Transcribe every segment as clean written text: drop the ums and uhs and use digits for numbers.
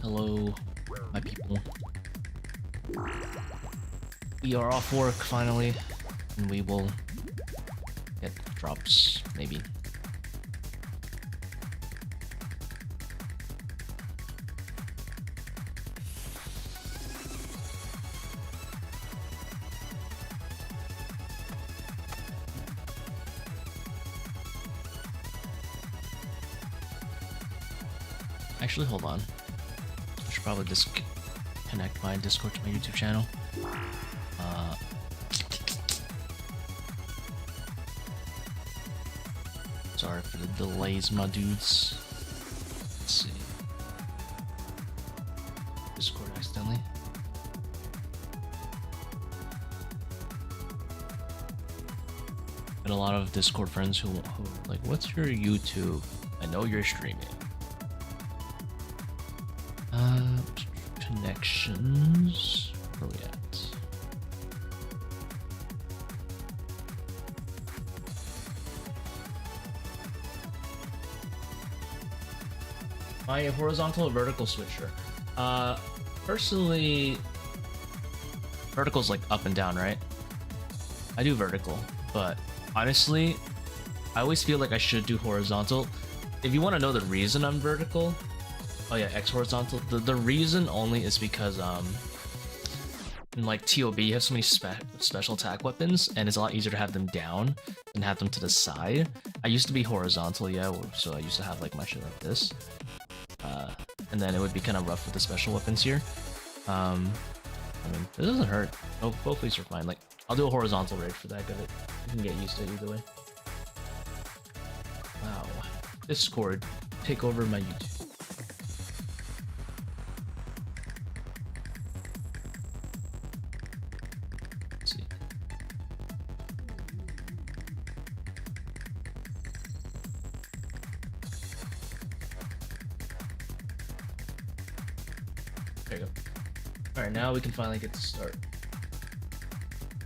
Hello, my people. We are off work finally, and we will get drops, maybe. Actually, hold on. I should probably connect my Discord to my YouTube channel. Sorry for the delays, my dudes. Let's see. Discord accidentally. Got a lot of Discord friends who like, what's your YouTube? I know you're streaming. Connections. Where are we at? My horizontal or vertical switcher? Personally, vertical's like up and down, right? I do vertical, but honestly, I always feel like I should do horizontal. If you want to know the reason I'm vertical, oh yeah, X horizontal. The reason only is because in like ToB you have so many special attack weapons, and it's a lot easier to have them down than have them to the side. I used to be horizontal, yeah, so I used to have like my shit like this, and then it would be kind of rough with the special weapons here. I mean, it doesn't hurt. Oh, both ways are fine. Like, I'll do a horizontal raid for that of it. You can get used to it either way. Wow, Discord, take over my YouTube. There you go. Alright, now we can finally get to start.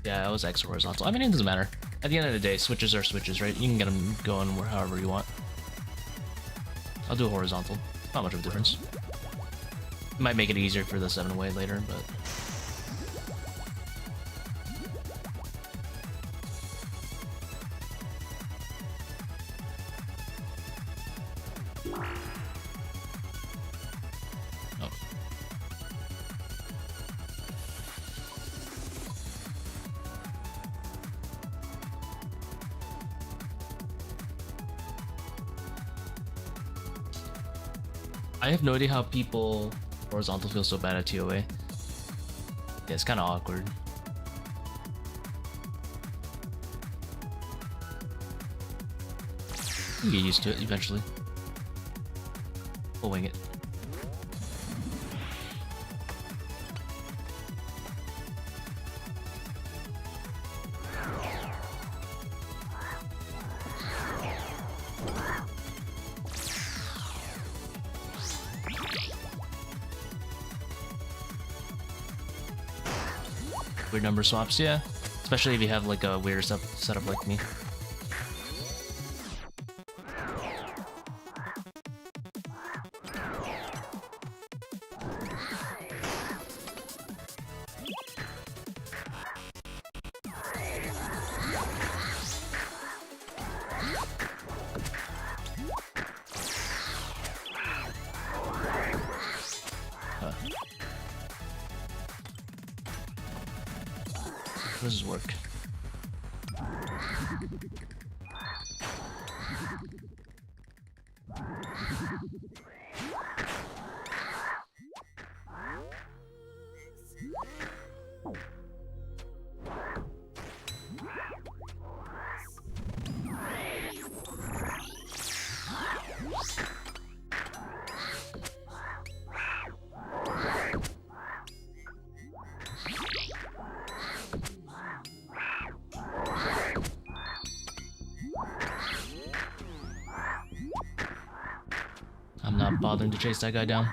Yeah, that was X horizontal. I mean, it doesn't matter. At the end of the day, switches are switches, right? You can get them going however you want. I'll do a horizontal. Not much of a difference. It might make it easier for the 7-way later, but... I have no idea how people horizontal feel so bad at ToA. Yeah, it's kind of awkward. You get used to it eventually. We'll wing it. Weird number swaps, yeah. Especially if you have like a weird setup like me. How does this work? I'm not bothering to chase that guy down.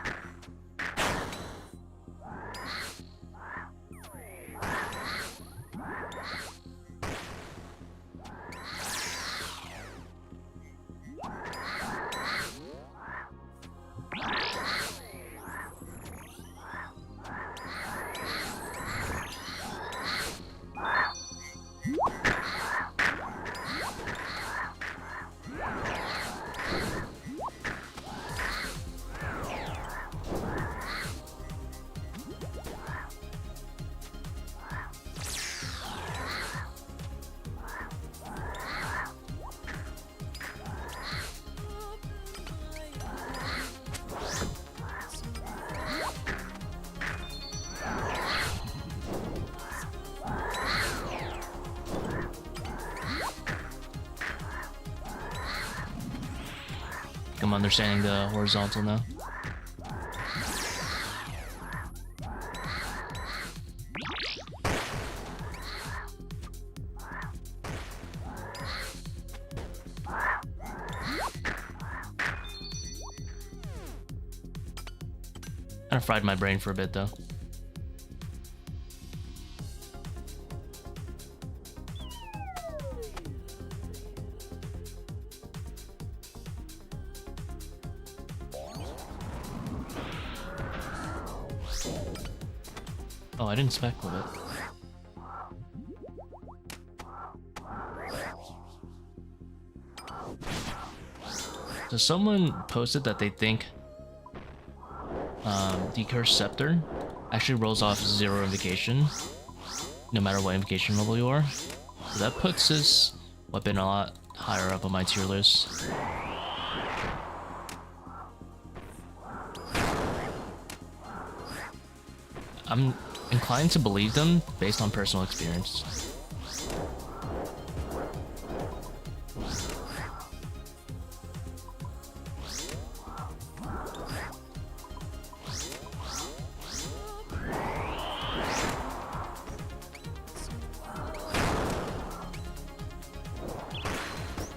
understanding the horizontal now. Kind of fried my brain for a bit though. Oh, I didn't spec with it. So someone posted that they think the Cursed Scepter actually rolls off 0 invocation, no matter what invocation level you are. So that puts this weapon a lot higher up on my tier list. I'm inclined to believe them based on personal experience.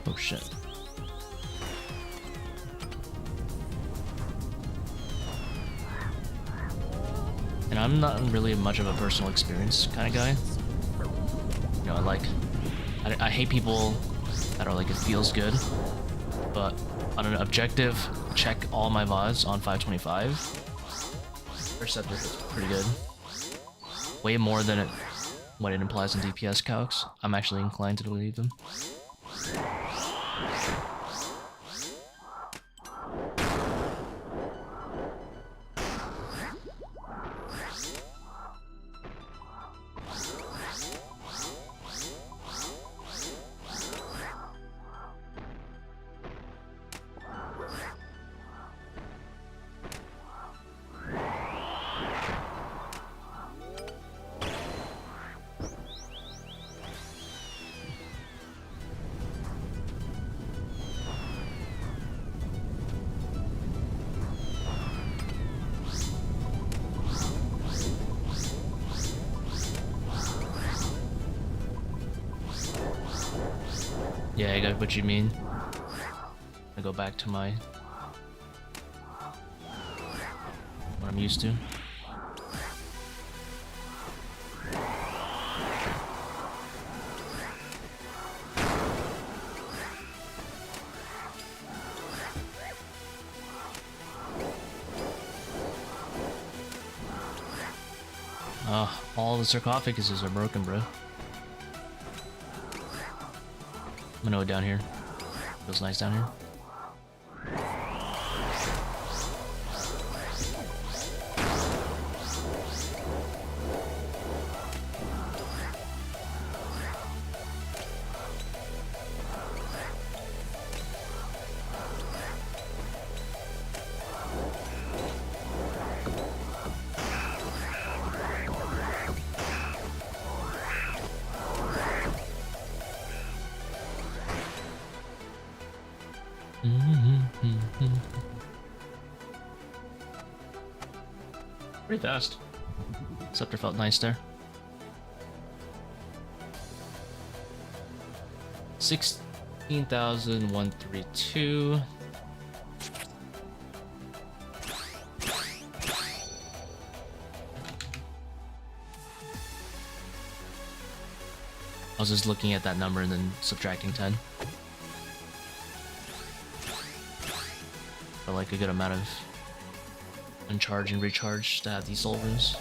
Oh shit. And I'm not really much of a personal experience kind of guy. You know, I hate people that are like, it feels good, but on an objective, check all my VODs on 525. Perceptor is pretty good. Way more than what it implies in DPS calcs. I'm actually inclined to believe them. Yeah, I got what you mean. I go back to my what I'm used to. All the sarcophaguses are broken, bro. I'm gonna go down here. Feels nice down here. Pretty fast. Scepter felt nice there. 16,132. I was just looking at that number and then subtracting 10. For like a good amount of uncharge and recharge to have these soul runes.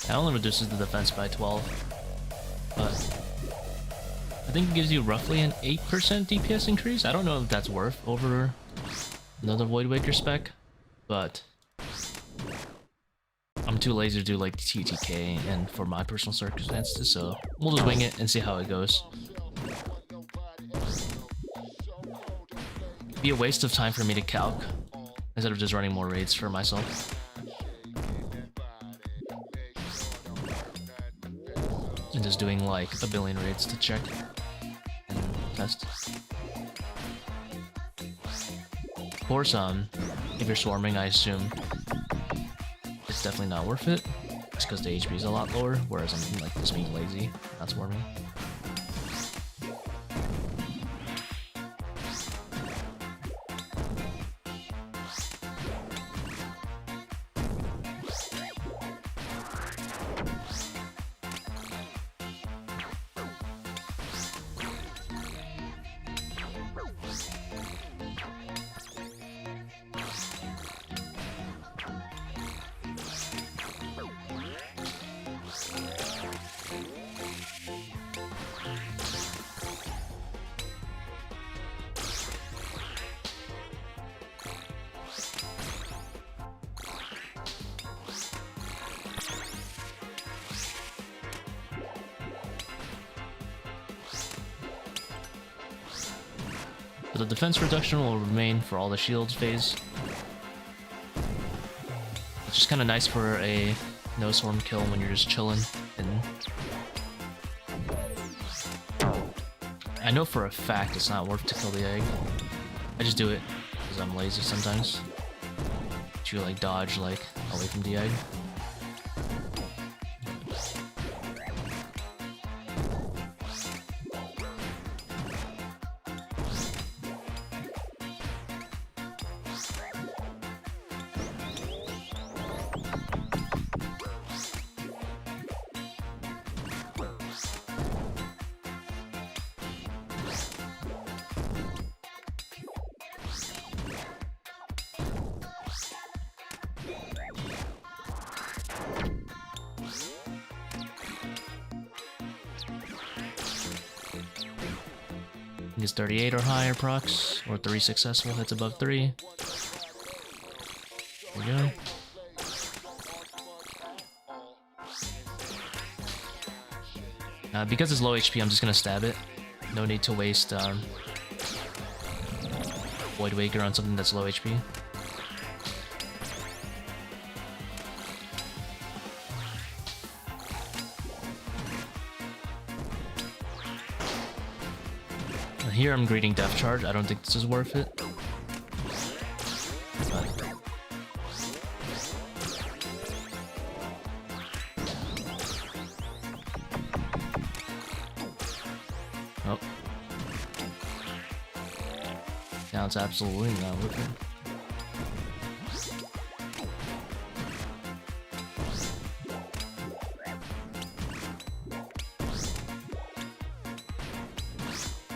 It only reduces the defense by 12, but I think it gives you roughly an 8% DPS increase. I don't know if that's worth over another Void Waker spec, but I'm too lazy to do like TTK and for my personal circumstances, so we'll just wing it and see how it goes. It'd be a waste of time for me to calc instead of just running more raids for myself. And just doing like a billion raids to check and test. Of course, if you're swarming, I assume it's definitely not worth it. It's because the HP is a lot lower, whereas I'm like just being lazy, not swarming. But the defense reduction will remain for all the shields phase. It's just kind of nice for a no swarm kill when you're just chilling. And I know for a fact it's not worth to kill the egg. I just do it because I'm lazy sometimes. To like dodge like away from the egg. Is 38 or higher procs, or 3 successful hits above 3. There we go. Because it's low HP, I'm just gonna stab it. No need to waste Void Waker on something that's low HP. Here I'm greeting Death Charge. I don't think this is worth it. But oh. Now it's absolutely not worth it.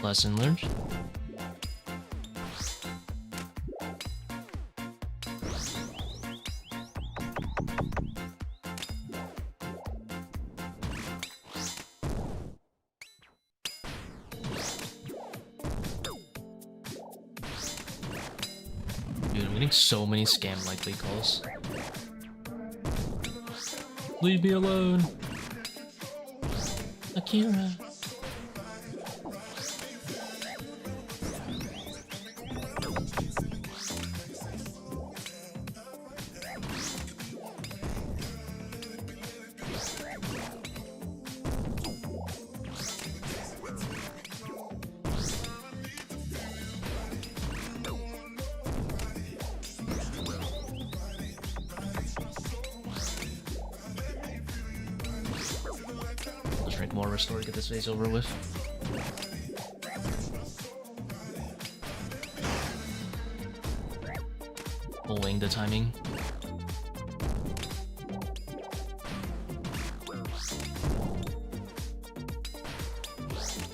Lesson learned. Dude, I'm getting so many scam likely calls. Leave me alone, Akira. Drink more restore to get this phase over with. We'll wing the timing.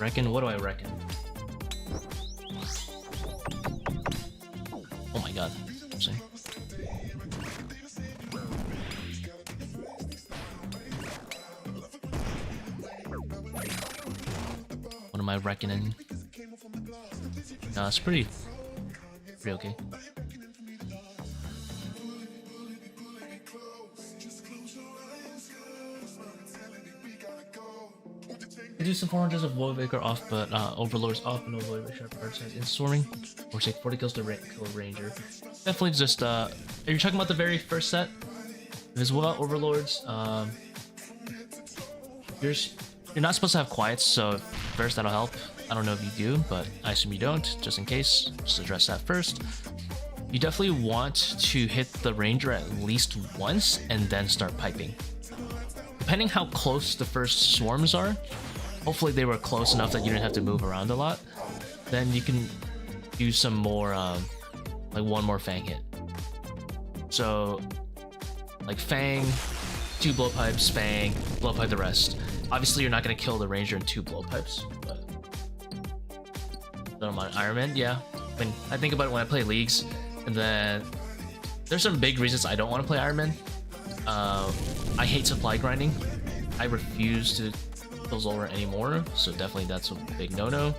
Reckon? What do I reckon? Oh my god. I'm saying. am I reckoning? No, it's pretty okay. I do some 400s of Void Waker off, but Overlord's off, and no Void Waker parts in swarming. Or take 40 kills to kill Ranger. Definitely just, are you talking about the very first set? If it's without Overlords, you're not supposed to have quiets, so first that'll help. I don't know if you do, but I assume you don't, just in case. Just address that first. You definitely want to hit the Ranger at least once, and then start piping. Depending how close the first swarms are, hopefully they were close enough that you didn't have to move around a lot, then you can do some more, like one more Fang hit. So, like Fang, 2 blowpipes, Fang, blowpipe the rest. Obviously you're not going to kill the Ranger in 2 blowpipes, but don't mind Iron Man, yeah. I mean, I think about it when I play leagues, and then there's some big reasons I don't want to play Iron Man. I hate supply grinding. I refuse to kill Zolra anymore, so definitely that's a big no-no.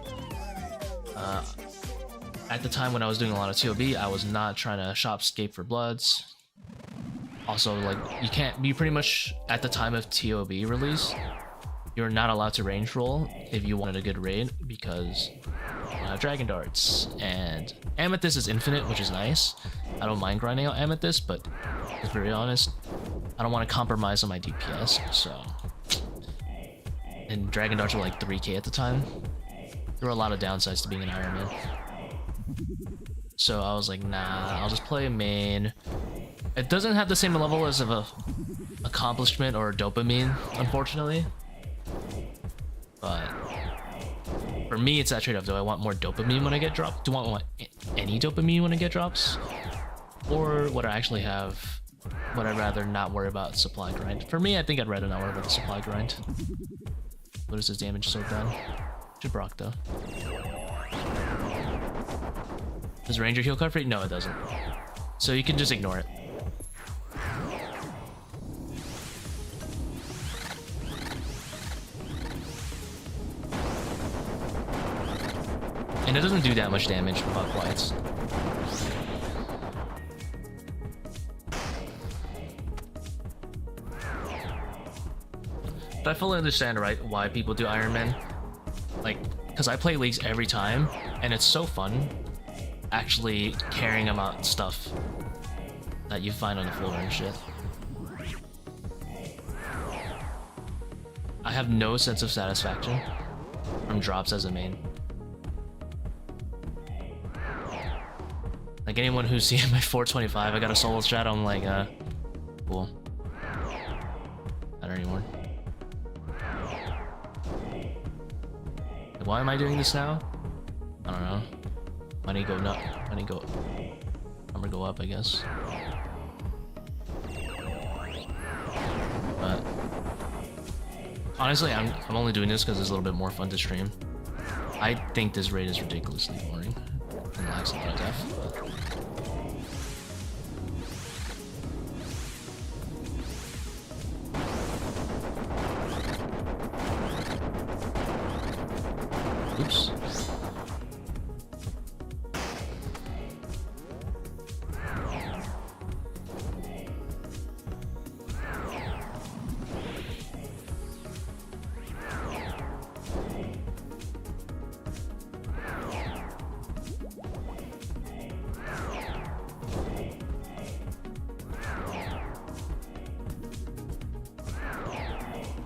At the time when I was doing a lot of ToB, I was not trying to shopscape for bloods. Also, like, you pretty much, at the time of ToB release, you're not allowed to range roll if you wanted a good raid, because Dragon Darts, and Amethyst is infinite, which is nice. I don't mind grinding out Amethyst, but to be very honest, I don't want to compromise on my DPS, so... And Dragon Darts were like 3k at the time. There were a lot of downsides to being an Iron Man. So I was like, nah, I'll just play main. It doesn't have the same level as of a accomplishment or dopamine, unfortunately. But for me, it's that trade-off. Do I want more dopamine when I get dropped? Do I want any dopamine when I get drops? Or would I actually have... Would I rather not worry about supply grind? For me, I think I'd rather not worry about the supply grind. What is his damage so done? Should Brock though. Does Ranger heal card free? No, it doesn't. So you can just ignore it. And it doesn't do that much damage without quiets. But I fully understand, right, why people do Iron Man. Like, because I play leagues every time, and it's so fun actually carrying about stuff that you find on the floor and shit. I have no sense of satisfaction from drops as a main. Like, anyone who's seen my 425, I got a solo strat, I'm like, cool. Not anymore. Why am I doing this now? I don't know. Money go nut. Money go. Number go up, I guess. But honestly, I'm only doing this because it's a little bit more fun to stream. I think this raid is ridiculously boring and lacks a lot of depth. Oops.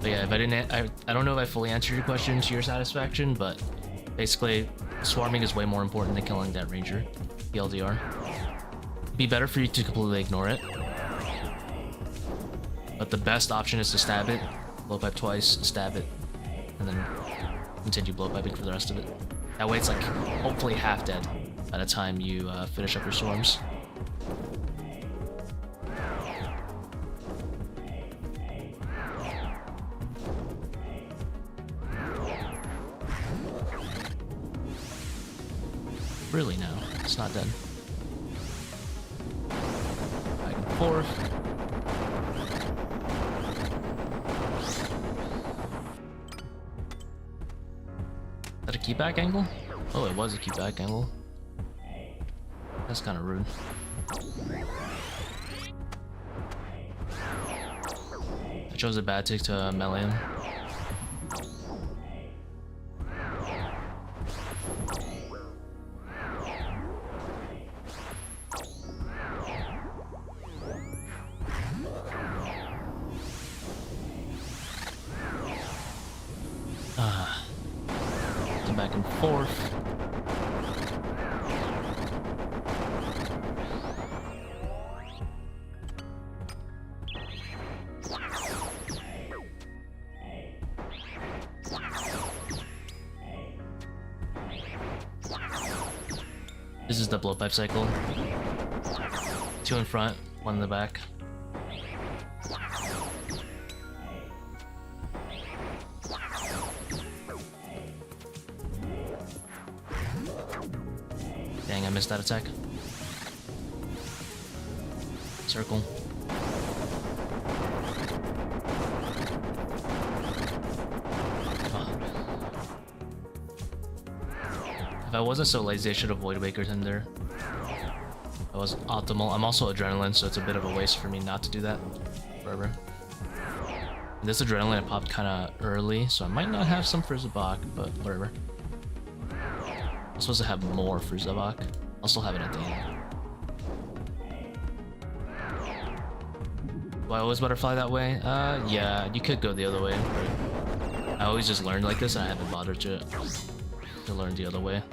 But yeah, if I didn't, I don't know if I fully answered your question to your satisfaction, but basically, swarming is way more important than killing that Ranger, TLDR. It'd be better for you to completely ignore it. But the best option is to stab it, blowpipe twice, stab it, and then continue blowpiping for the rest of it. That way it's like, hopefully half dead by the time you finish up your swarms. Really now, it's not done. Back and forth. that a keepback angle? Oh, it was a keepback angle. That's kind of rude. I chose a bad tick to melee him. Back and forth. This is the blowpipe cycle. 2 in front, 1 in the back. Dang, I missed that attack. Circle. Oh. If I wasn't so lazy, I should have Void Wakered him there. That was optimal. I'm also Adrenaline, so it's a bit of a waste for me not to do that. Whatever. This Adrenaline I popped kind of early, so I might not have some for Zabak, but whatever. I'm supposed to have more for Zabak. I'll still have it at the end. Do I always butterfly that way? Yeah, you could go the other way, but I always just learned like this and I haven't bothered to learn the other way.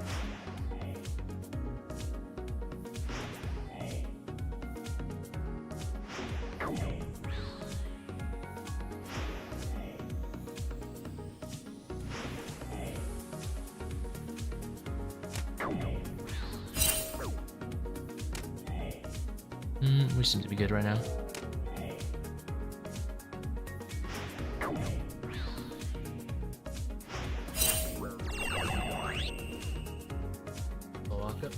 We seem to be good right now. Walk up.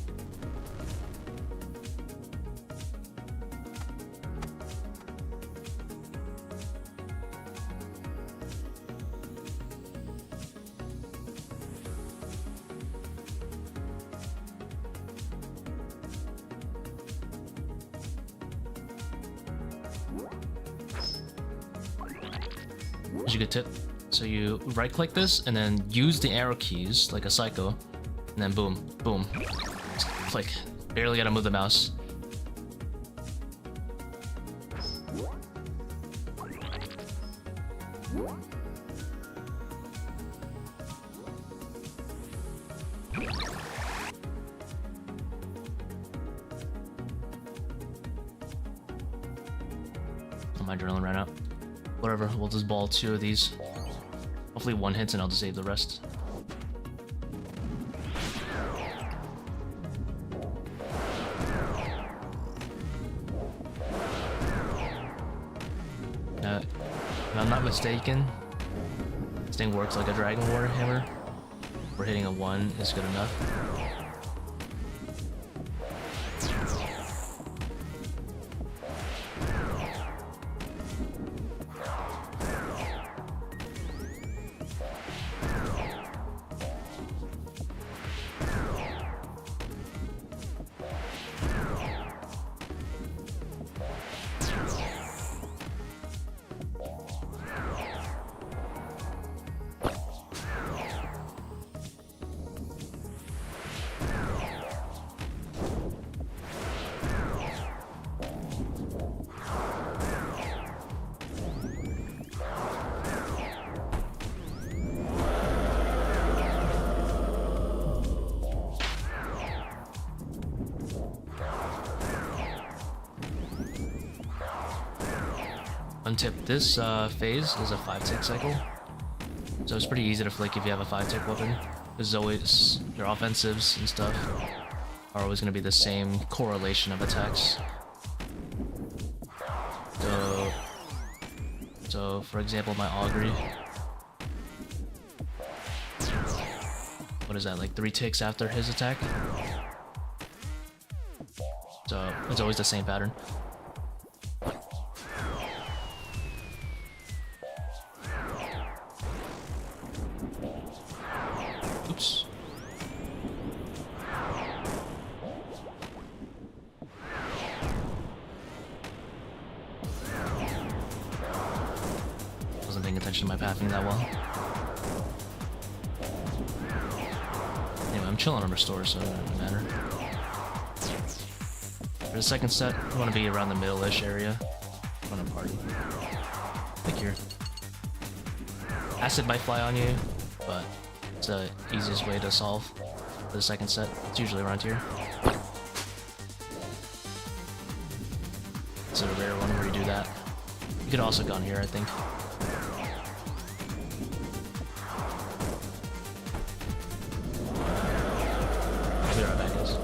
Here's a good tip. So you right click this and then use the arrow keys like a psycho, and then boom, boom. Click. Barely gotta move the mouse. Oh, my adrenaline ran out. Whatever, we'll just ball 2 of these. Hopefully 1 hits and I'll just save the rest. If I'm not mistaken, this thing works like a Dragon Warhammer. We're hitting a 1 is good enough. One tip, this phase is a 5-tick cycle, so it's pretty easy to flick if you have a 5-tick weapon. There's always, your offensives and stuff are always going to be the same correlation of attacks. So for example, my Augury, what is that, like 3 ticks after his attack? So it's always the same pattern. Oops. Wasn't paying attention to my pathing that well. Anyway, I'm chilling on restore, so it doesn't matter. For the second set, I want to be around the middle-ish area. I want to party. Like here. Acid might fly on you, but it's the easiest way to solve for the second set. It's usually around here. It's a rare one where you do that. You could also go on here, I think. I'll be right back, guys.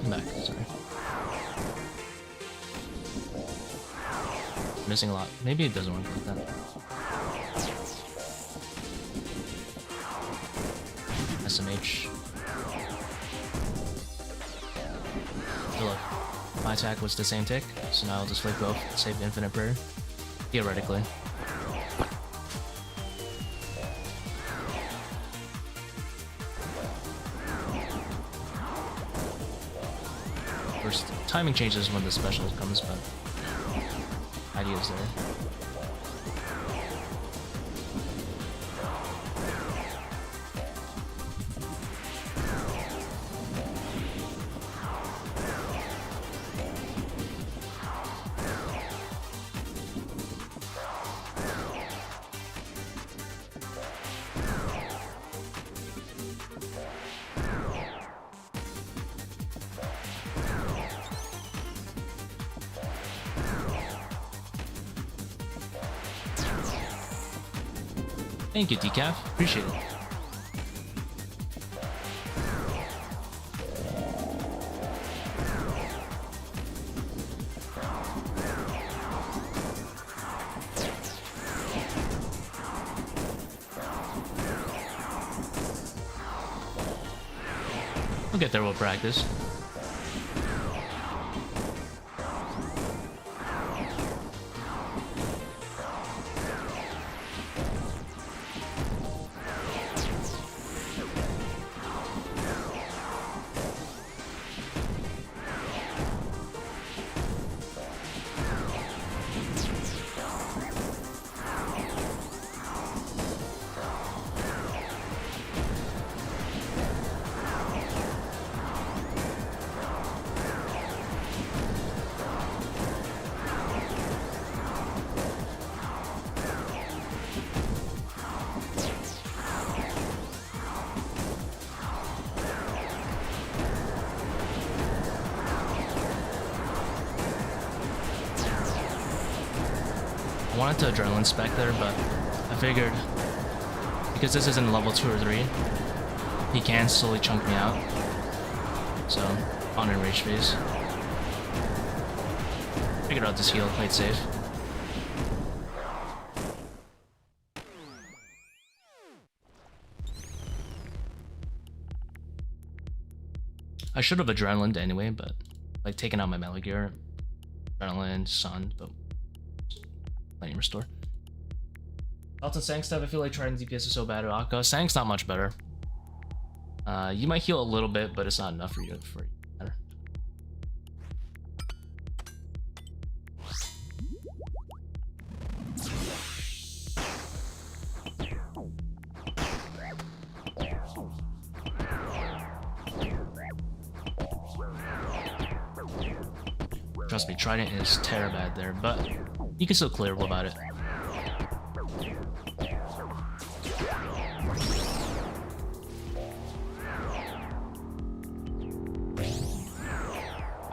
Back, sorry. Missing a lot. Maybe it doesn't work like that. SMH. So look, my attack was the same tick, so now I'll just flip both, save infinite prayer. Theoretically. First, timing changes when the special comes, but idea's there. Thank you, Decaf. Appreciate it. We'll get there with practice. I wanted to adrenaline spec there, but I figured because this isn't level 2 or 3, he can slowly chunk me out. So, on a rage phase. Figured out this heal, played safe. I should have adrenalined anyway, but like taking out my melee gear, adrenaline, sun, but plenty restore. Thoughts on Sang stuff? I feel like trying DPS is so bad at Akka. Sang's not much better. You might heal a little bit, but it's not enough for you to matter. Trust me, Trident is terror bad there, but you can still clear about it.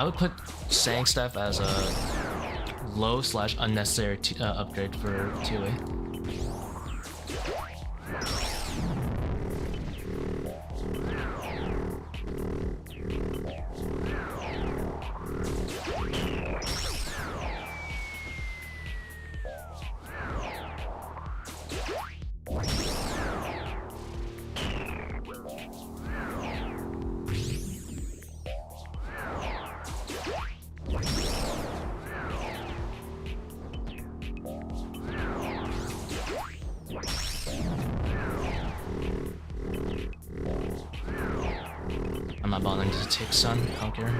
I would put Sang Staff as a low/unnecessary upgrade for ToA. I'm not bothering to take Sun, I don't care.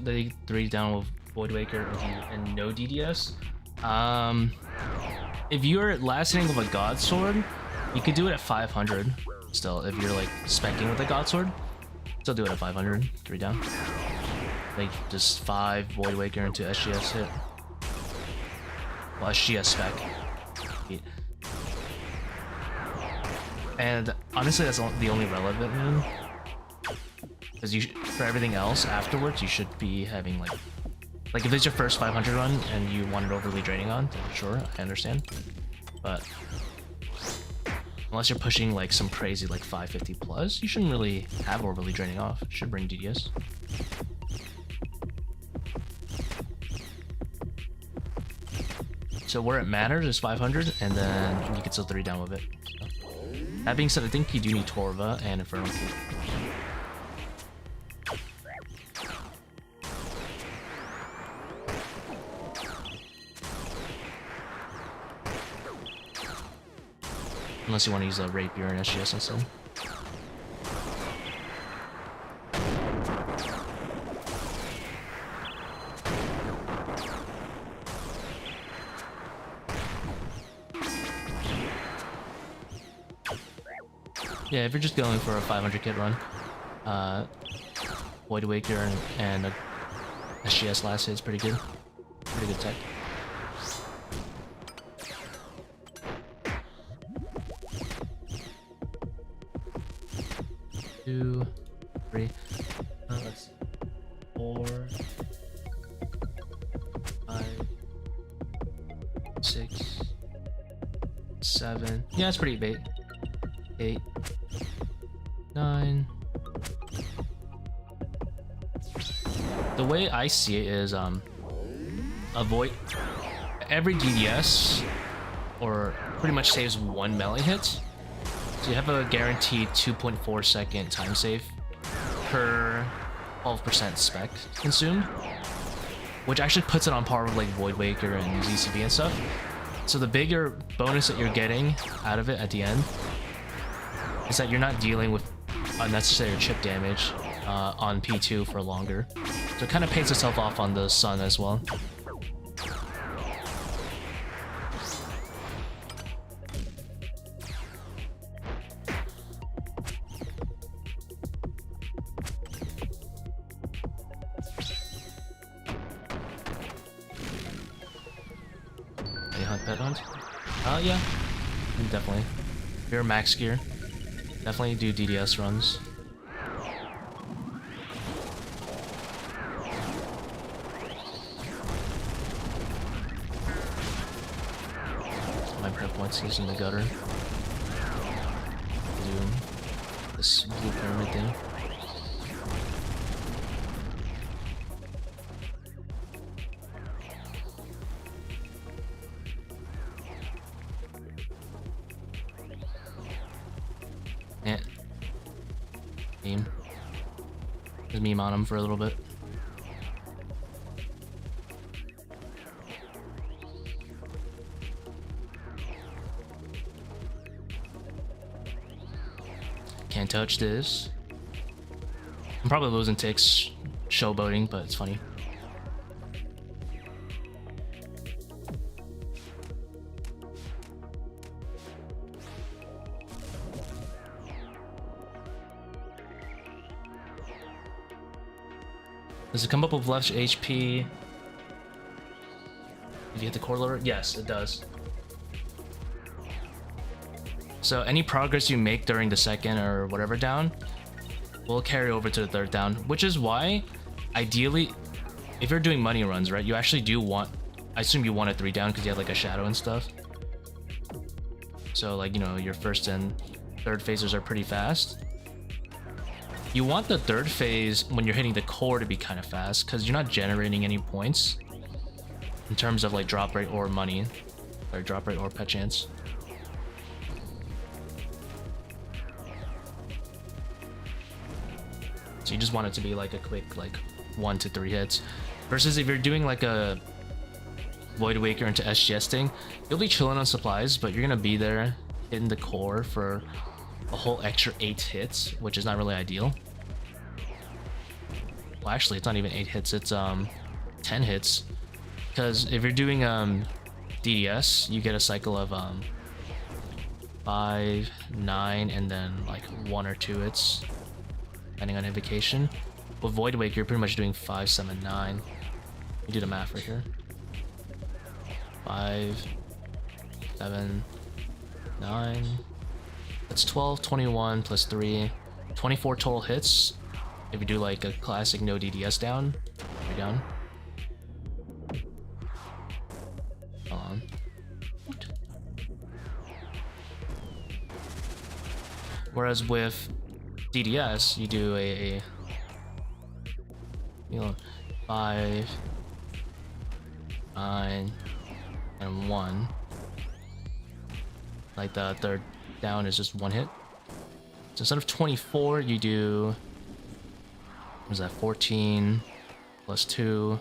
They 3 down with Void Waker and no DDS. If you're last hitting with a God Sword, you could do it at 500 still. If you're like specking with a God Sword, still do it at 500, 3 down. Like just 5 Void Waker into SGS hit. Well, SGS spec. And honestly, that's the only relevant one. Because for everything else afterwards, you should be having like if it's your first 500 run and you want it overly draining on, then sure, I understand. But unless you're pushing like some crazy like 550 plus, you shouldn't really have overly draining off. It should bring DDS. So where it matters is 500, and then you can still 3 down with it. So, that being said, I think you do need Torva and Infernal Key. Unless you want to use a Rapier and SGS instead. Yeah, if you're just going for a 500 kit run, Void Waker and a SGS last hit is pretty good. Pretty good tech. Two, 3. Let's see. 4, 5, 6, 7. Yeah, that's pretty bait. 8, 9. The way I see it is avoid every DDS, or pretty much saves 1 melee hit. So you have a guaranteed 2.4 second time save per 12% spec consumed, which actually puts it on par with like Void Waker and ZCV and stuff. So the bigger bonus that you're getting out of it at the end is that you're not dealing with unnecessary chip damage on P2 for longer. So it kind of pays itself off on the Sun as well. Any hunt pet hunt? Yeah, definitely. If you're max gear, definitely do DDS runs. My prep points using the gutter. Do this blue pyramid thing. Yeah. Meme. Just meme on him for a little bit. Can't touch this. I'm probably losing ticks showboating, but it's funny. Does it come up with less HP If you hit the core loader, yes, it does. So any progress you make during the second or whatever down will carry over to the third down, which is why, ideally, if you're doing money runs, right, you actually do want, I assume you want a 3 down because you have like a shadow and stuff. So like, you know, your first and third phases are pretty fast. You want the third phase when you're hitting the core to be kind of fast because you're not generating any points in terms of like drop rate or money, or drop rate or pet chance. So you just want it to be like a quick like 1 to 3 hits. Versus if you're doing like a Void Waker into SGS thing, you'll be chilling on supplies, but you're gonna be there hitting the core for a whole extra 8 hits, which is not really ideal. Well, actually, it's not even 8 hits, it's 10 hits. Because if you're doing DDS, you get a cycle of 5, 9, and then like 1 or 2 hits, depending on invocation. With Void Wake, you're pretty much doing 5, 7, 9. You do the math right here. 5, 7, 9. That's 12, 21 plus 3, 24 total hits. If you do like a classic no DDS down, you're down. Hold on. Whereas with DDS, you do a you know, 5, 9, and 1. Like the third down is just 1 hit. So instead of 24, you do, what was that, 14 plus 2,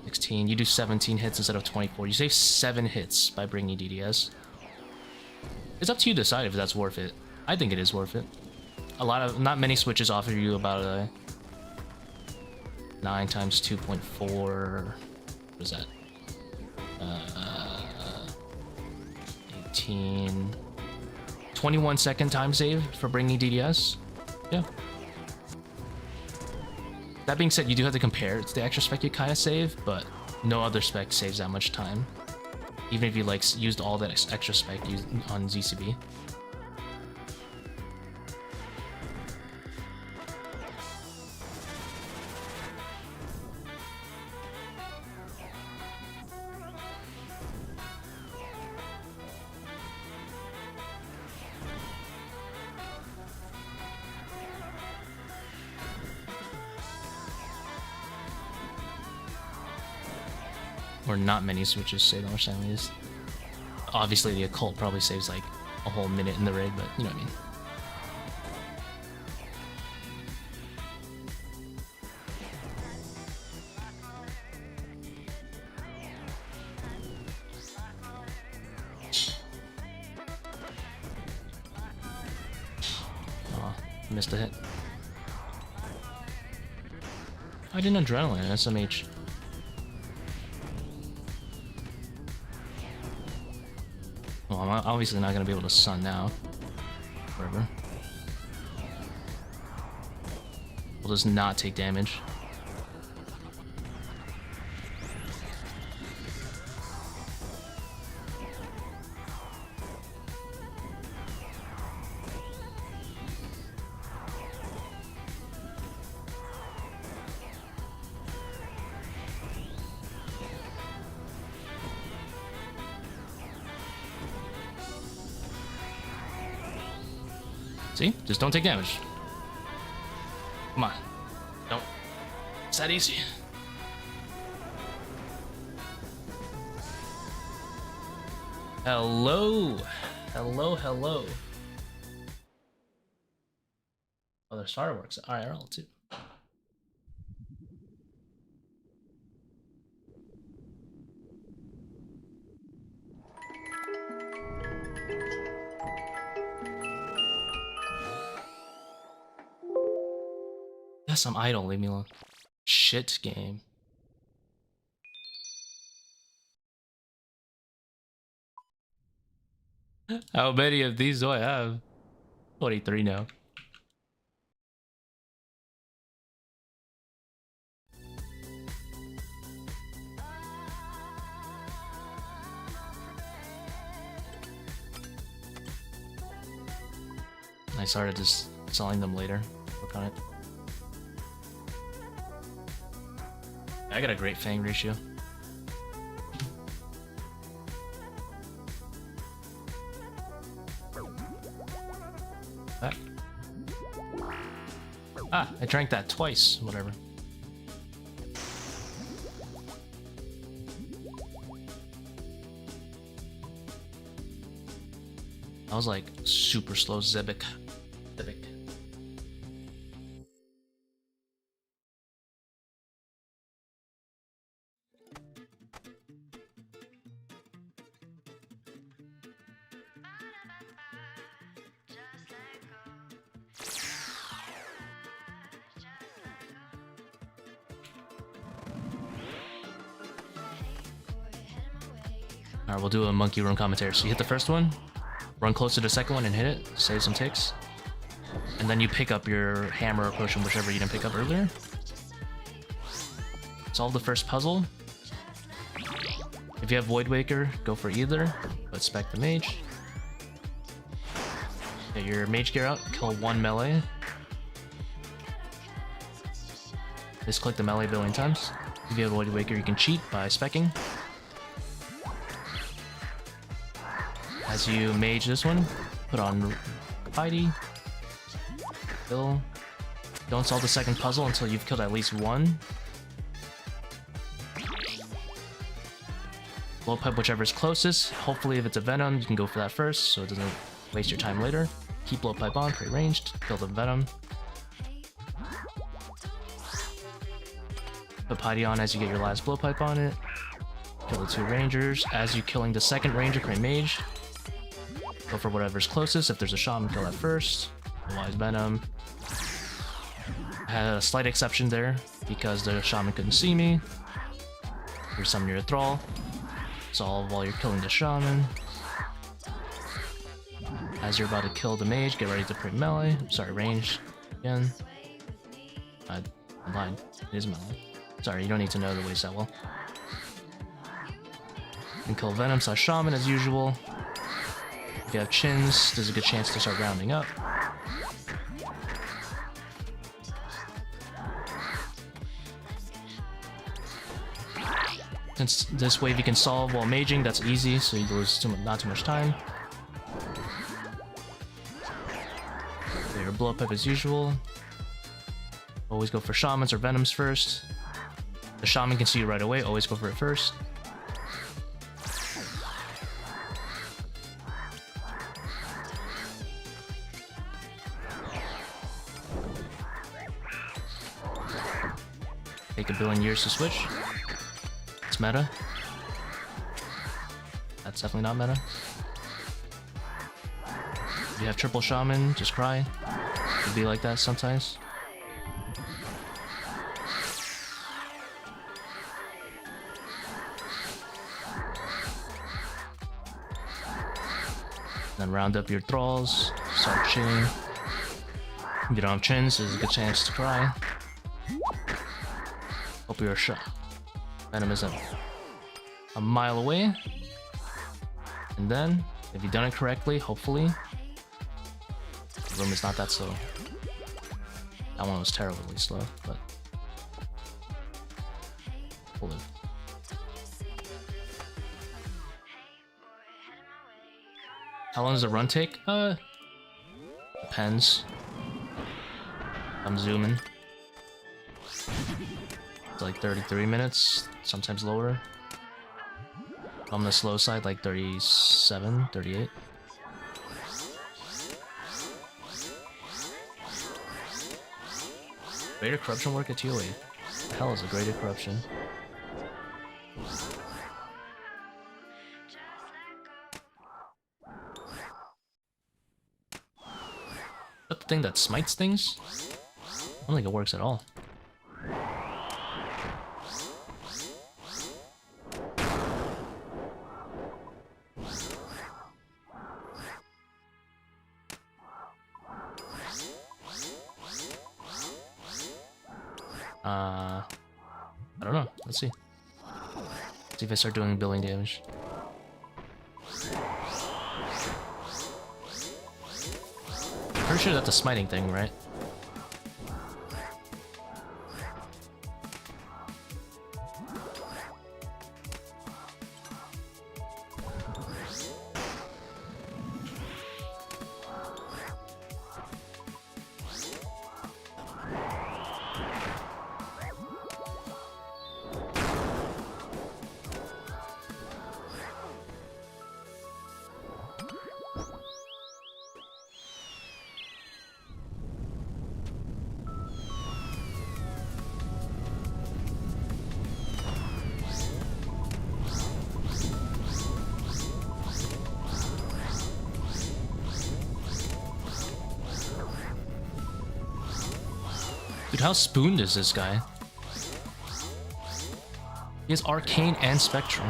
16. You do 17 hits instead of 24. You save 7 hits by bringing DDS. It's up to you to decide if that's worth it. I think it is worth it. Not many switches offer you about a 9 times 2.4. What is that? 18. 21 second time save for bringing DDS. Yeah. That being said, you do have to compare it to the extra spec you kind of save, but no other spec saves that much time. Even if you like used all that extra spec used on ZCB. Or not many switches save that much time. Obviously the occult probably saves like a whole minute in the raid, but you know what I mean. Oh, missed a hit. I did adrenaline, SMH. Well, I'm obviously not going to be able to stun now. Whatever. We'll just not take damage. See? Just don't take damage. Come on. Don't. It's that easy. Hello. Hello, hello. Oh, there's fireworks at IRL too. Yes, I'm idle. Leave me alone. Shit game. How many of these do I have? 23 now. I started just selling them later. Work on it. I got a great fang ratio. Back. Ah, I drank that twice. Whatever. I was like super slow Zebek. Alright, we'll do a monkey run commentary. So you hit the first one, run close to the second one and hit it, save some ticks. And then you pick up your hammer or potion, whichever you didn't pick up earlier. Solve the first puzzle. If you have Void Waker, go for either, but spec the mage. Get your mage gear out, kill one melee. Just click the melee a billion times. If you have Void Waker, you can cheat by specking. As you mage this one, put on Fighty. Kill. Don't solve the second puzzle until you've killed at least one. Blow pipe whichever is closest. Hopefully if it's a venom, you can go for that first so it doesn't waste your time later. Keep blow pipe on, pre-ranged, kill the venom. Put Piety on as you get your last blow pipe on it. Kill the two rangers. As you killing the second ranger, create mage. Go for whatever's closest. If there's a shaman, kill that first. Otherwise, venom. I had a slight exception there because the shaman couldn't see me. You're summoning your thrall. Solve while you're killing the shaman. As you're about to kill the mage, get ready to put melee. Sorry, range again. I lied. It is melee. Sorry, you don't need to know the ways that well. And kill venom / shaman as usual. If you have chins, there's a good chance to start rounding up. Since this wave you can solve while maging, that's easy, so you lose not too much time. Your blow pipe as usual. Always go for shamans or venoms first. The shaman can see you right away, always go for it first. Take a billion years to switch. It's meta. That's definitely not meta. If you have triple shaman, just cry. It'd be like that sometimes. Then round up your thralls, start chinning. If you don't have chins, there's a good chance to cry. Hope you're shot. Venom is a mile away. And then, if you've done it correctly, hopefully, the room is not that slow. That one was terribly slow, but we'll live. How long does the run take? Depends. I'm zooming. It's like 33 minutes, sometimes lower. On the slow side, like 37, 38. Greater corruption work at ToA. What the hell is a greater corruption? Is that the thing that smites things? I don't think it works at all. I don't know. Let's see. See if I start doing billing damage. Pretty sure that's a smiting thing, right? Dude, how spooned is this guy? He has Arcane and Spectral.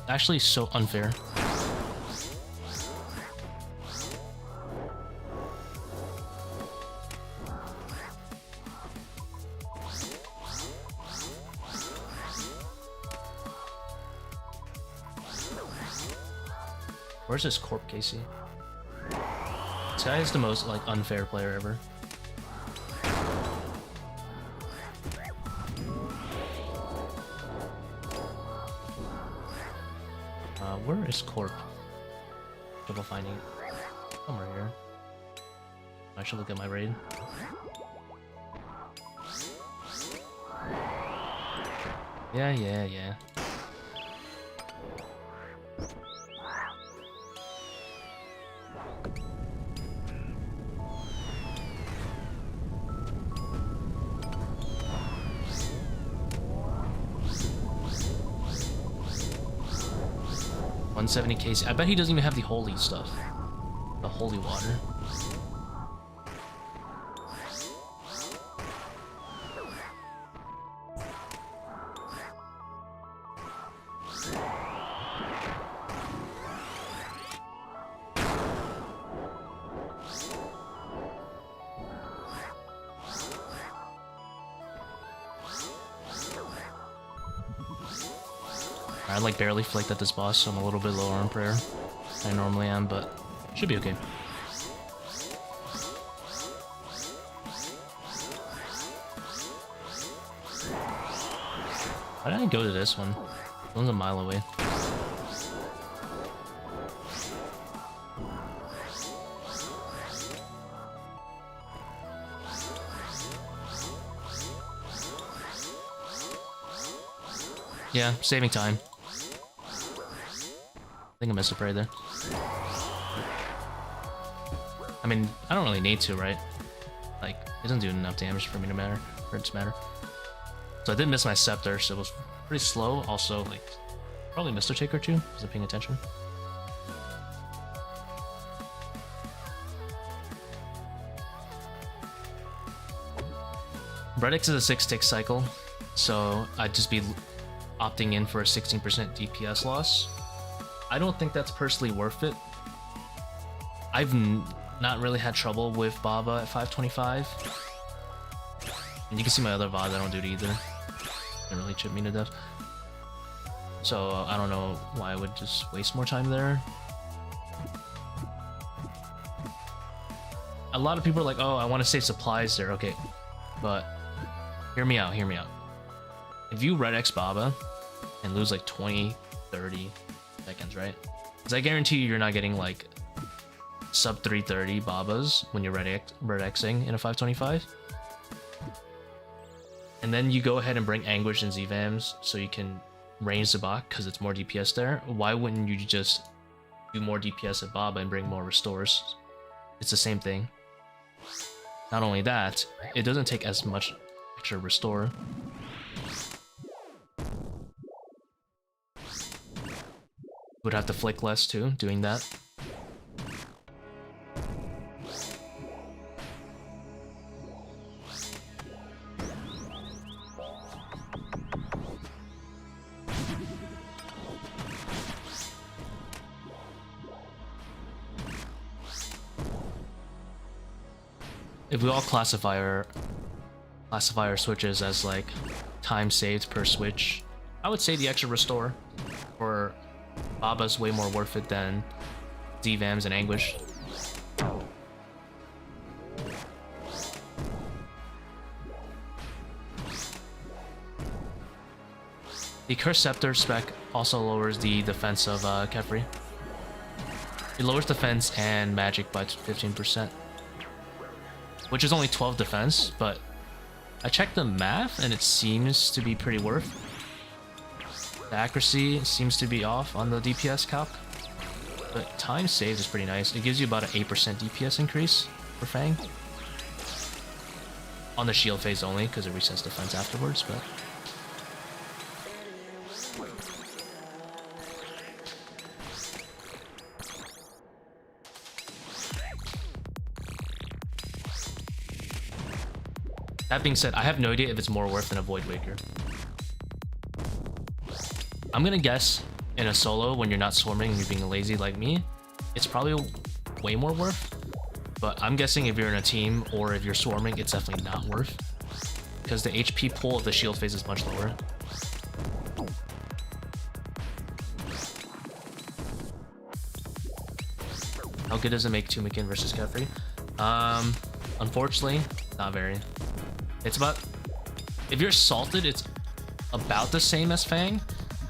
Actually, so unfair. Where's this Corp, Casey? This guy is the most, like, unfair player ever. Where is Corp? Trouble finding it. Somewhere here. I should look at my raid. Yeah. 170 KC. I bet he doesn't even have the holy stuff. The holy water. I like barely flicked at this boss, so I'm a little bit lower on prayer than I normally am, but should be okay. Why did I go to this one? This one's a mile away. Yeah, saving time. I think I missed a prayer there. I mean, I don't really need to, right? Like, it doesn't do enough damage for me to matter, for it to matter. So I did miss my scepter, so it was pretty slow. Also, like, probably missed a tick or two. Wasn't paying attention. Red X is a 6-tick cycle, so I'd just be opting in for a 16% DPS loss. I don't think that's personally worth it. I've not really had trouble with Baba at 525. And you can see my other VODs, I don't do it either. Didn't really chip me to death. So I don't know why I would just waste more time there. A lot of people are like, oh, I want to save supplies there. Okay, but hear me out. If you Red X Baba and lose like 20, 30 seconds, right? Because I guarantee you're not getting like sub 330 Babas when you're Red Xing in a 525. And then you go ahead and bring Anguish and ZVAMs so you can range the bot because it's more DPS there. Why wouldn't you just do more DPS at Baba and bring more restores? It's the same thing. Not only that, it doesn't take as much extra restore. Would have to flick less too, doing that. If we all classify our switches as like time saved per switch, I would say the extra restore for Baba's way more worth it than ZVAMs and Anguish. The Curse Scepter spec also lowers the defense of Kefri. It lowers defense and magic by 15%. Which is only 12 defense, but I checked the math and it seems to be pretty worth. The accuracy seems to be off on the DPS calc. But time saved is pretty nice. It gives you about an 8% DPS increase for Fang. On the shield phase only, because it resets defense afterwards, but... That being said, I have no idea if it's more worth than a Void Waker. I'm gonna guess in a solo when you're not swarming and you're being lazy like me, it's probably way more worth. But I'm guessing if you're in a team or if you're swarming, it's definitely not worth. Because the HP pool of the shield phase is much lower. How good does it make Tumikin versus Kefri? Unfortunately, not very. It's about... If you're salted, it's about the same as Fang.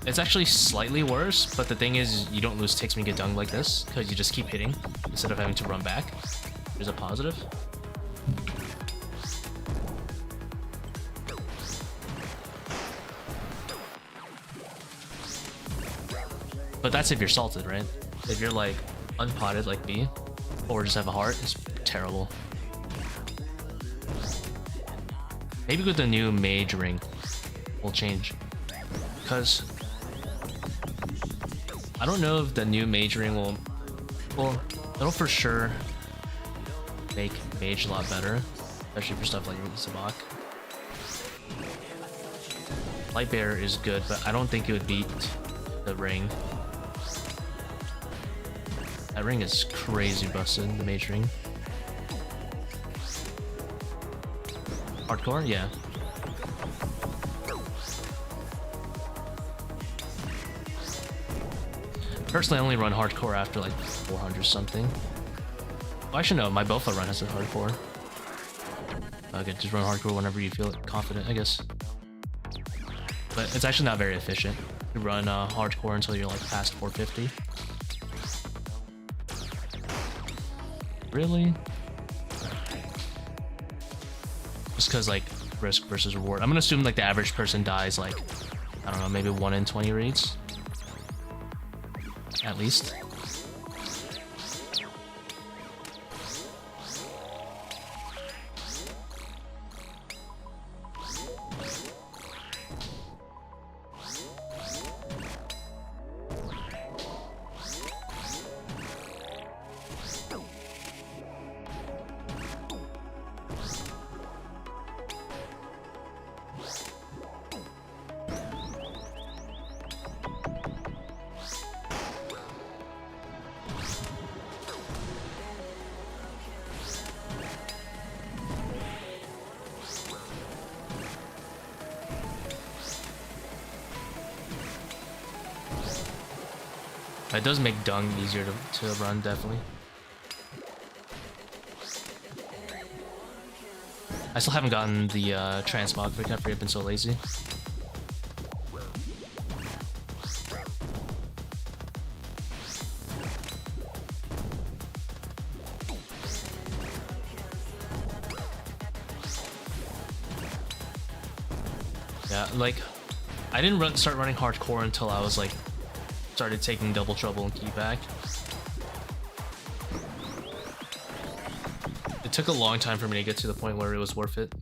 It's actually slightly worse, but the thing is, you don't lose ticks when you get dunged like this, because you just keep hitting instead of having to run back. There's a positive. But that's if you're salted, right? If you're like unpotted like me, or just have a heart, it's terrible. Maybe with the new mage ring will change. Because I don't know if the new mage ring will... Well, it'll for sure make mage a lot better. Especially for stuff like Sabak. Lightbearer is good, but I don't think it would beat the ring. That ring is crazy busted, the mage ring. Hardcore? Yeah. Personally, I only run hardcore after like 400 something. Well, actually, no, my Bofa run has a hardcore. Okay, just run hardcore whenever you feel confident, I guess. But it's actually not very efficient. You run hardcore until you're like past 450. Really? Just because like risk versus reward. I'm gonna assume like the average person dies like, I don't know, maybe 1 in 20 reads. At least. It does make dung easier to run, definitely. I still haven't gotten the transmog for Kefri, I've been so lazy. Yeah, like, I didn't start running hardcore until I was like, started taking double trouble and keyback. It took a long time for me to get to the point where it was worth it.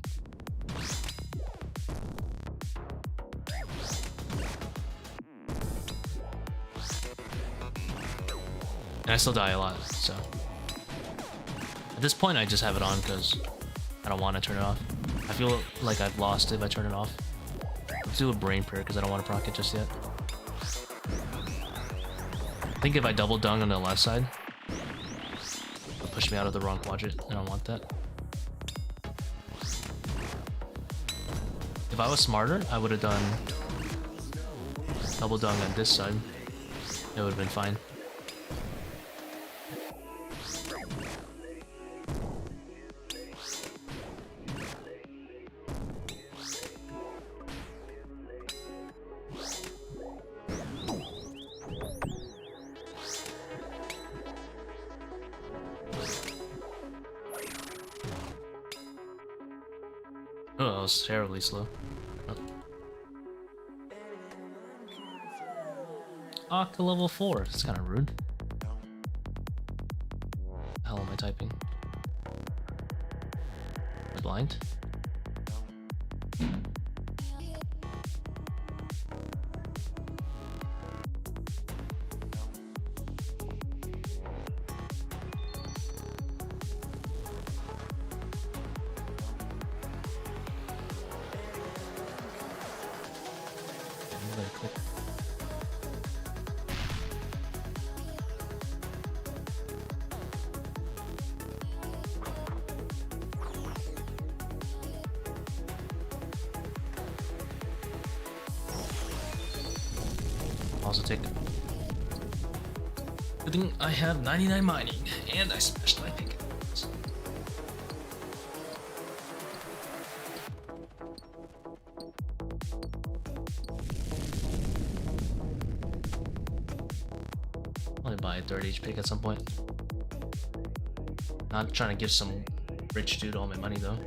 And I still die a lot, so. At this point I just have it on because I don't want to turn it off. I feel like I've lost it if I turn it off. Let's do a brain prayer because I don't want to proc it just yet. I think if I double dung on the left side, it'll push me out of the wrong quadrant. I don't want that. If I was smarter, I would have done double dung on this side. It would have been fine. was terribly slow. Aqua level 4. It's kind of rude. The hell am I typing? Am I blind? Click. Also take. Good thing I have 99 mining and I smashed my pink. I'm gonna buy a 30 pick at some point. Not trying to give some rich dude all my money though.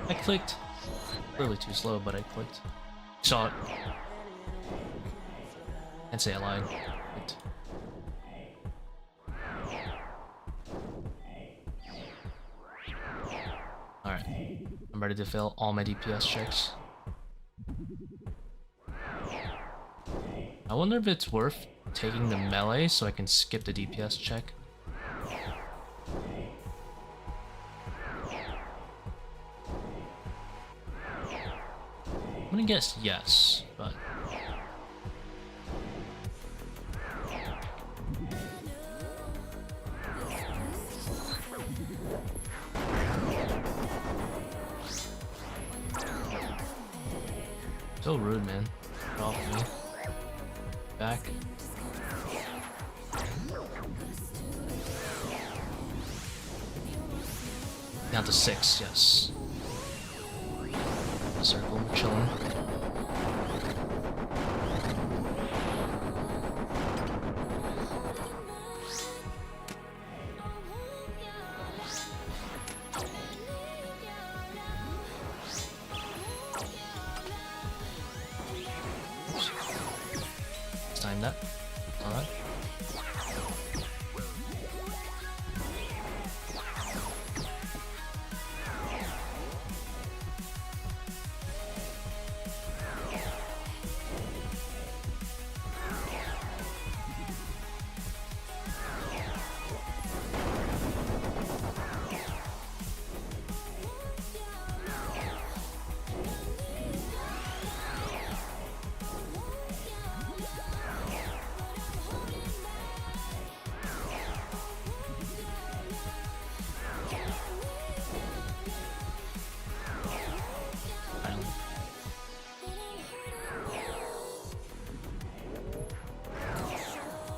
I clicked. Really too slow, but I clicked. Saw it. Can't say I lied. Clicked. Alright. I'm ready to fail all my DPS checks. I wonder if it's worth taking the melee so I can skip the DPS check. I'm gonna guess yes, but... So rude, man. Get off me. Back. Down to 6, yes. Circle, chilling. Let's time that. Alright.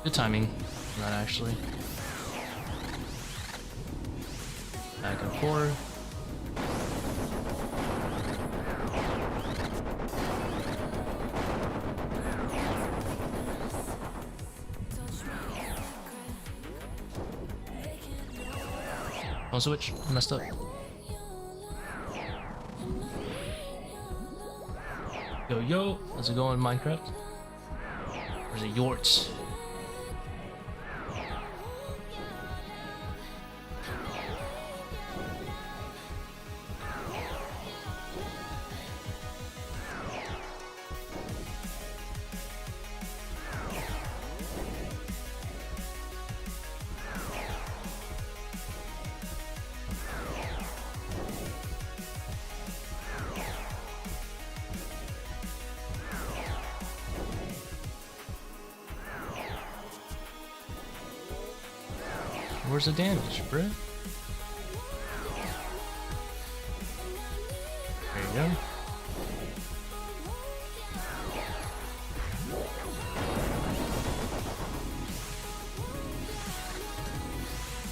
Good timing, not actually. Back and forward. Oh, switch. I messed up. Yo, yo. How's it going, Minecraft? Where's it, Yorts? Where's the damage, bruh? There you go.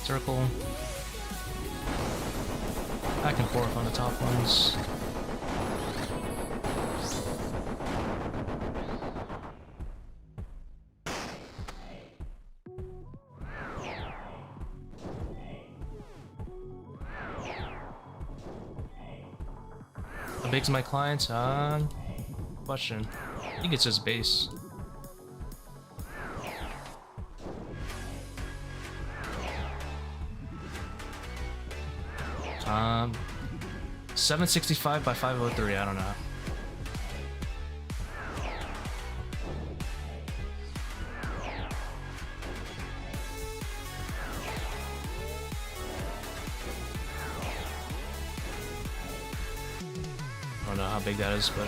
Circle. Back and forth on the top ones. big's my client? Question. I think it's just base. 765 by 503, I don't know. I don't know how big that is, but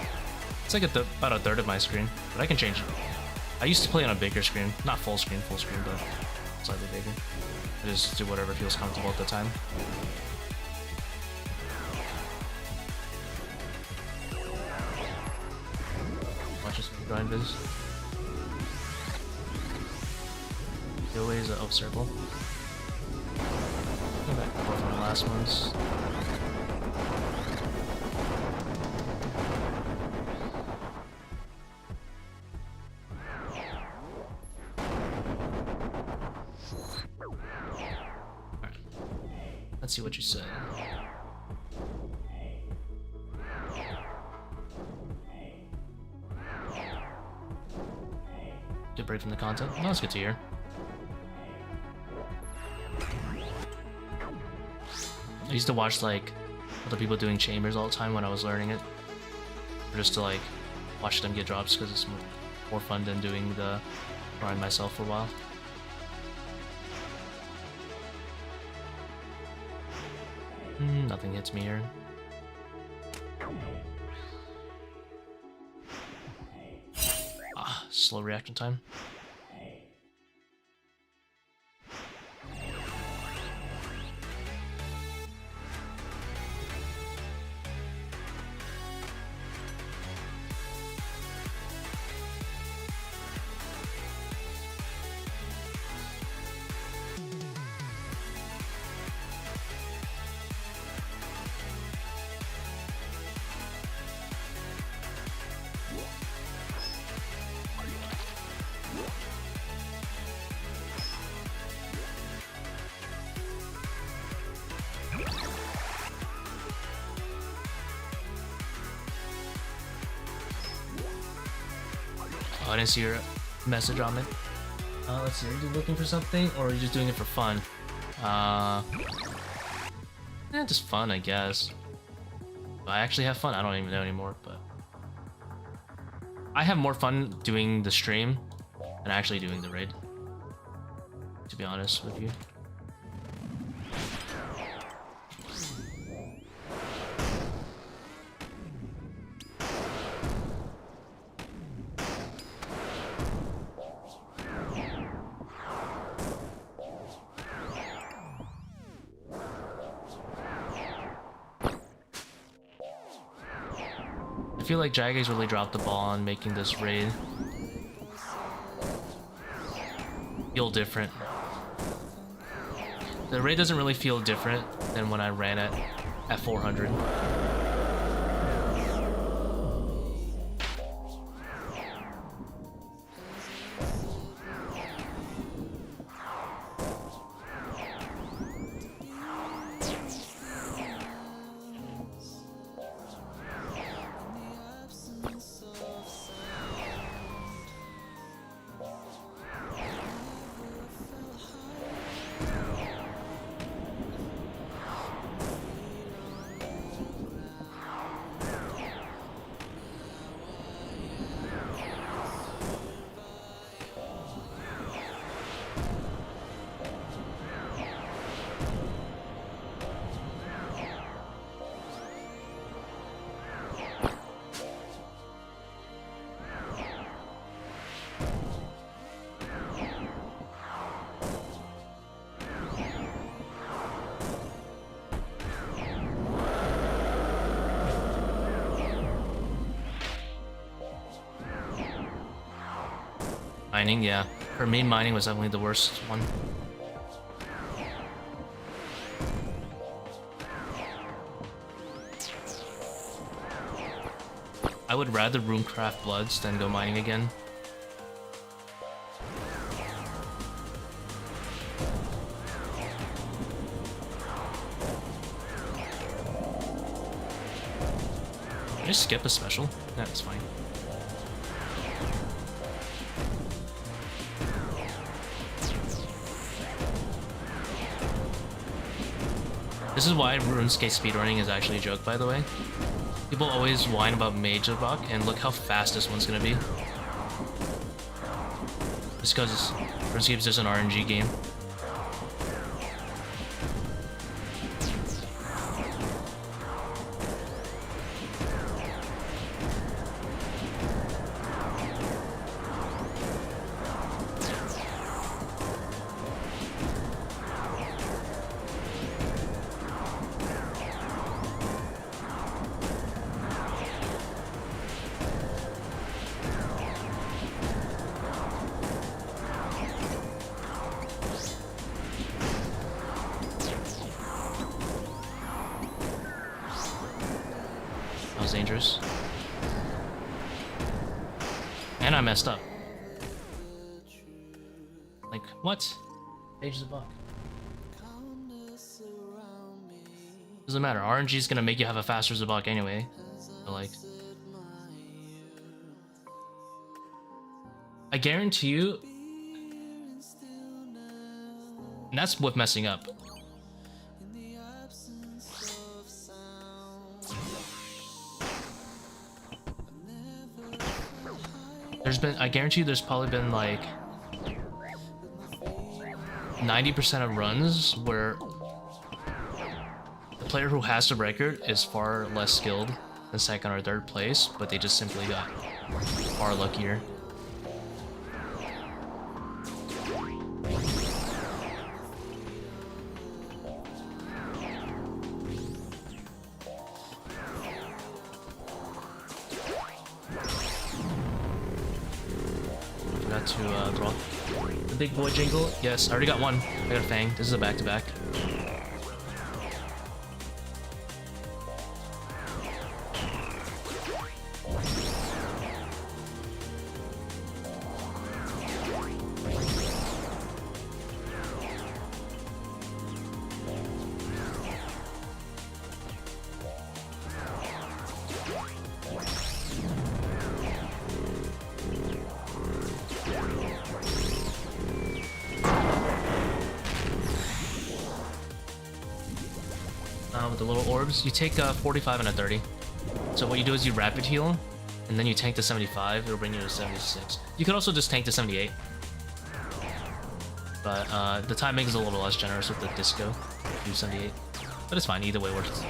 it's like about a third of my screen, but I can change it. I used to play on a bigger screen, not full screen, but slightly bigger. I just do whatever feels comfortable at the time. Watch this grind viz. ToA is an up circle. Go back from the last ones. Let's see what you say. Good break from the content. No, that's good to hear. I used to watch like other people doing chambers all the time when I was learning it, or just to like watch them get drops because it's more fun than doing the grind myself for a while. Nothing hits me here. Slow reaction time. Oh, I didn't see your message on it. Let's see, are you looking for something or are you just doing it for fun? Just fun, I guess. Do I actually have fun? I don't even know anymore, but I have more fun doing the stream than actually doing the raid, to be honest with you. I feel like Jagex really dropped the ball on making this raid feel different. The raid doesn't really feel different than when I ran it at 400. Mining, yeah. For me, mining was definitely the worst one. I would rather roomcraft bloods than go mining again. Can I skip a special? That's fine. This is why RuneScape speedrunning is actually a joke, by the way. People always whine about Mage Zabak, and look how fast this one's gonna be. Just because RuneScape is just an RNG game. Dangerous. And I messed up. Like, what? Page is a buck. Doesn't matter. RNG is gonna make you have a faster Zabak anyway. So like, I guarantee you, and that's with messing up. I guarantee you there's probably been like 90% of runs where the player who has the record is far less skilled than second or third place, but they just simply got far luckier. To draw the big boy jingle. Yes, I already got one. I got a Fang. This is a back-to-back. With the little orbs, you take a 45 and a 30. So what you do is you rapid heal, and then you tank to 75, it'll bring you to 76. You could also just tank to 78. But the timing is a little less generous with the disco, do 78. But it's fine, either way works.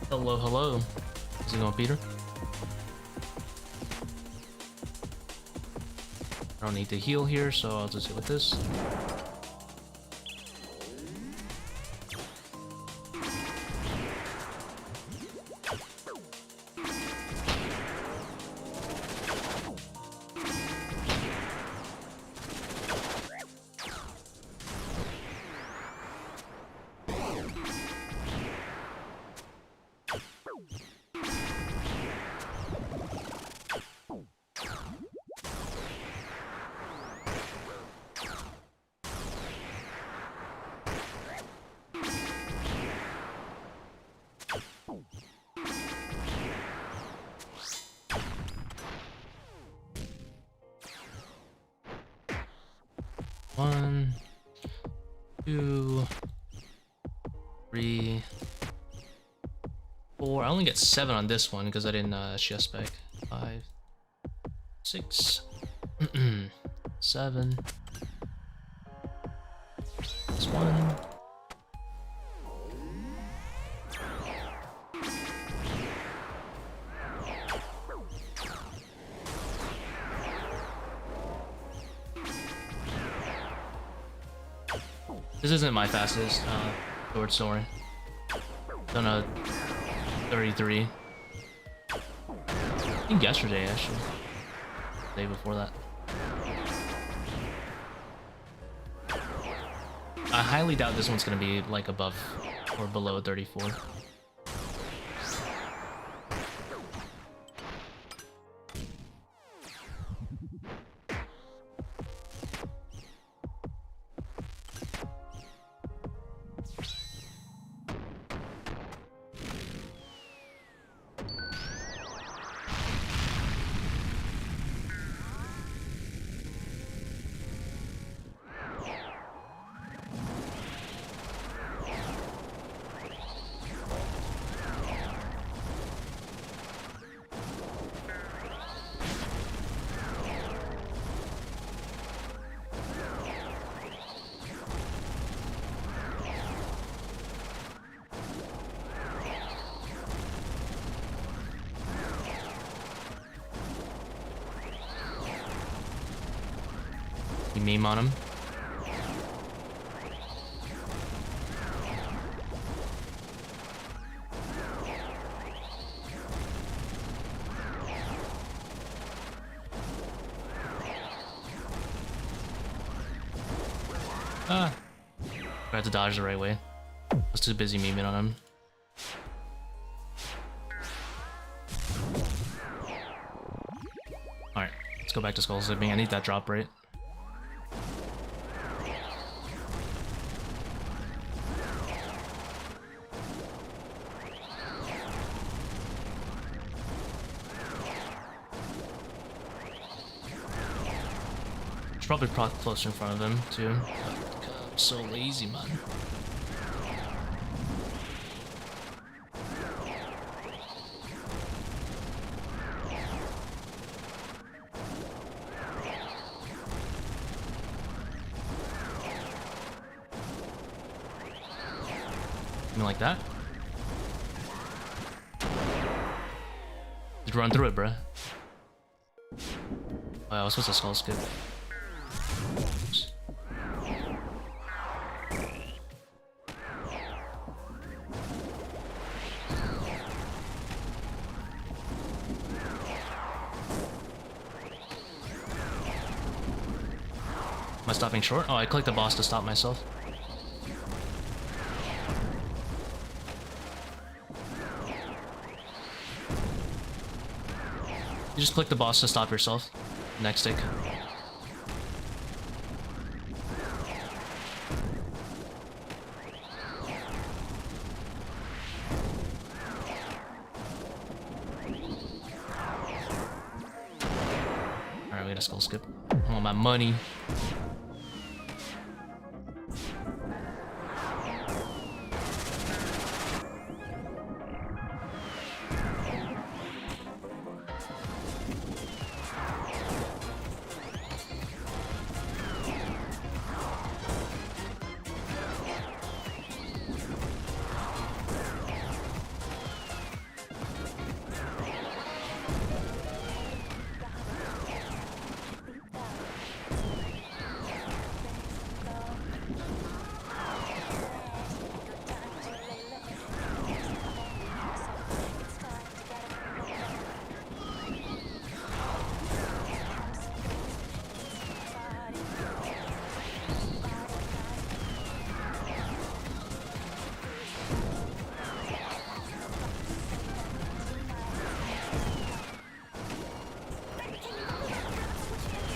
Hello, hello. How's it going, Peter? I don't need to heal here, so I'll just hit with this. One, two, three, four. I only get 7 on this one because I didn't SGS spec. 5, 6, 7. This one. This isn't my fastest short story. Done a 33. I think yesterday, actually. The day before that. I highly doubt this one's gonna be like above or below 34. You meme on him. Ah. I had to dodge the right way. I was too busy memeing on him. Alright, let's go back to skull zipping. I need that drop rate. Probably closer in front of him too. But I'm so lazy, man. Something like that. Just run through it, bruh. Oh, I was supposed to skull skip. Am I stopping short? Oh, I clicked the boss to stop myself. You just click the boss to stop yourself. Next stick. Alright, we gotta skull skip. I want my money.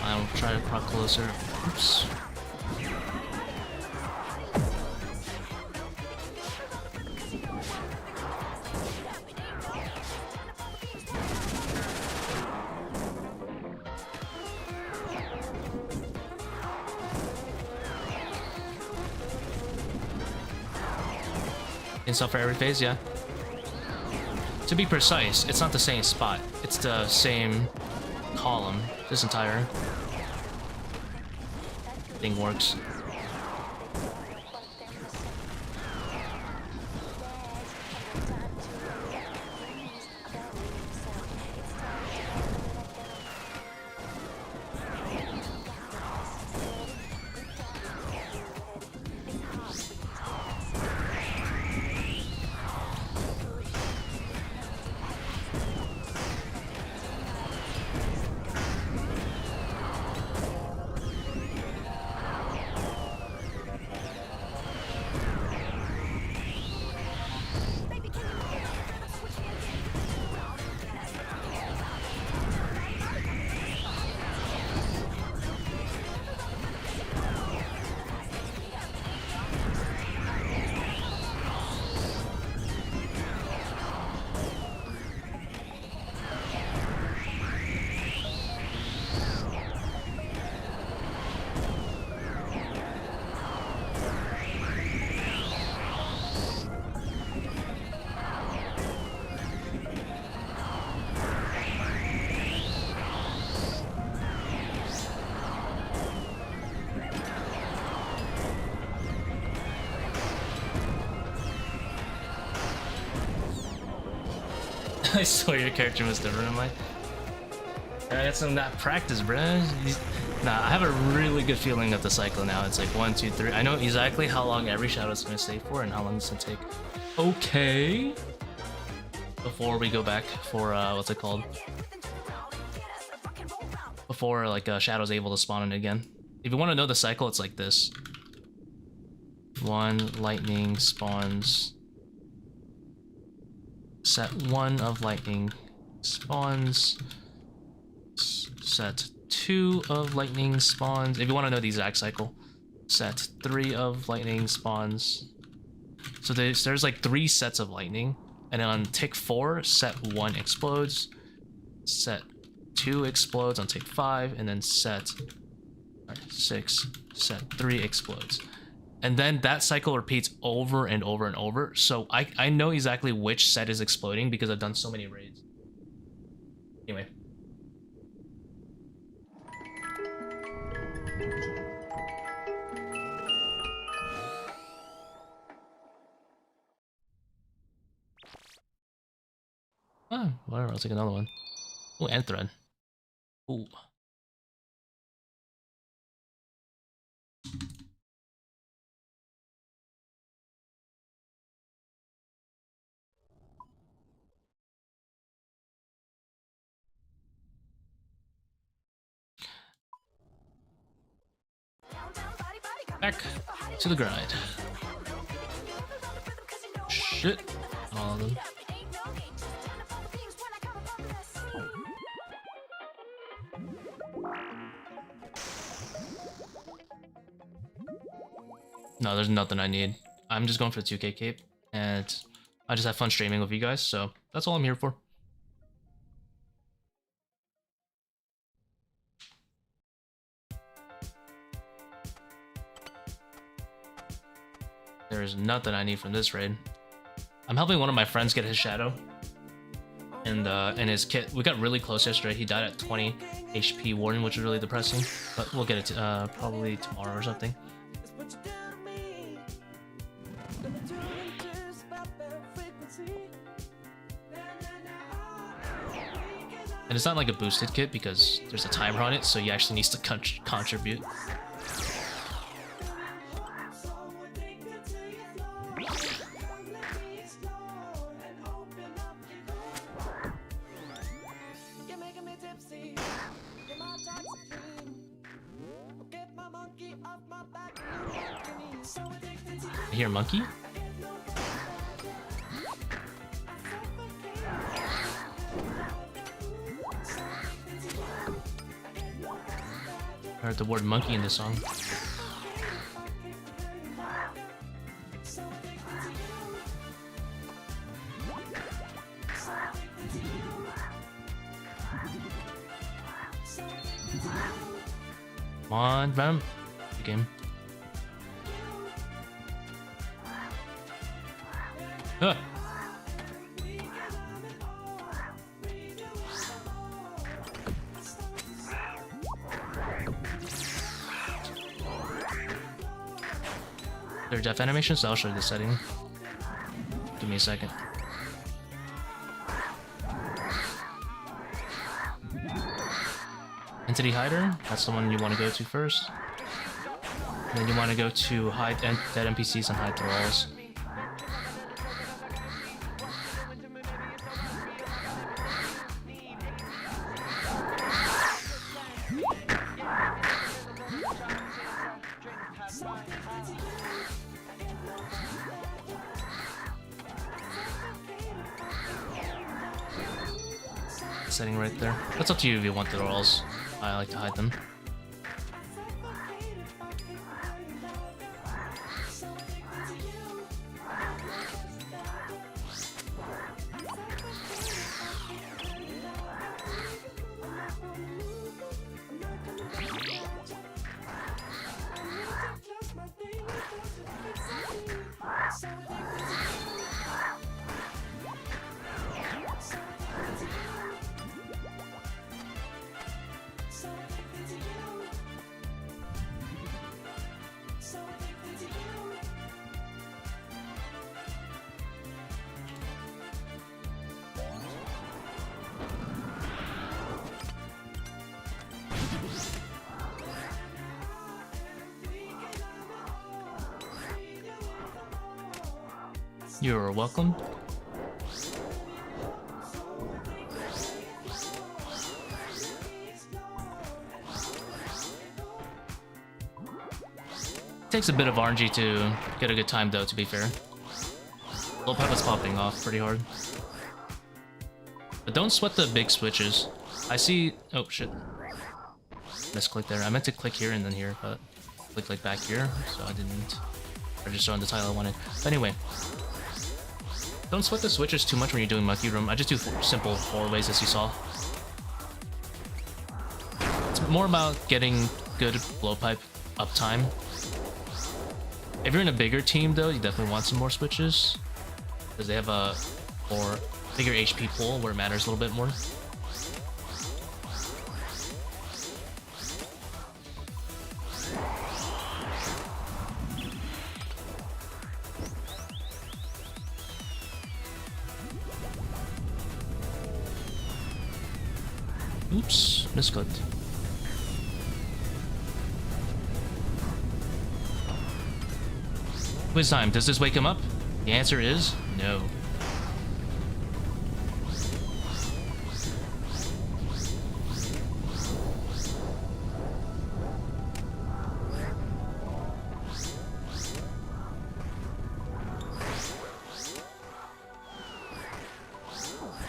I'll try to proc closer. Oops. Install for every phase, yeah. To be precise, it's not the same spot. It's the same column. This entire thing works. I swear your character was different in mine. I got some that practice, bruh. Nah, I have a really good feeling of the cycle now. It's like 1, 2, 3. I know exactly how long every shadow is gonna stay for and how long it's gonna take. Okay. Before we go back for what's it called? Before like shadow's able to spawn in again. If you want to know the cycle, it's like this. 1 lightning spawns. Set 1 of lightning spawns. Set 2 of lightning spawns. If you want to know the exact cycle, set 3 of lightning spawns. So there's like 3 sets of lightning, and then on tick 4, set 1 explodes, set 2 explodes on tick 5, and then set 6, set 3 explodes. And then that cycle repeats over and over and over. So I know exactly which set is exploding because I've done so many raids. Anyway. Oh, whatever, I'll take another one. Oh, and thread. Ooh. Back to the grind. Shit. All of them. No, there's nothing I need. I'm just going for the 2K cape, and I just have fun streaming with you guys, so that's all I'm here for. There's nothing I need from this raid. I'm helping one of my friends get his shadow and his kit. We got really close yesterday. He died at 20 HP warden, which is really depressing, but we'll get it probably tomorrow or something. And it's not like a boosted kit because there's a timer on it, so he actually needs to contribute. I hear a monkey? I heard the word monkey in the song. Come on, Vamp. The game. Huh. Their death animations, I'll show you the setting. Give me a second. Entity Hider, that's the one you want to go to first. And then you want to go to hide dead NPCs and hide thralls. Setting right there. That's up to you if you want the thralls. I like to hide them. You're welcome. Takes a bit of RNG to get a good time though, to be fair. Low pipe was popping off pretty hard. But don't sweat the big switches. I see... Oh, shit. Misclick there. I meant to click here and then here, but click like back here, so I didn't register on the title I wanted. But anyway, don't sweat the switches too much when you're doing Monkey Room. I just do simple four-ways as you saw. It's more about getting good blowpipe uptime. If you're in a bigger team though, you definitely want some more switches, because they have a bigger HP pool where it matters a little bit more. Oops, misclicked. Quiz time. Does this wake him up? The answer is no.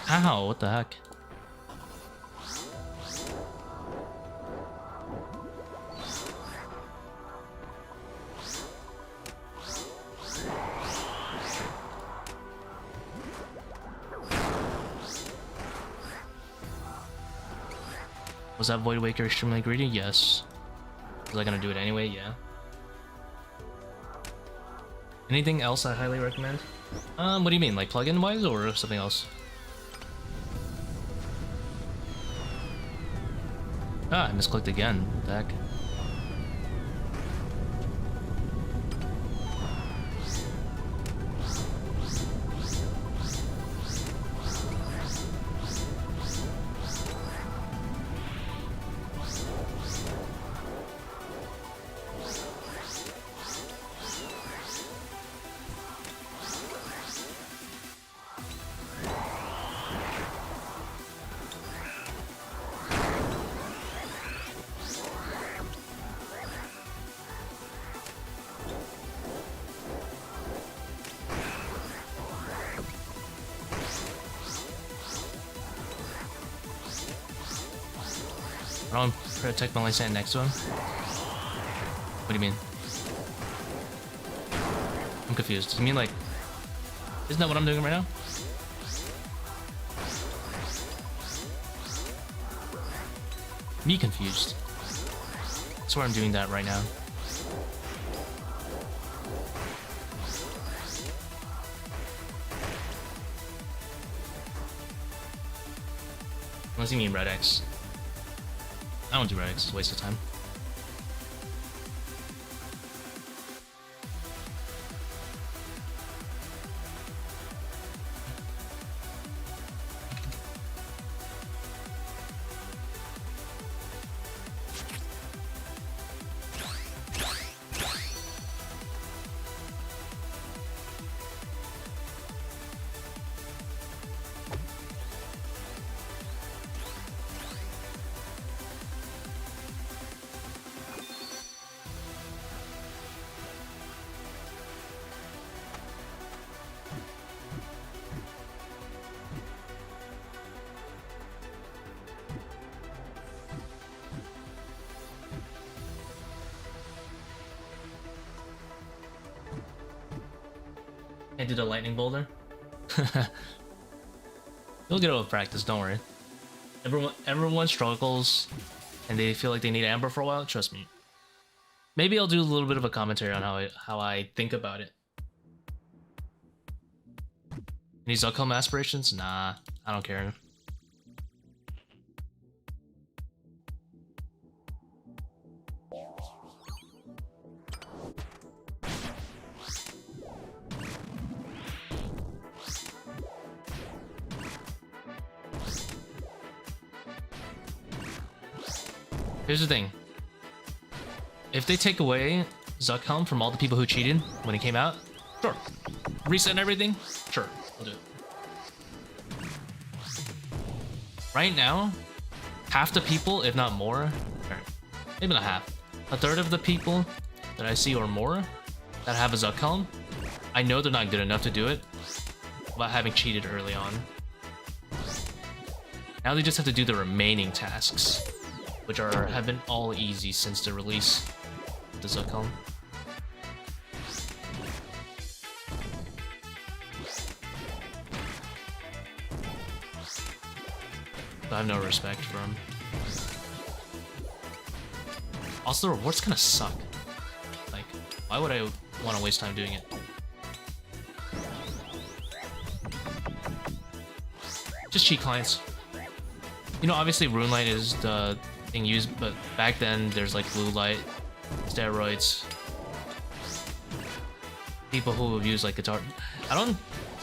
Ow, what the heck? Was that Void Waker extremely greedy? Yes. Was I gonna do it anyway? Yeah. Anything else I highly recommend? What do you mean? Like plugin wise or something else? Ah, I misclicked again. What the heck? I don't protect my stand next to him. What do you mean? I'm confused. You mean like... Isn't that what I'm doing right now? Me confused. I swear I'm doing that right now. Unless you mean Red X. I don't do Red X, it's a waste of time. I did a lightning boulder. You'll get it with practice, don't worry. Everyone struggles and they feel like they need Amber for a while, trust me. Maybe I'll do a little bit of a commentary on how I think about it. Any Zuckham aspirations? Nah, I don't care. Here's the thing. If they take away Zuckham from all the people who cheated when it came out, Sure. Reset everything? Sure, I'll do it. Right now, half the people, if not more, or maybe not half, a third of the people that I see or more that have a Zuck helm, I know they're not good enough to do it without having cheated early on. Now they just have to do the remaining tasks, which have been all easy since the release of the Zuck helm. I have no respect for him. Also, the rewards kind of suck. Like, why would I want to waste time doing it? Just cheat clients. You know, obviously Runelight is the thing used, but back then there's like Blue Light, steroids, people who have used like Guitar.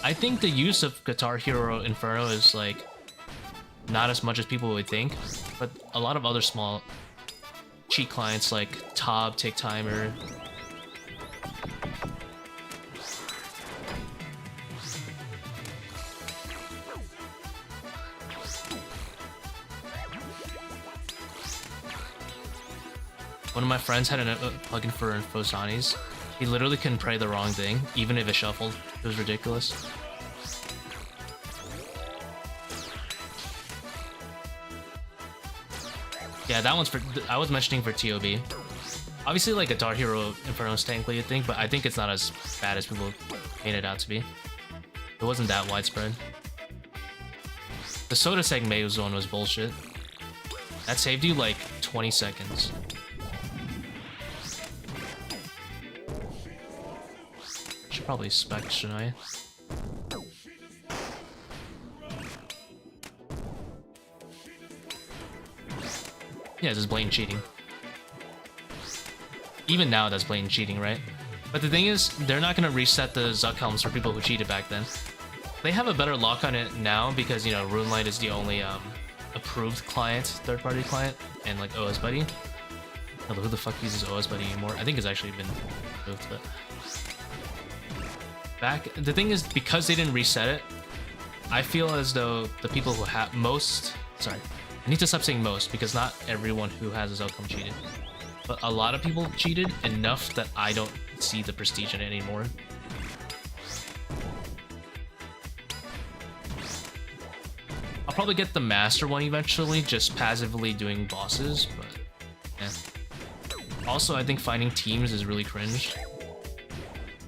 I think the use of Guitar Hero Inferno is like not as much as people would think, but a lot of other small cheat clients like ToA, Tick Timer, one of my friends had a plugin for S40s. He literally couldn't pray the wrong thing, even if it shuffled. It was ridiculous. Yeah, that one's for. I was mentioning for ToB. Obviously, like Guitar Hero Inferno is technically a thing, but I think it's not as bad as people made it out to be. It wasn't that widespread. The Soda Seg Maze one was bullshit. That saved you like 20 seconds. Should probably spec, shouldn't I? Yeah, just blatant cheating. Even now, that's blatant cheating, right? But the thing is, they're not gonna reset the Zuck helms for people who cheated back then. They have a better lock on it now because, you know, Runelight is the only approved client, third-party client, and like OS Buddy. Although who the fuck uses OS Buddy anymore? I think it's actually been moved, but the thing is, because they didn't reset it, I feel as though the people who have I need to stop saying most, because not everyone who has his outcome cheated. But a lot of people cheated enough that I don't see the prestige in it anymore. I'll probably get the master one eventually, just passively doing bosses, but yeah. Also, I think finding teams is really cringe.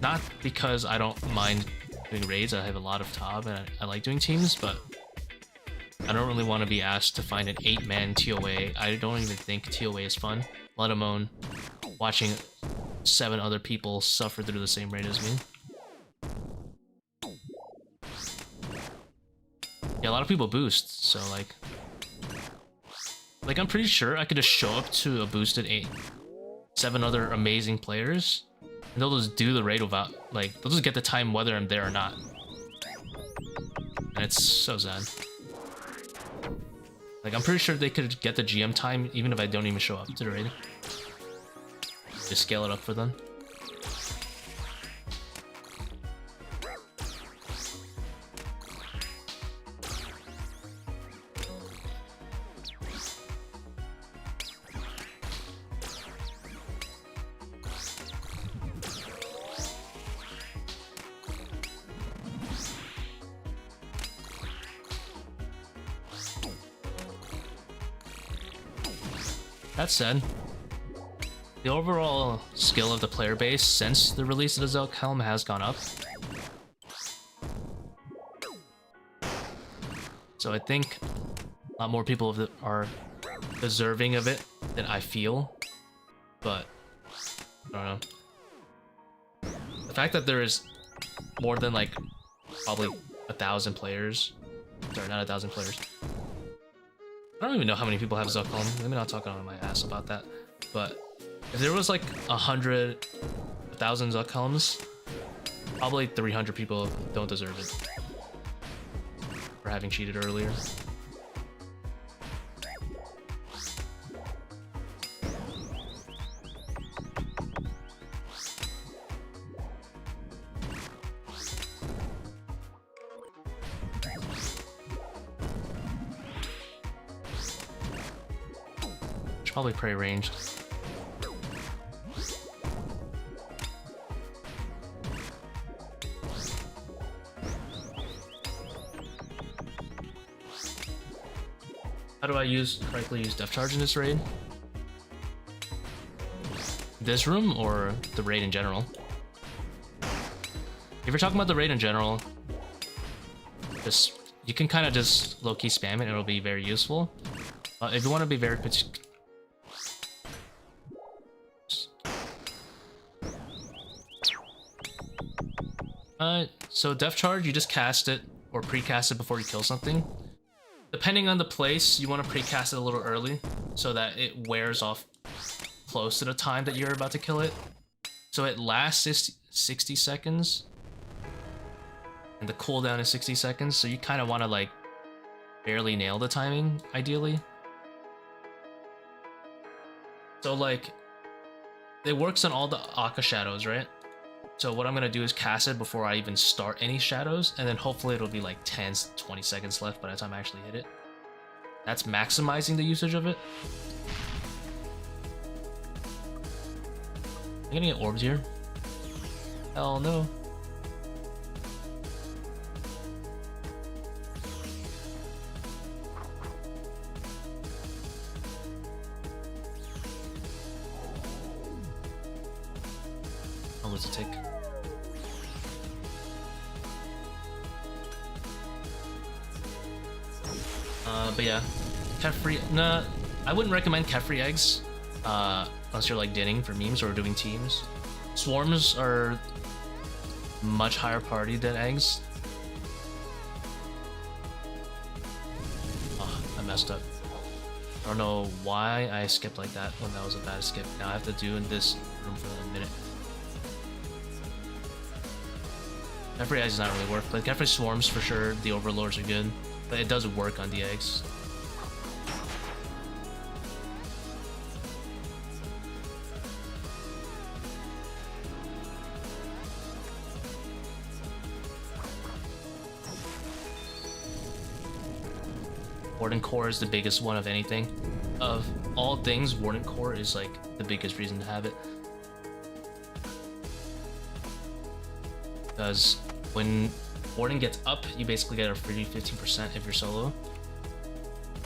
Not because I don't mind doing raids, I have a lot of ToB and I like doing teams, but I don't really want to be asked to find an 8-man ToA. I don't even think ToA is fun, let alone watching 7 other people suffer through the same raid as me. Yeah, a lot of people boost, so like I'm pretty sure I could just show up to a boosted 7 other amazing players, and they'll just do the raid without, like, they'll just get the time whether I'm there or not. And it's so sad. Like, I'm pretty sure they could get the GM time even if I don't even show up to the raid. Just scale it up for them. That said, the overall skill of the player base since the release of the Zuck helm has gone up. So I think a lot more people are deserving of it than I feel, but I don't know. The fact that there is more than like probably 1,000 players, sorry, not 1,000 players. I don't even know how many people have Zuck helm. Let me not talk on my ass about that. But if there was like 1,000 Zuck helms, probably 300 people don't deserve it for having cheated earlier. Should probably pray ranged. How do I correctly use Death Charge in this raid? This room or the raid in general? If you're talking about the raid in general, you can kind of just low-key spam it and it'll be very useful. If you want to be very so Death Charge, you just cast it or pre-cast it before you kill something. Depending on the place, you want to pre-cast it a little early so that it wears off close to the time that you're about to kill it. So it lasts 60 seconds. And the cooldown is 60 seconds, so you kind of want to like barely nail the timing, ideally. So like, it works on all the Akka shadows, right? So what I'm gonna do is cast it before I even start any shadows, and then hopefully it'll be like 10, 20 seconds left by the time I actually hit it. That's maximizing the usage of it. Am I gonna get orbs here? Hell no. How was it take? But yeah, cat-free. Nah, I wouldn't recommend cat-free eggs unless you're like dinning for memes or doing teams. Swarms are much higher priority than eggs. Oh, I messed up. I don't know why I skipped like that when that was a bad skip. Now I have to do in this room for a minute. Cat-free eggs does not really work, but cat-free swarms for sure. The overlords are good, but it does work on the eggs. Warden Core is the biggest one of anything. Of all things, Warden Core is like the biggest reason to have it. Because when Warden gets up, you basically get a free 15% if you're solo.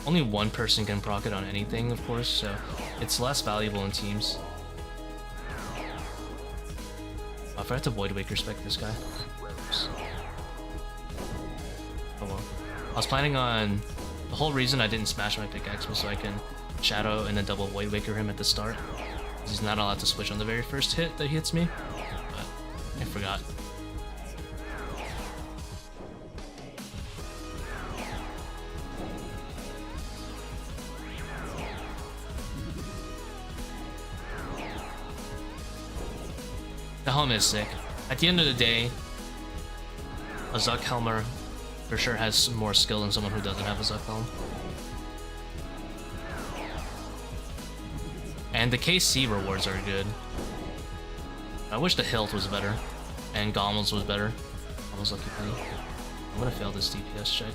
Only one person can proc it on anything, of course, so it's less valuable in teams. I forgot to Void Waker spec this guy. Oops. Oh well. I was planning on... The whole reason I didn't smash my pickaxe was so I can Shadow and then double Void Waker him at the start. He's not allowed to switch on the very first hit that he hits me, but I forgot. The helmet is sick. At the end of the day, a Zuck Helmer for sure has more skill than someone who doesn't have a Zuck Helm. And the KC rewards are good. I wish the hilt was better, and Gommels was better. Almost lucky penny. I'm gonna fail this DPS check.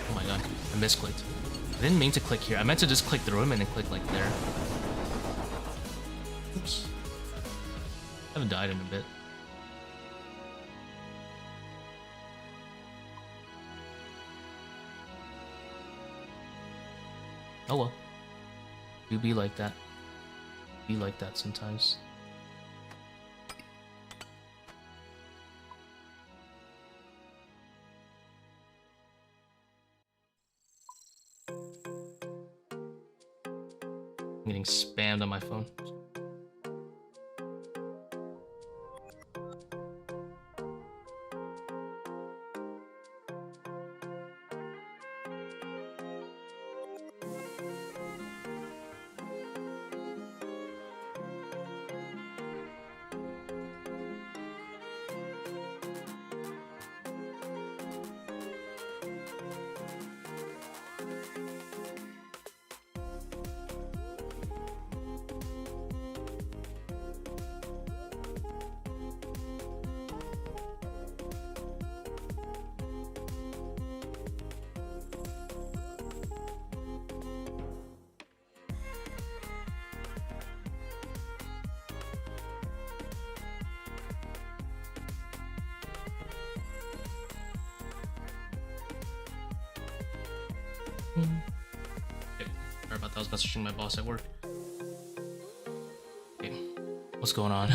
Oh my god, I misclicked. I didn't mean to click here. I meant to just click through him and then click like there. Oops. I haven't died in a bit. Oh well. Do be like that. Be like that sometimes. I'm getting spammed on my phone. Okay, sorry about that. I was messaging my boss at work. Okay, what's going on?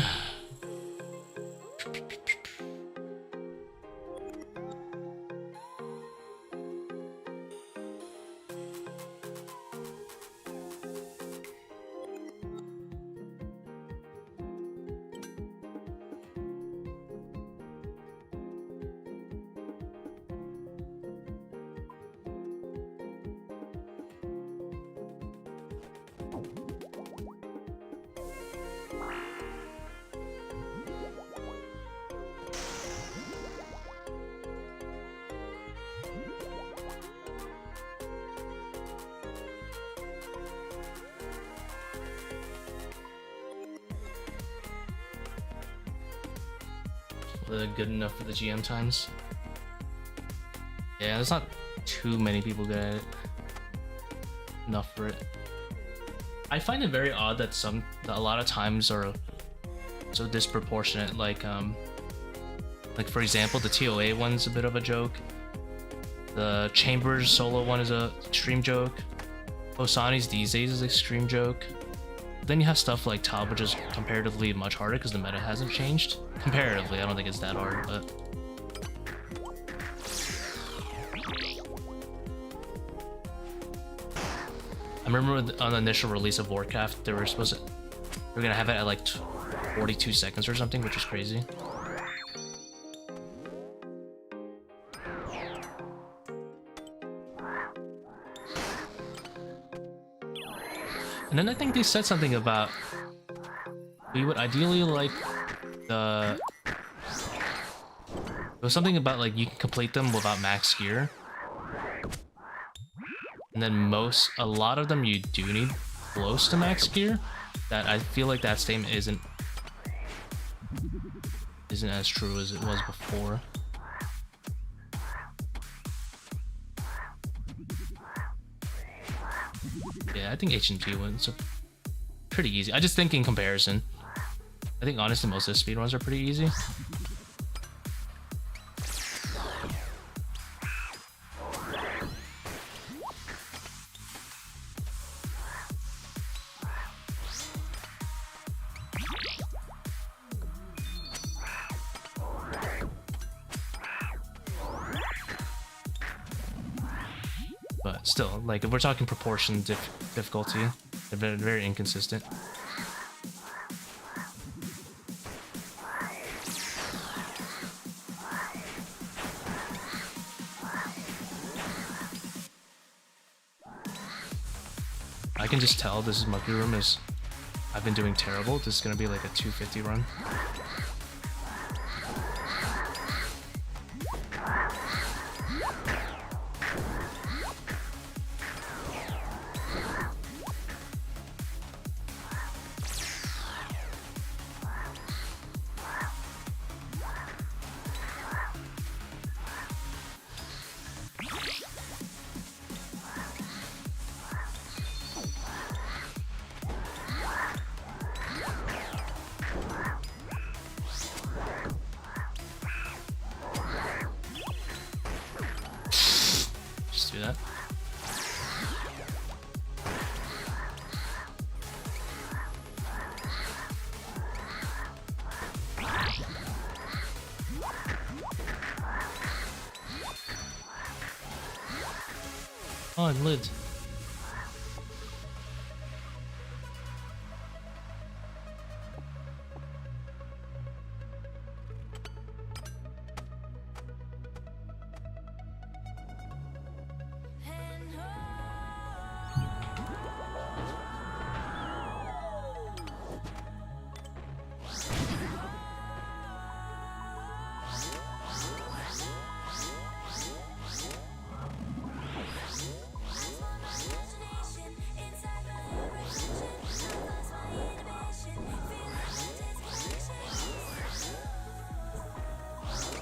Good enough for the GM times. Yeah, there's not too many people good at it. Enough for it. I find it very odd that a lot of times are so disproportionate. Like for example, the ToA one's a bit of a joke. The Chambers solo one is a extreme joke. Osani's these days is an extreme joke. Then you have stuff like Tab, which is comparatively much harder because the meta hasn't changed. Comparatively, I don't think it's that hard, but... I remember on the initial release of Warcraft, they were gonna have it at like 42 seconds or something, which is crazy. And then I think they said something about we would ideally like there was something about like you can complete them without max gear. And then a lot of them you do need close to max gear. That I feel like that statement isn't as true as it was before. Yeah, I think H&G ones are pretty easy. I just think in comparison, I think honestly most of the speedruns are pretty easy. But still, like if we're talking proportion difficulty, they're very inconsistent. I can just tell this is Monkey Room is I've been doing terrible. This is gonna be like a 250 run. Just do that. Oh, I lived.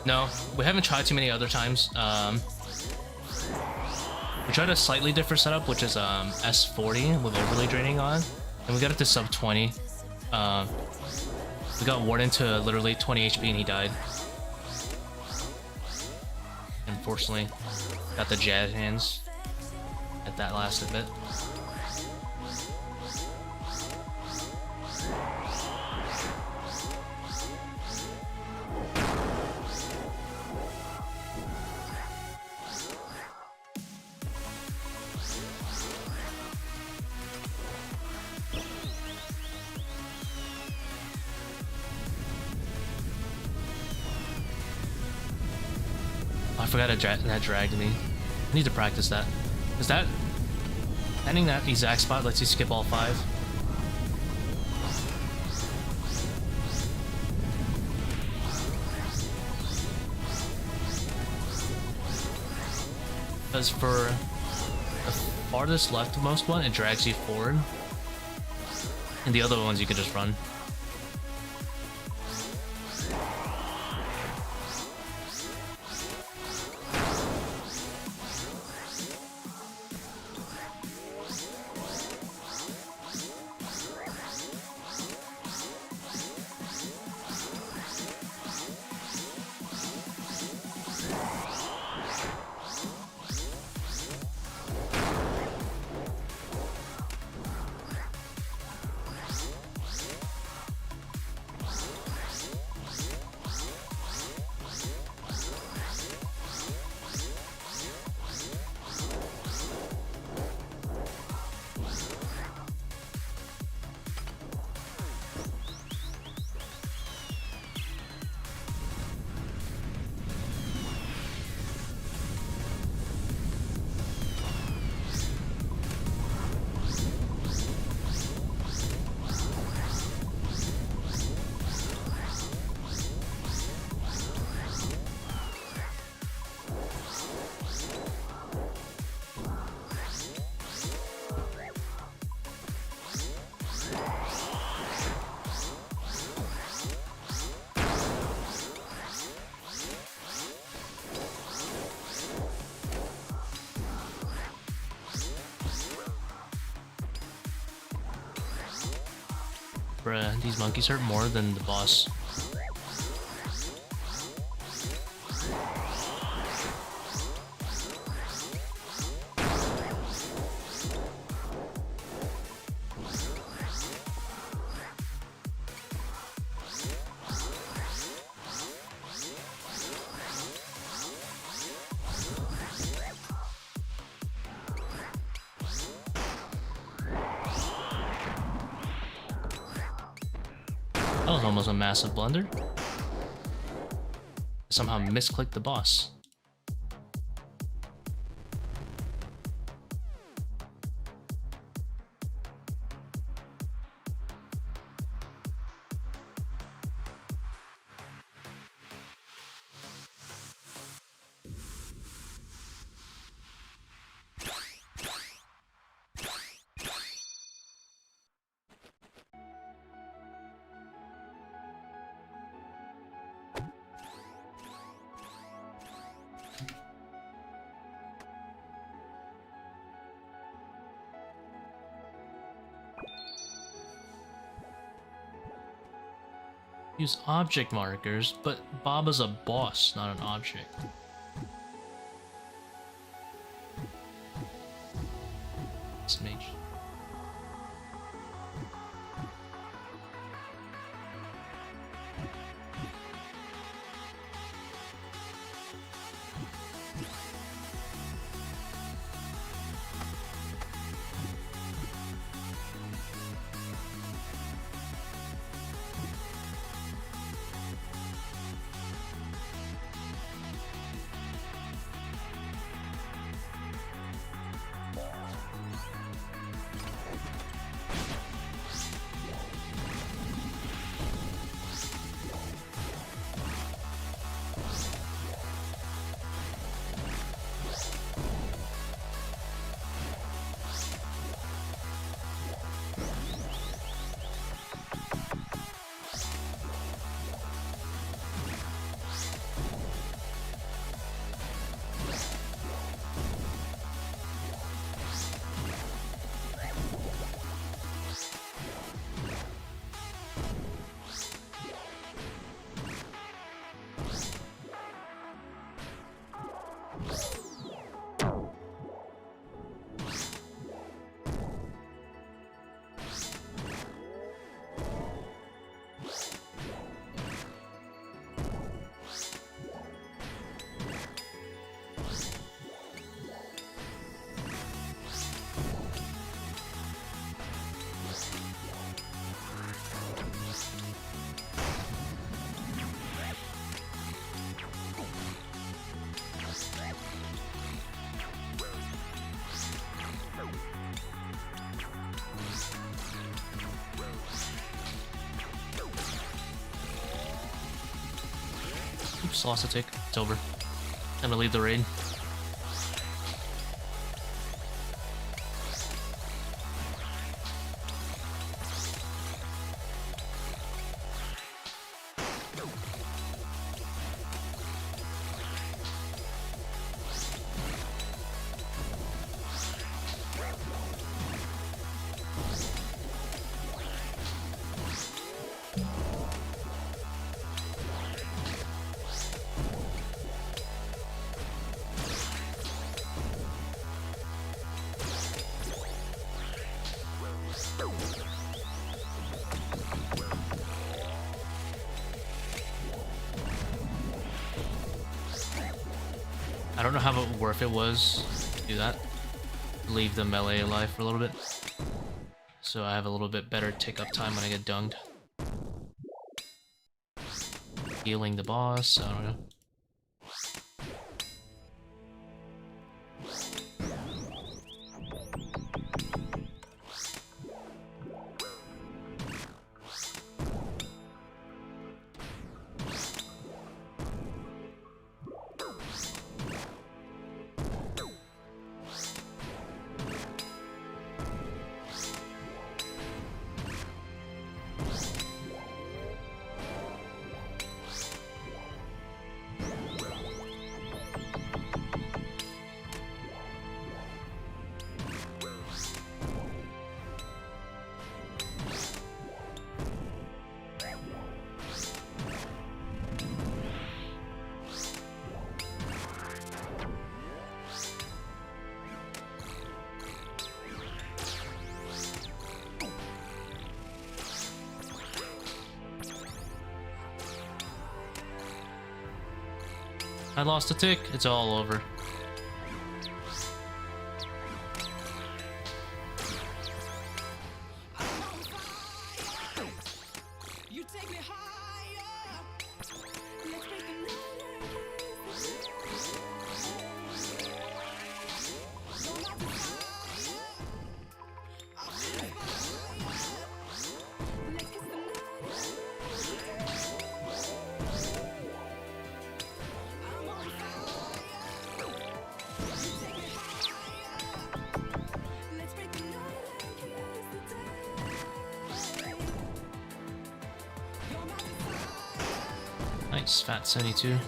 No, we haven't tried too many other times. We tried a slightly different setup, which is S40 with overlay draining on, and we got it to sub 20. We got Warden to literally 20 HP and he died. Unfortunately, got the Jad hands. If that lasted a bit. I forgot that dragged me. I need to practice that. Is that ending that exact spot lets you skip all 5? Because for the farthest leftmost one, it drags you forward, and the other ones you can just run. Bruh, these monkeys hurt more than the boss. That was almost a massive blunder. Somehow misclicked the boss. Use object markers, but Baba's a boss, not an object. Smage. Just lost a tick. It's over. I'm gonna leave the raid. I don't know how worth it was to do that. Leave the melee alive for a little bit. So I have a little bit better tick up time when I get dunged. Healing the boss, I don't know. I lost a tick, it's all over. Nice, fat 72.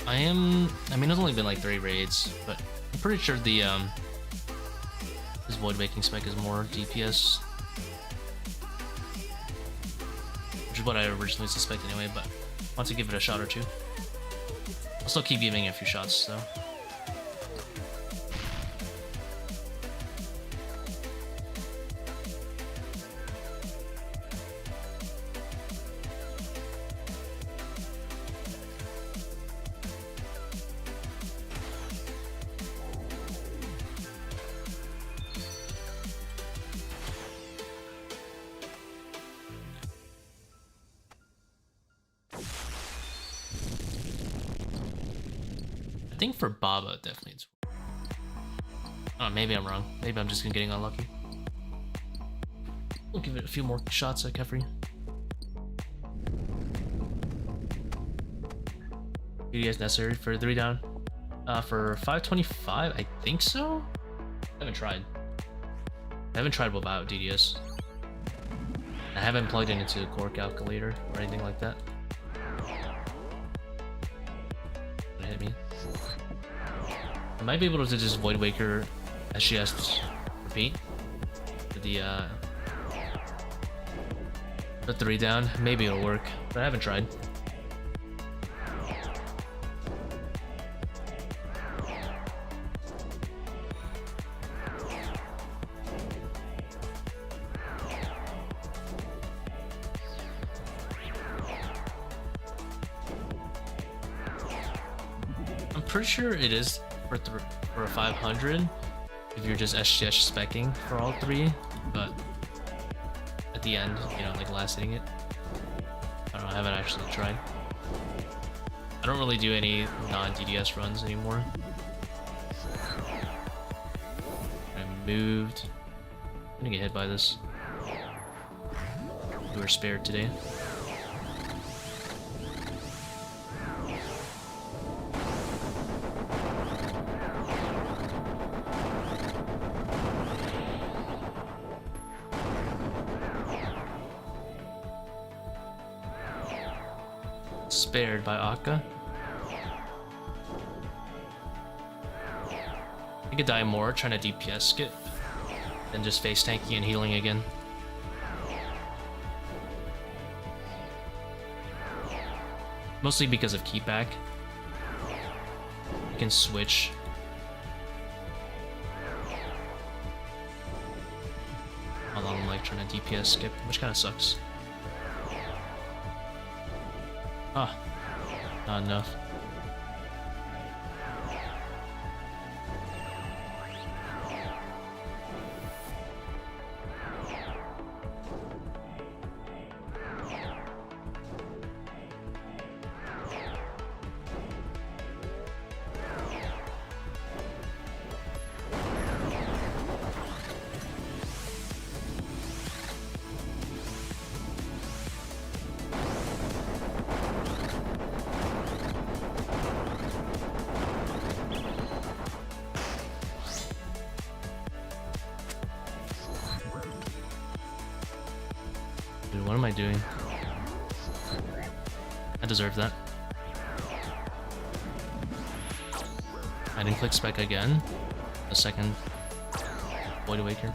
I mean, it's only been like 3 raids, but I'm pretty sure the this void making spec is more DPS, which is what I originally suspected anyway. But Want to give it a shot or two. I'll still keep giving it a few shots though. I think for Baba, definitely it's... Oh, maybe I'm wrong. Maybe I'm just getting unlucky. We'll give it a few more shots at Kefri. DDS necessary for 3 down. For 525, I think so? I haven't tried. I haven't tried without DDS. I haven't plugged it into a core calculator or anything like that. It hit me. I might be able to just Void Waker SGS repeat for the 3 down. Maybe it'll work, but I haven't tried. I'm pretty sure it is for a 500 if you're just SGS specking for all 3, but at the end, you know, like last hitting it. I don't know, I haven't actually tried. I don't really do any non-DDS runs anymore. I moved. I'm gonna get hit by this. We were spared today. Spared by Akka. I could die more trying to DPS skip than just face tanking and healing again. Mostly because of keepback. You can switch. While I'm like trying to DPS skip, which kind of sucks. Ah, not enough. Dude, what am I doing? I deserve that. I didn't click spec again. A second Void Awaker.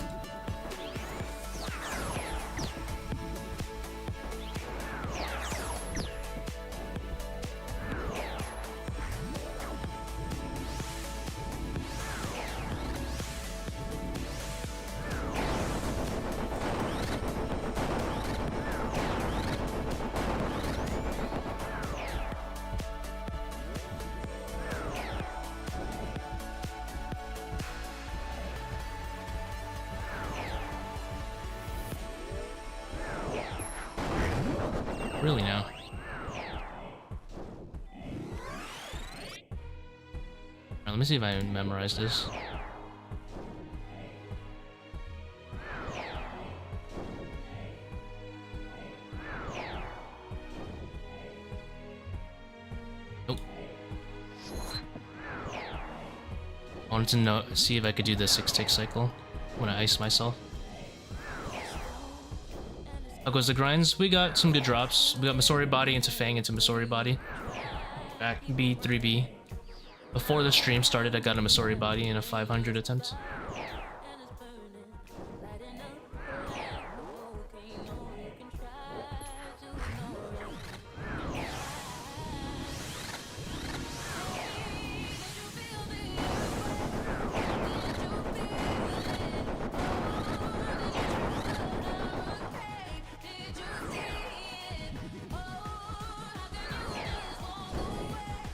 Really now? Alright, let me see if I memorize this. Nope. I wanted to see if I could do the 6-tick cycle when I ice myself. How goes the grinds? We got some good drops. We got Masori body into Fang into Masori body. Back B, 3B. Before the stream started, I got a Masori body in a 500 attempt.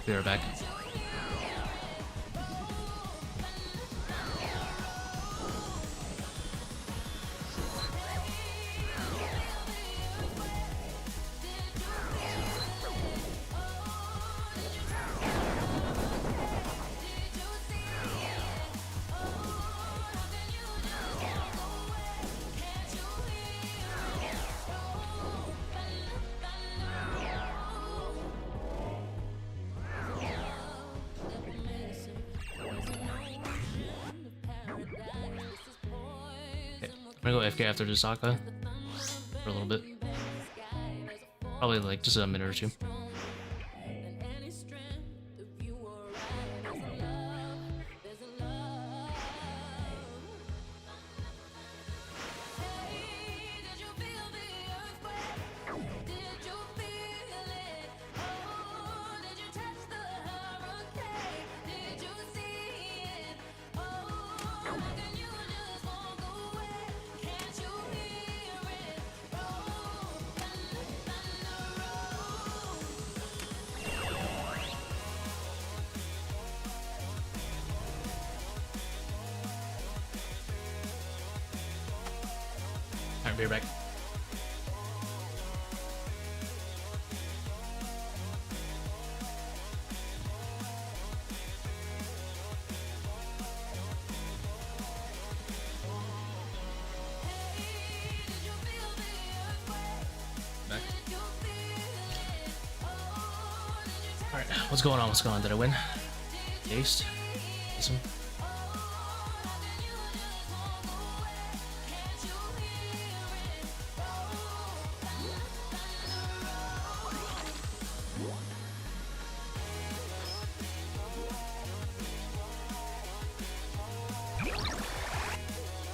Be right back. I'm gonna go AFK after Dusaka for a little bit. Probably like just a minute or two. Alright, be right back. Back. Alright, what's going on? What's going on? Did I win? Taste? Awesome.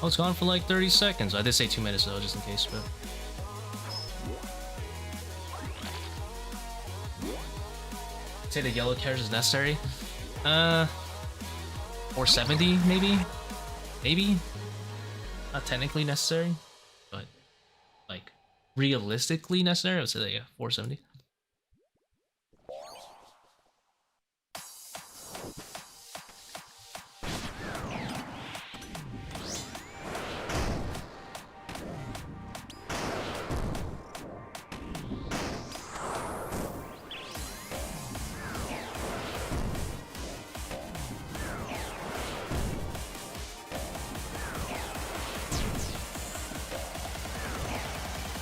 Oh, it's gone for like 30 seconds. I did say 2 minutes though, just in case, but... Say the yellow carriage is necessary? 470 maybe? Maybe? Not technically necessary, but like realistically necessary, I would say like 470.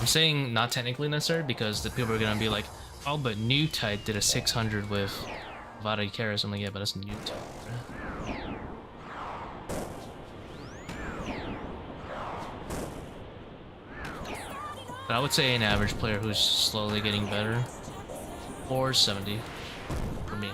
I'm saying not technically necessary because the people are gonna be like, oh, but new type did a 600 with Vada Karis. I'm like, yeah, but that's new type. But I would say an average player who's slowly getting better, 470 for me.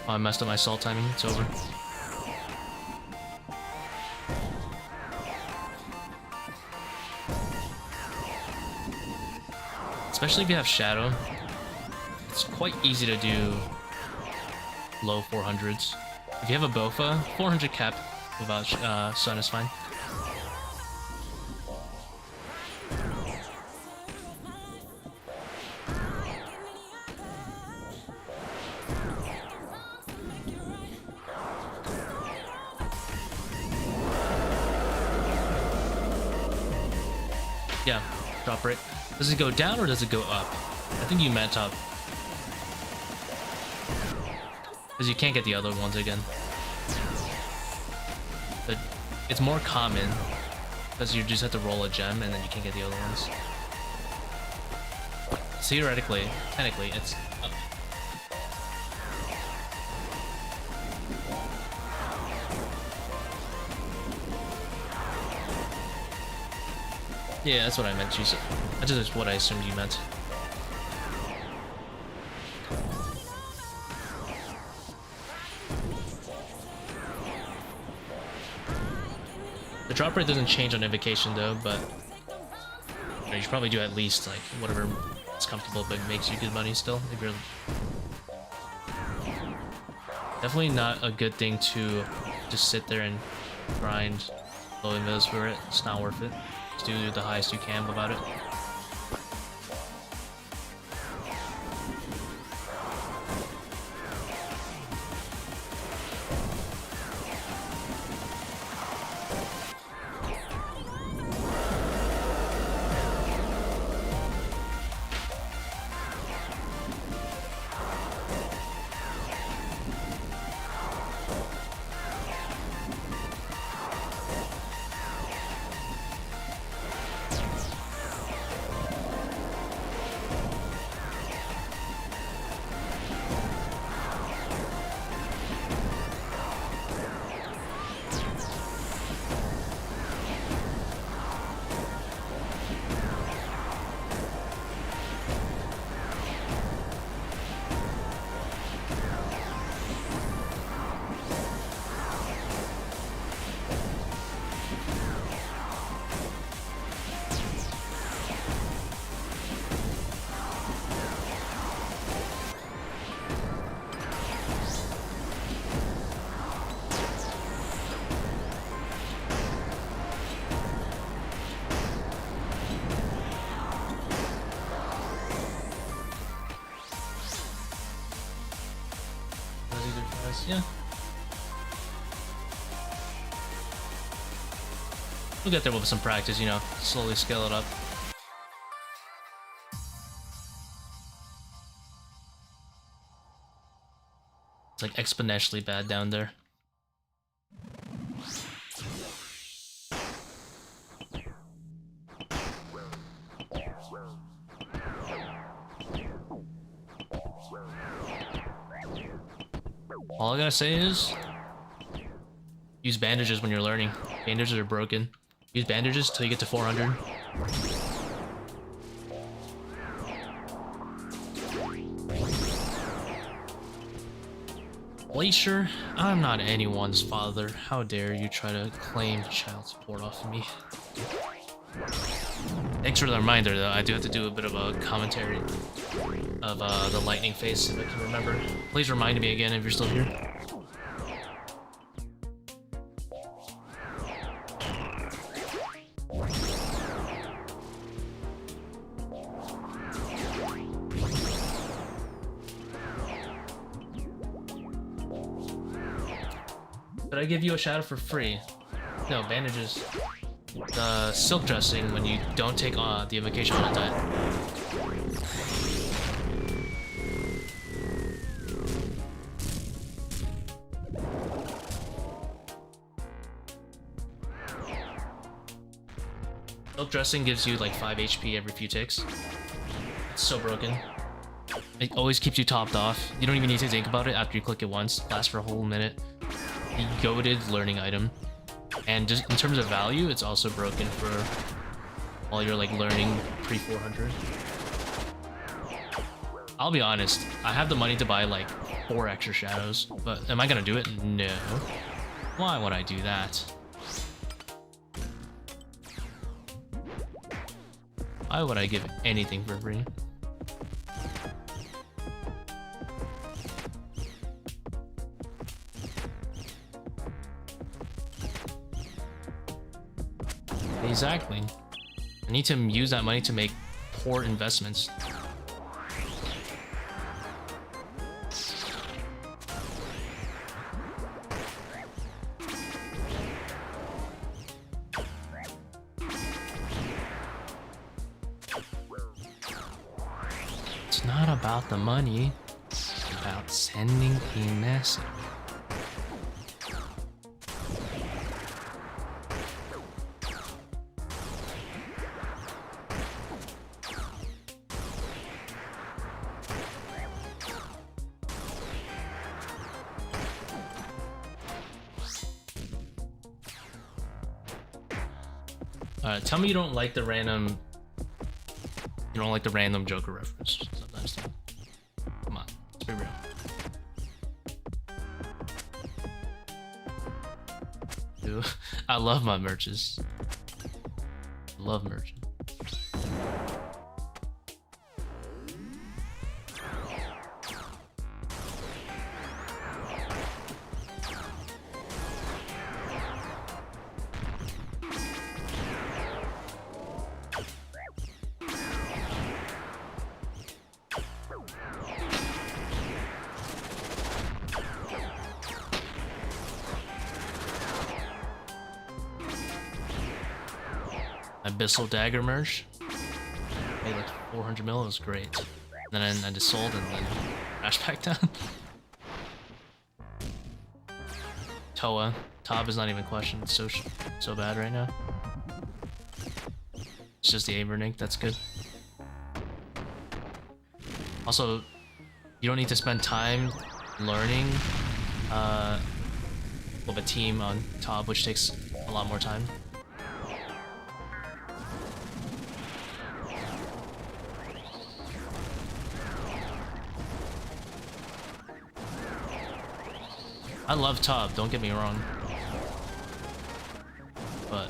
Oh, I messed up my salt timing. It's over. Especially if you have Shadow. It's quite easy to do low 400s. If you have a Bofa, 400 cap without Sun is fine. Yeah, drop rate. Does it go down or does it go up? I think you meant up. Because you can't get the other ones again. But it's more common because you just have to roll a gem and then you can't get the other ones. Theoretically, technically, it's up. Yeah, that's what I meant. That's just what I assumed you meant. The drop rate doesn't change on invocation though, but you should probably do at least like whatever is comfortable but makes you good money still. If you're definitely not a good thing to just sit there and grind low invos for it. It's not worth it. Just do the highest you can about it. Yeah. We'll get there with some practice, you know, slowly scale it up. It's like exponentially bad down there. All I gotta say is, use bandages when you're learning. Bandages are broken. Use bandages till you get to 400. Glacier, I'm not anyone's father. How dare you try to claim child support off of me. Thanks for the reminder though, I do have to do a bit of a commentary of the lightning face if I can remember. Please remind me again if you're still here. Did I give you a shadow for free? No, bandages. The silk dressing when you don't take the invocation on a diet. Silk dressing gives you like 5 HP every few ticks. It's so broken. It always keeps you topped off. You don't even need to think about it after you click it once. Lasts for a whole minute. The goated learning item. And just in terms of value, it's also broken for while you're like learning pre-400. I'll be honest, I have the money to buy like 4 extra shadows, but am I gonna do it? No. Why would I do that? Why would I give anything for free? Exactly. I need to use that money to make poor investments. It's not about the money, it's about sending a message. Tell me you don't like the random. You don't like the random Joker reference sometimes. Come on, let's be real. I love my merches. Love merch. Abyssal Dagger merge. Paid like 400 mil, it was great. Then I just sold and then crashed back down. ToA. Top is not even questioned, it's so bad right now. It's just the Avernick, that's good. Also, you don't need to spend time learning with a team on top, which takes a lot more time. I love top, don't get me wrong. But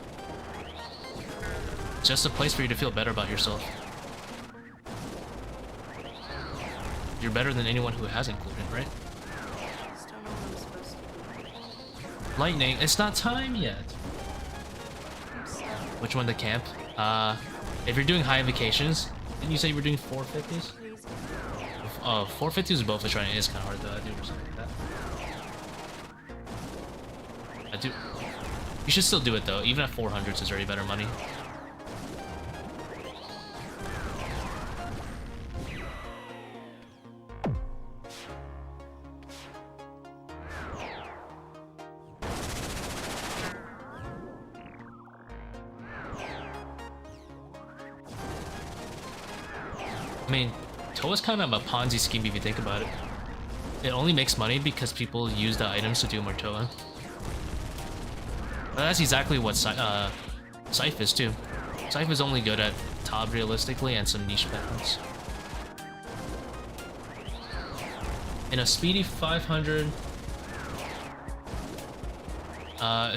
it's just a place for you to feel better about yourself. You're better than anyone who has included, right? Lightning, it's not time yet. Which one, the camp? If you're doing high invocations, didn't you say you were doing 450s? Oh, 450s both a shrine is kind of hard though. I do something like that. I do. You should still do it though. Even at 400s is already better money. I mean, ToA's kind of a Ponzi scheme if you think about it. It only makes money because people use the items to do more ToA. But that's exactly what Scythe is too. Scythe is only good at top realistically and some niche patterns. In a speedy 500...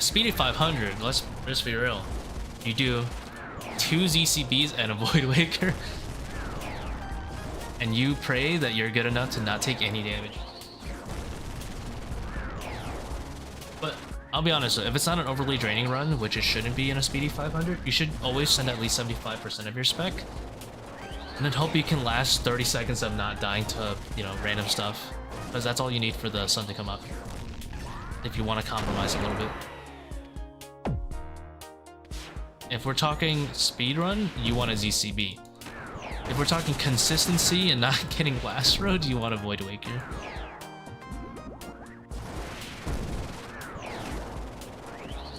speedy 500, let's be real. You do 2 ZCBs and a Void Waker. And you pray that you're good enough to not take any damage. But I'll be honest, if it's not an overly draining run, which it shouldn't be in a speedy 500, you should always send at least 75% of your spec. And then hope you can last 30 seconds of not dying to, you know, random stuff. Because that's all you need for the sun to come up. If you want to compromise a little bit. If we're talking speed run, you want a ZCB. If we're talking consistency and not getting Blast Road, you want a Void Waker.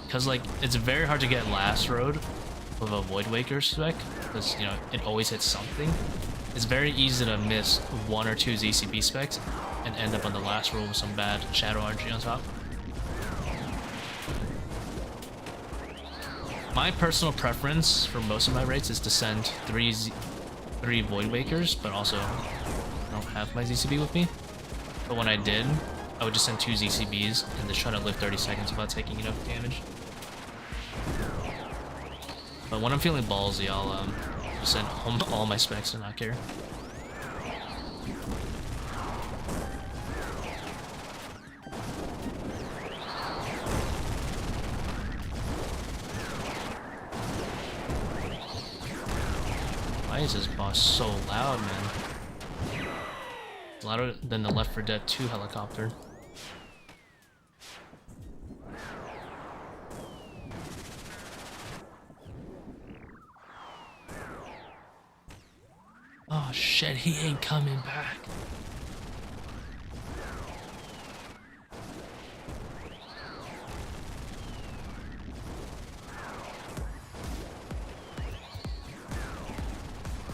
Because, like, it's very hard to get Last Road with a Void Waker spec, because, you know, it always hits something. It's very easy to miss 1 or 2 ZCB specs and end up on the last roll with some bad Shadow RNG on top. My personal preference for most of my rates is to send 3 Void Wakers, but also I don't have my ZCB with me. But when I did, I would just send 2 ZCBs and just try to live 30 seconds without taking enough damage. But when I'm feeling ballsy, I'll just send home all my specs and not care. Why is this boss so loud, man? Louder than the Left 4 Dead 2 helicopter. Oh shit, he ain't coming back.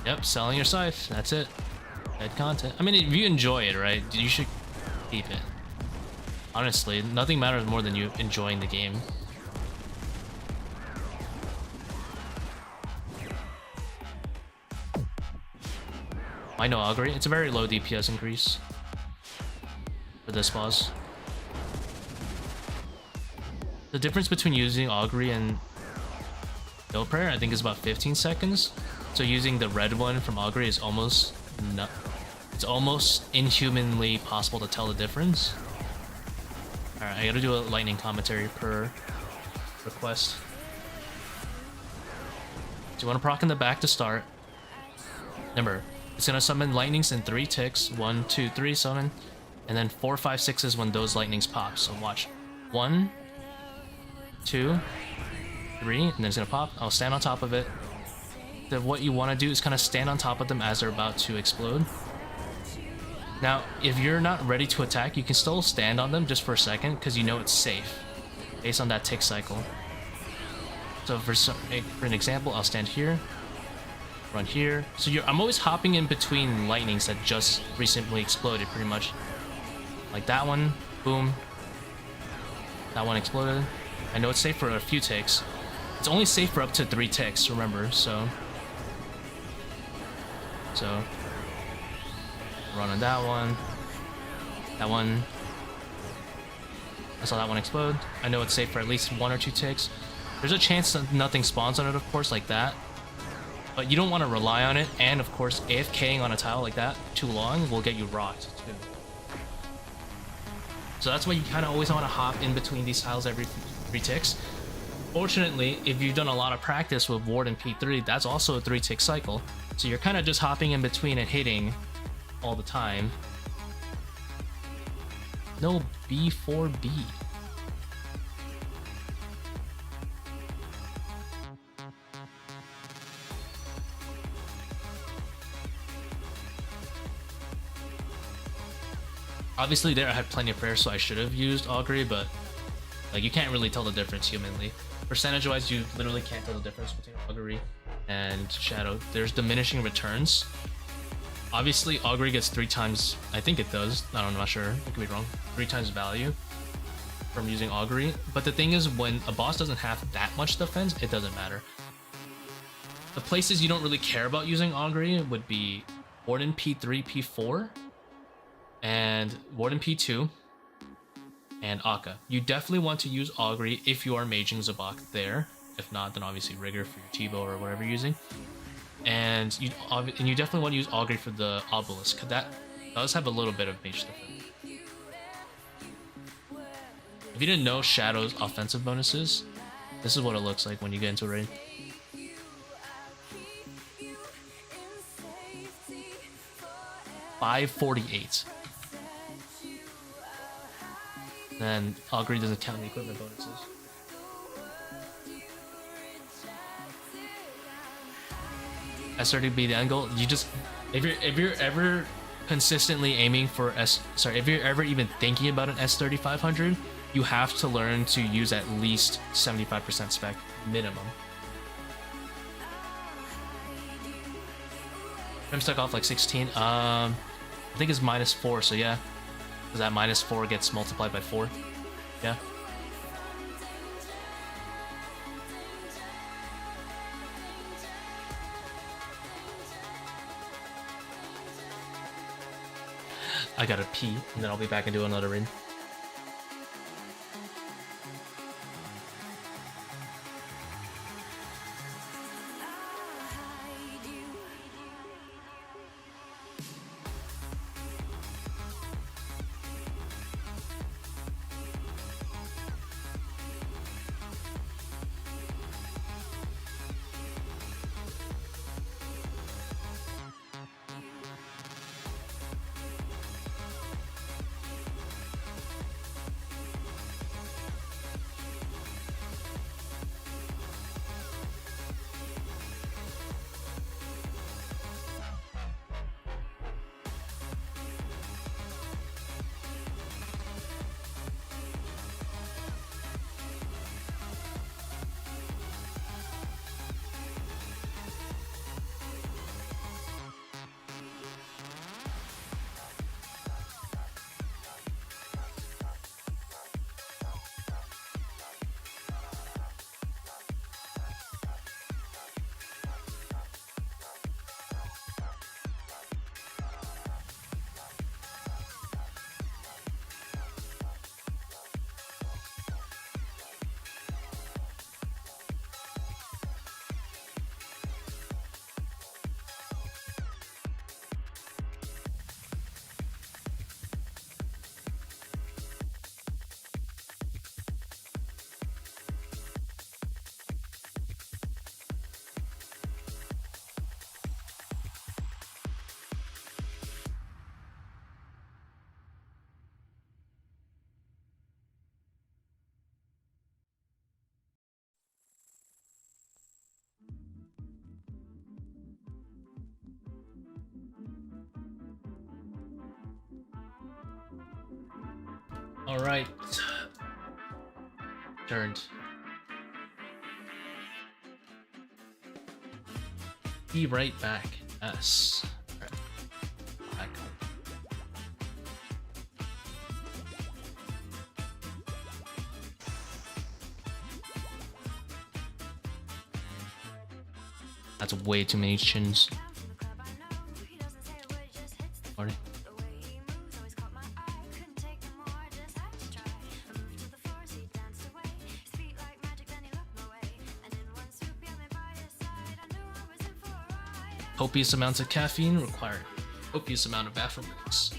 Yep, selling your scythe. That's it. Dead content. I mean, if you enjoy it, right, you should keep it. Honestly, nothing matters more than you enjoying the game. I know Augury. It's a very low DPS increase for this boss. The difference between using Augury and No Prayer, I think, is about 15 seconds. So using the red one from Augury is almost not. It's almost inhumanly possible to tell the difference. All right, I gotta do a lightning commentary per request. So you want to proc in the back to start. Remember, it's gonna summon lightnings in 3 ticks. 1, 2, 3 summon, and then 4, 5, 6 is when those lightnings pop. So watch, 1, 2, 3, and then it's gonna pop. I'll stand on top of it. Then what you want to do is kind of stand on top of them as they're about to explode. Now, if you're not ready to attack, you can still stand on them just for a second because you know it's safe based on that tick cycle. So for an example, I'll stand here, run here. So I'm always hopping in between lightnings that just recently exploded, pretty much. Like that one, boom. That one exploded. I know it's safe for a few ticks. It's only safe for up to 3 ticks, remember, so run on that one. That one. I saw that one explode. I know it's safe for at least 1 or 2 ticks. There's a chance that nothing spawns on it, of course, like that. But you don't want to rely on it, and of course, AFKing on a tile like that too long will get you rocked too. So that's why you kind of always want to hop in between these tiles every 3 ticks. Fortunately, if you've done a lot of practice with Ward and P3, that's also a 3 tick cycle. So you're kind of just hopping in between and hitting all the time. No B4B. Obviously there I had plenty of prayers, so I should have used Augury, but like you can't really tell the difference humanly. Percentage wise, you literally can't tell the difference between Augury and Shadow. There's diminishing returns. Obviously Augury gets 3 times, I think it does, I'm not sure, I could be wrong, 3 times value from using Augury. But the thing is, when a boss doesn't have that much defense, it doesn't matter. The places you don't really care about using Augury would be Warden P3, P4, and Warden P2, and Akka. You definitely want to use Augury if you are maging Zabak there. If not, then obviously Rigger for your T-Bow or whatever you're using. And you definitely want to use Augury for the Obelisk, because that does have a little bit of mage defense. If you didn't know Shadow's offensive bonuses, this is what it looks like when you get into a raid. $548. Then Augury doesn't count the equipment bonuses. S30 be the end goal. You just, if you're ever consistently aiming for if you're ever even thinking about an S3500, you have to learn to use at least 75% spec minimum. I'm stuck off like 16. I think it's -4, so yeah. Because that -4 gets multiplied by 4. Yeah. I gotta pee, and then I'll be back and do another raid. All right. Turned. Be right back. Yes. All right. Back. That's way too many chins. Party. Copious amounts of caffeine require copious amount of affirmatives.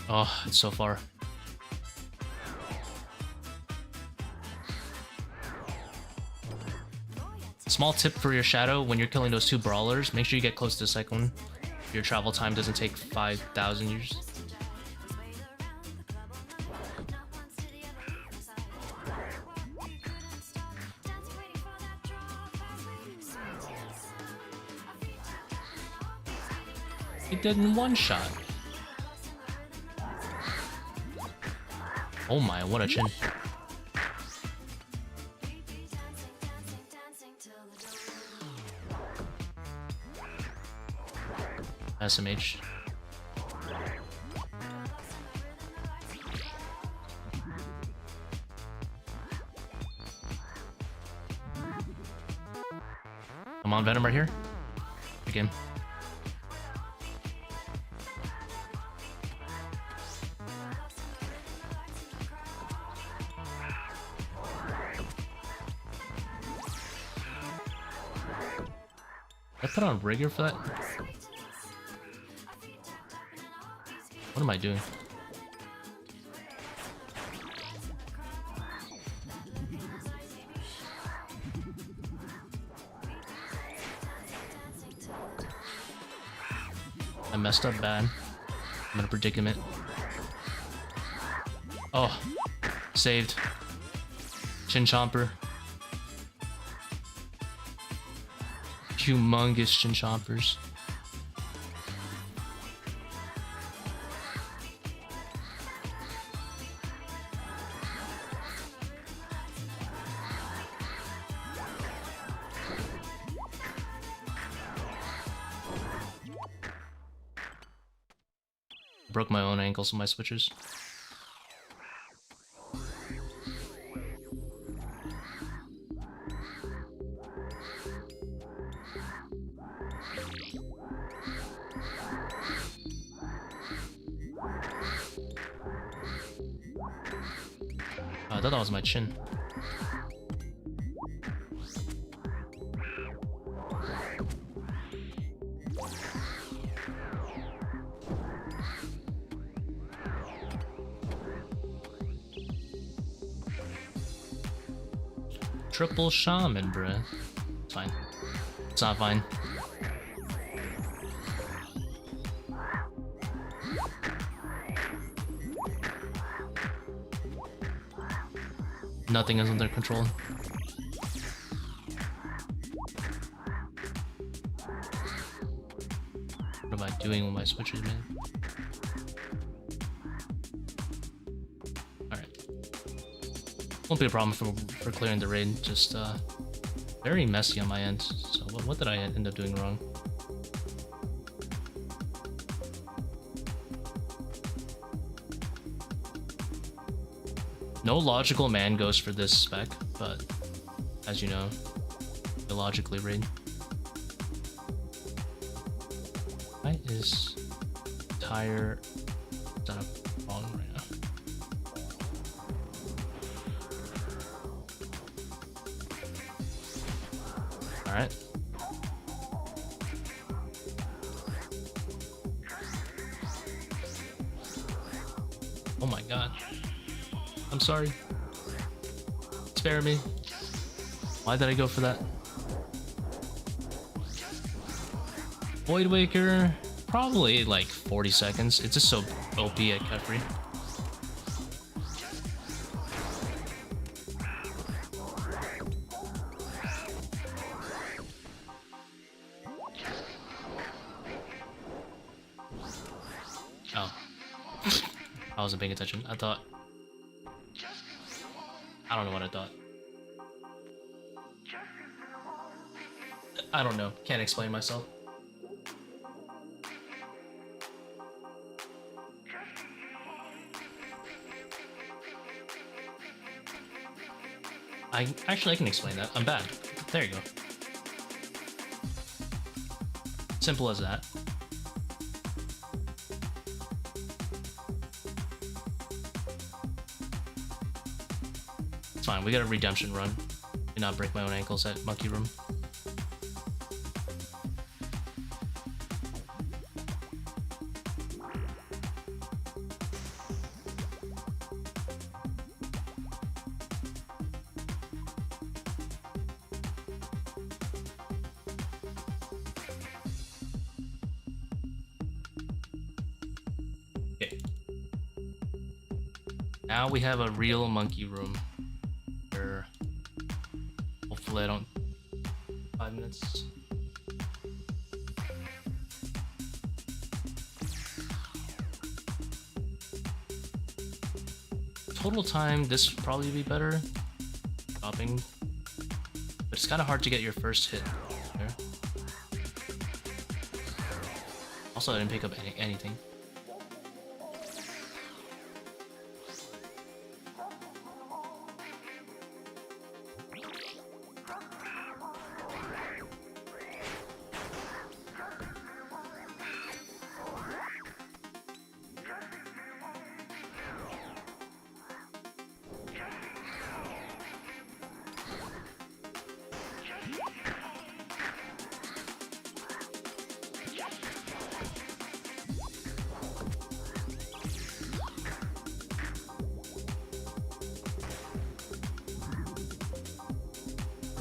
Oh, it's so far. Small tip for your shadow: when you're killing those two brawlers, make sure you get close to the second one. Your travel time doesn't take 5,000 years. He did in one shot. Oh my, what a chin. SMH. Come on, Venom right here. Again. I put on rigor for that? What am I doing? I messed up bad. I'm in a predicament. Oh, saved. Chin chomper. Humongous chin chompers. Broke my own ankles with my switches. I thought that was my chin. Triple shaman, bruh. It's fine. It's not fine. Nothing is under control. What am I doing with my switches, man? Won't be a problem for clearing the raid, just very messy on my end. So what did I end up doing wrong? No logical man goes for this spec, but as you know, illogically raid. Why is tire set up wrong right now? Alright. Oh my god. I'm sorry. Spare me. Why did I go for that? Void Waker, probably like 40 seconds. It's just so OP at Kefri. wasn't paying attention. I thought... I don't know what I thought. I don't know. Can't explain myself. I can explain that. I'm bad. There you go. Simple as that. It's fine. We got a redemption run. Do not break my own ankles at Monkey Room. Now we have a real Monkey Room. Where hopefully I don't... 5 minutes. Total time, this would probably be better. Stopping. But it's kind of hard to get your first hit there. Also, I didn't pick up anything.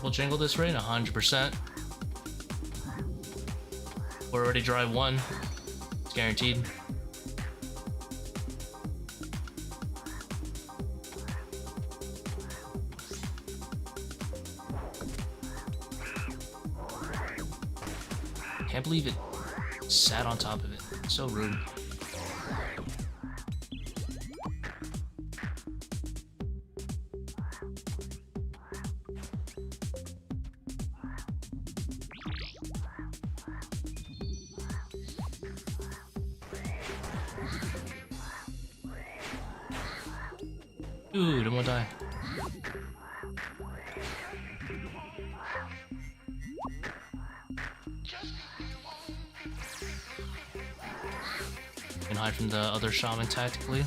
We'll jingle this rate 100%. We're already drive 1. It's guaranteed. Can't believe it sat on top of it. So rude. Dude, I'm gonna die. Can hide from the other shaman tactically.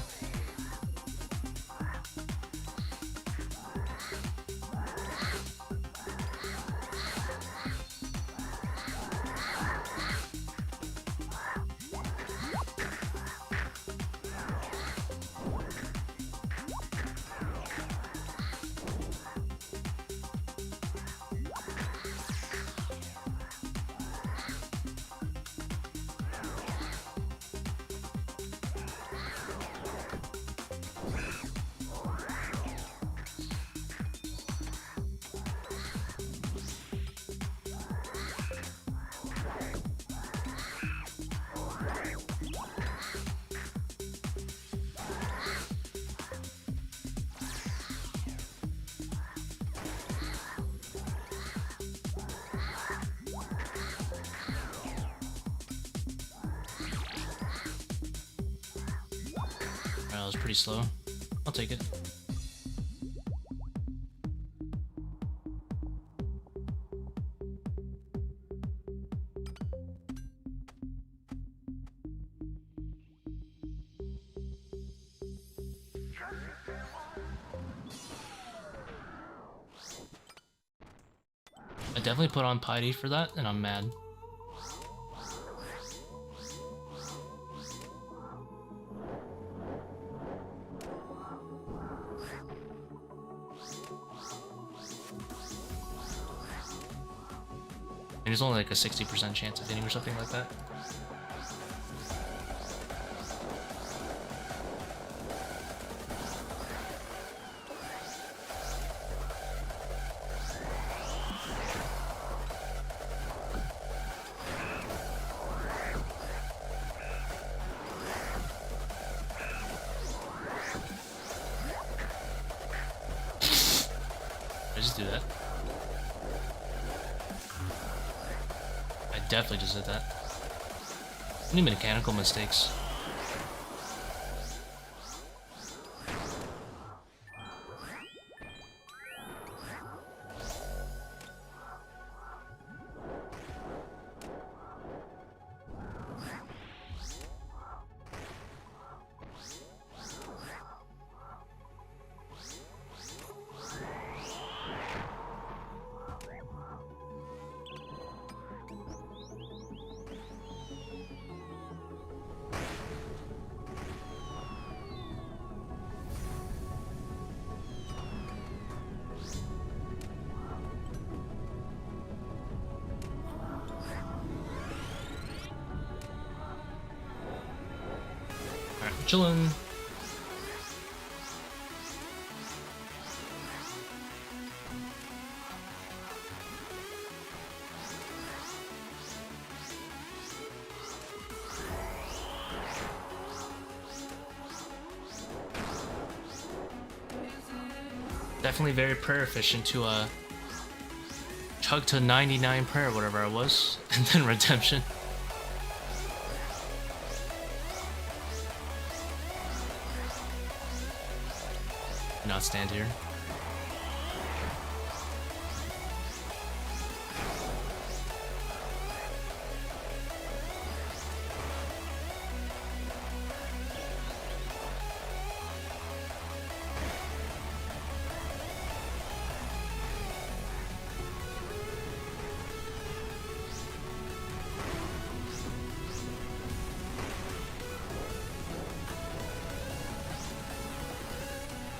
That was pretty slow. I'll take it. I definitely put on Piety for that, and I'm mad. And there's only like a 60% chance of hitting or something like that. I just do that. I definitely just did that. Any mechanical mistakes? Chillin'. Definitely very prayer efficient to chug to 99 prayer, whatever it was, and then redemption. Not stand here.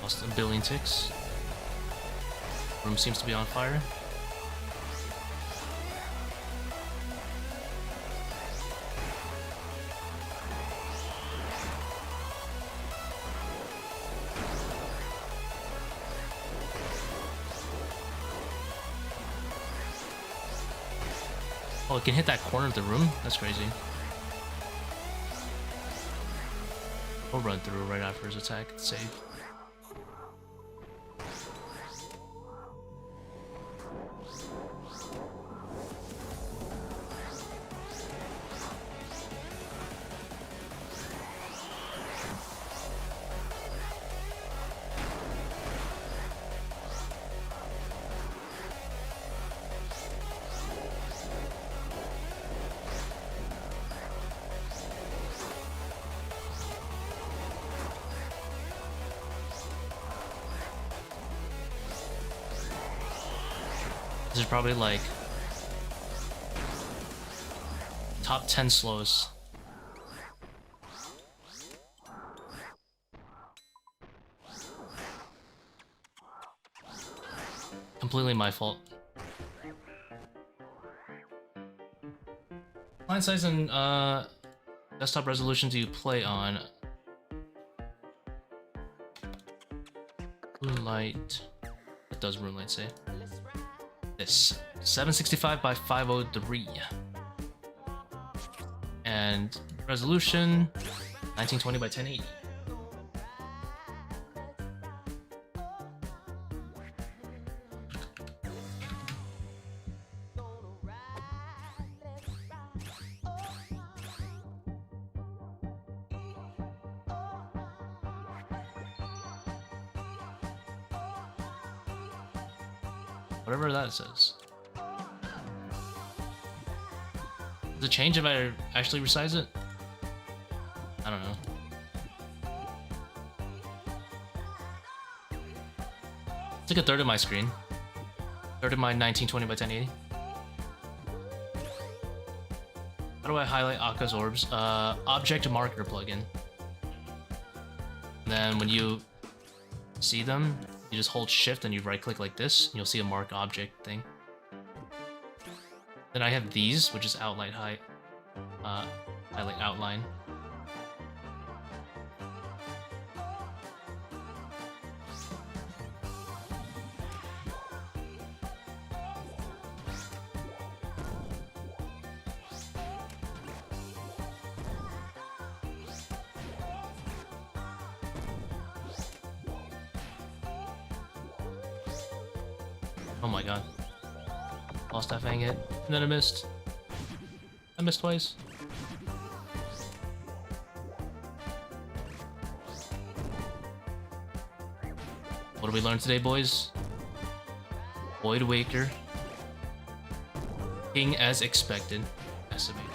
Lost a billion ticks. Room seems to be on fire. Oh, it can hit that corner of the room? That's crazy. We'll run through right after his attack. It's safe. This is probably like top 10 slows. Completely my fault. Line size and desktop resolution do you play on? Moonlight. What does Moonlight say? This 765 by 503 and resolution 1920 by 1080. Whatever that says. Does it change if I actually resize it? I don't know. It's like a third of my screen. Third of my 1920 by 1080. How do I highlight Akka's orbs? Object marker plugin. And then when you see them, you just hold shift and you right click like this, and you'll see a mark object thing. Then I have these, which is highlight outline. Oh my god. Lost that fang hit. And then I missed. I missed twice. What did we learn today, boys? Void Waker. King as expected. Estimated.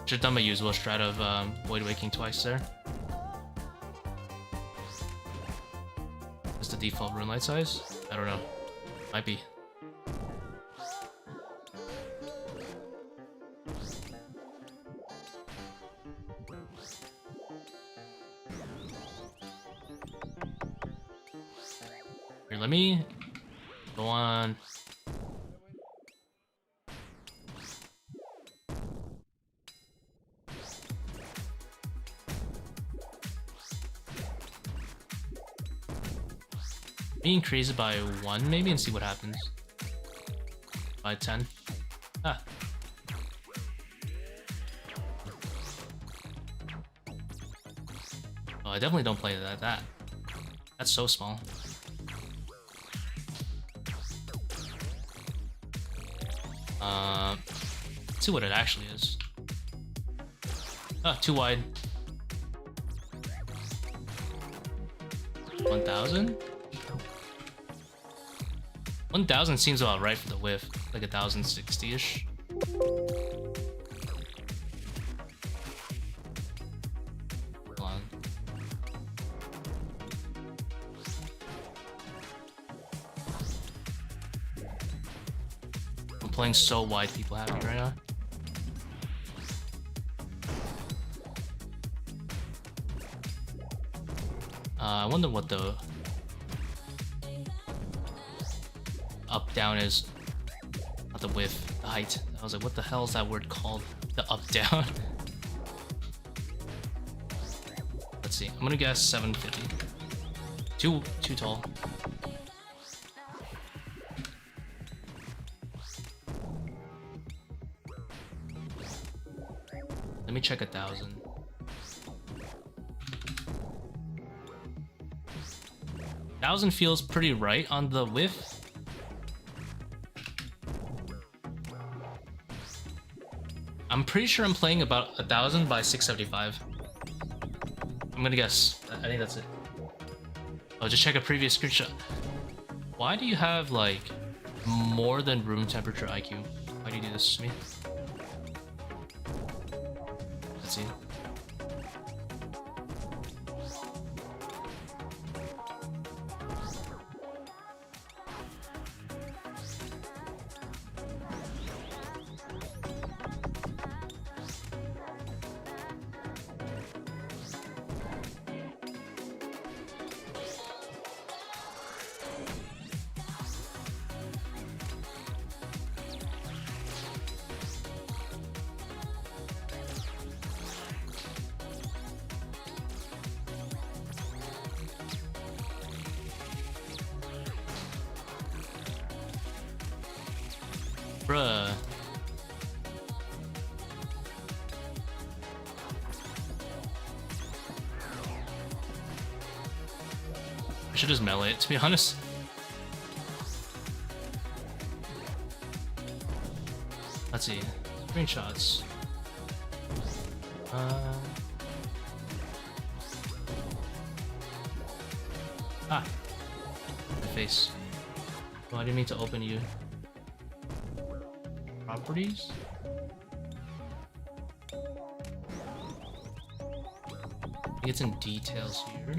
Should've done my usual strat of Void Waking twice there. Is the default rune light size? I don't know. Might be. Here, let me go on. Increase it by 1 maybe and see what happens. By 10. Ah. Oh, I definitely don't play that. That's so small. Let's see what it actually is. Oh, too wide. 1,000? 1,000 seems about right for the whiff, like 1,060-ish. Hold on. I'm playing so wide, people happy right now. I wonder what the up down is. Not the width, the height. I was like, what the hell is that word called? The up down. Let's see. I'm gonna guess 750. Too tall. Let me check 1,000. 1,000 feels pretty right on the width. I'm pretty sure I'm playing about 1,000 by 675. I'm gonna guess. I think that's it. Oh, just check a previous screenshot. Why do you have like more than room temperature IQ? Why do you do this to me? Let's see. Bruh. I should just melee it, to be honest. Let's see. Screenshots. Ah. My face. Oh, I didn't mean to open you. Properties? I think it's in details here.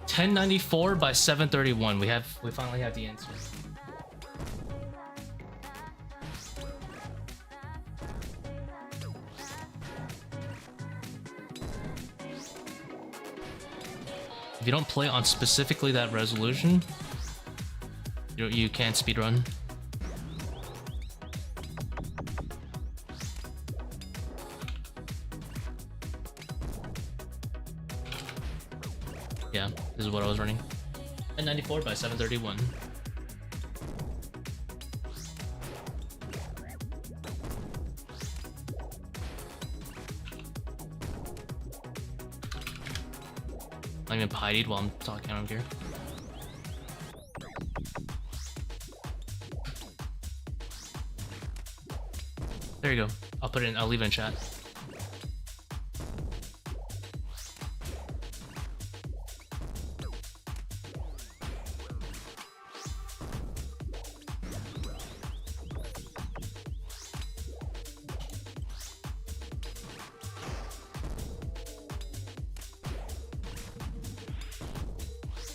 1094 by 731. We finally have the answer. If you don't play on specifically that resolution, you can't speedrun. Yeah, this is what I was running. 1094 by 731. Not even pietied while I'm talking on here. There you go. I'll put it in. I'll leave it in chat.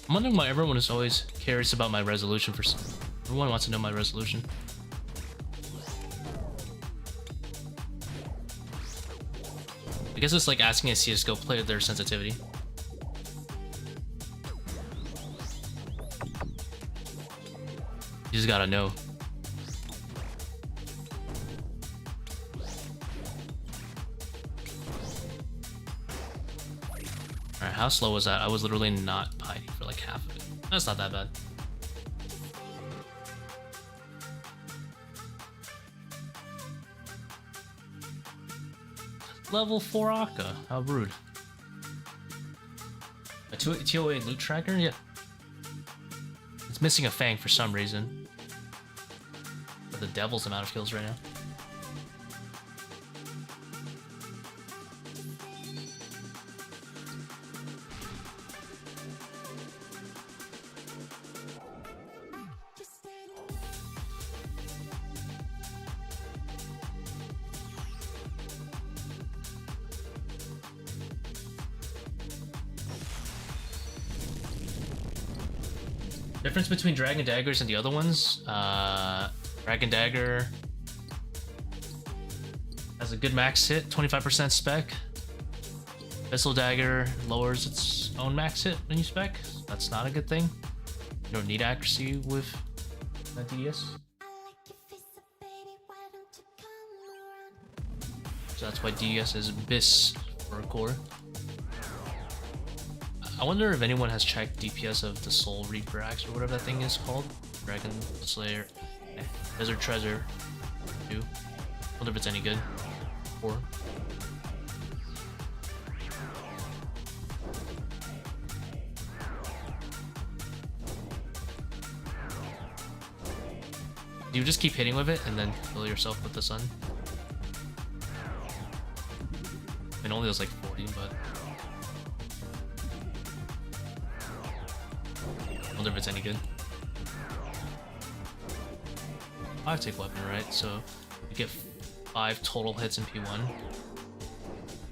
I'm wondering why everyone is always curious about my resolution for some. Everyone wants to know my resolution. I guess it's like asking a CSGO player their sensitivity. You just gotta know. Alright, how slow was that? I was literally not piety for like half of it. That's not that bad. Level 4 Akka. How rude. A ToA loot tracker? Yeah. It's missing a fang for some reason. But the devil's amount of kills right now. Difference between Dragon Daggers and the other ones? Dragon Dagger has a good max hit, 25% spec. Pistol Dagger lowers its own max hit when you spec. That's not a good thing. You don't need accuracy with that DDS. So that's why DDS is BIS for a core. I wonder if anyone has checked DPS of the Soul Reaper Axe or whatever that thing is called. Dragon Slayer. Desert Treasure 2. Wonder if it's any good. 4. You just keep hitting with it and then kill yourself with the sun. I mean, only does like 40, but I wonder if it's any good. I take weapon, right? So you get 5 total hits in P1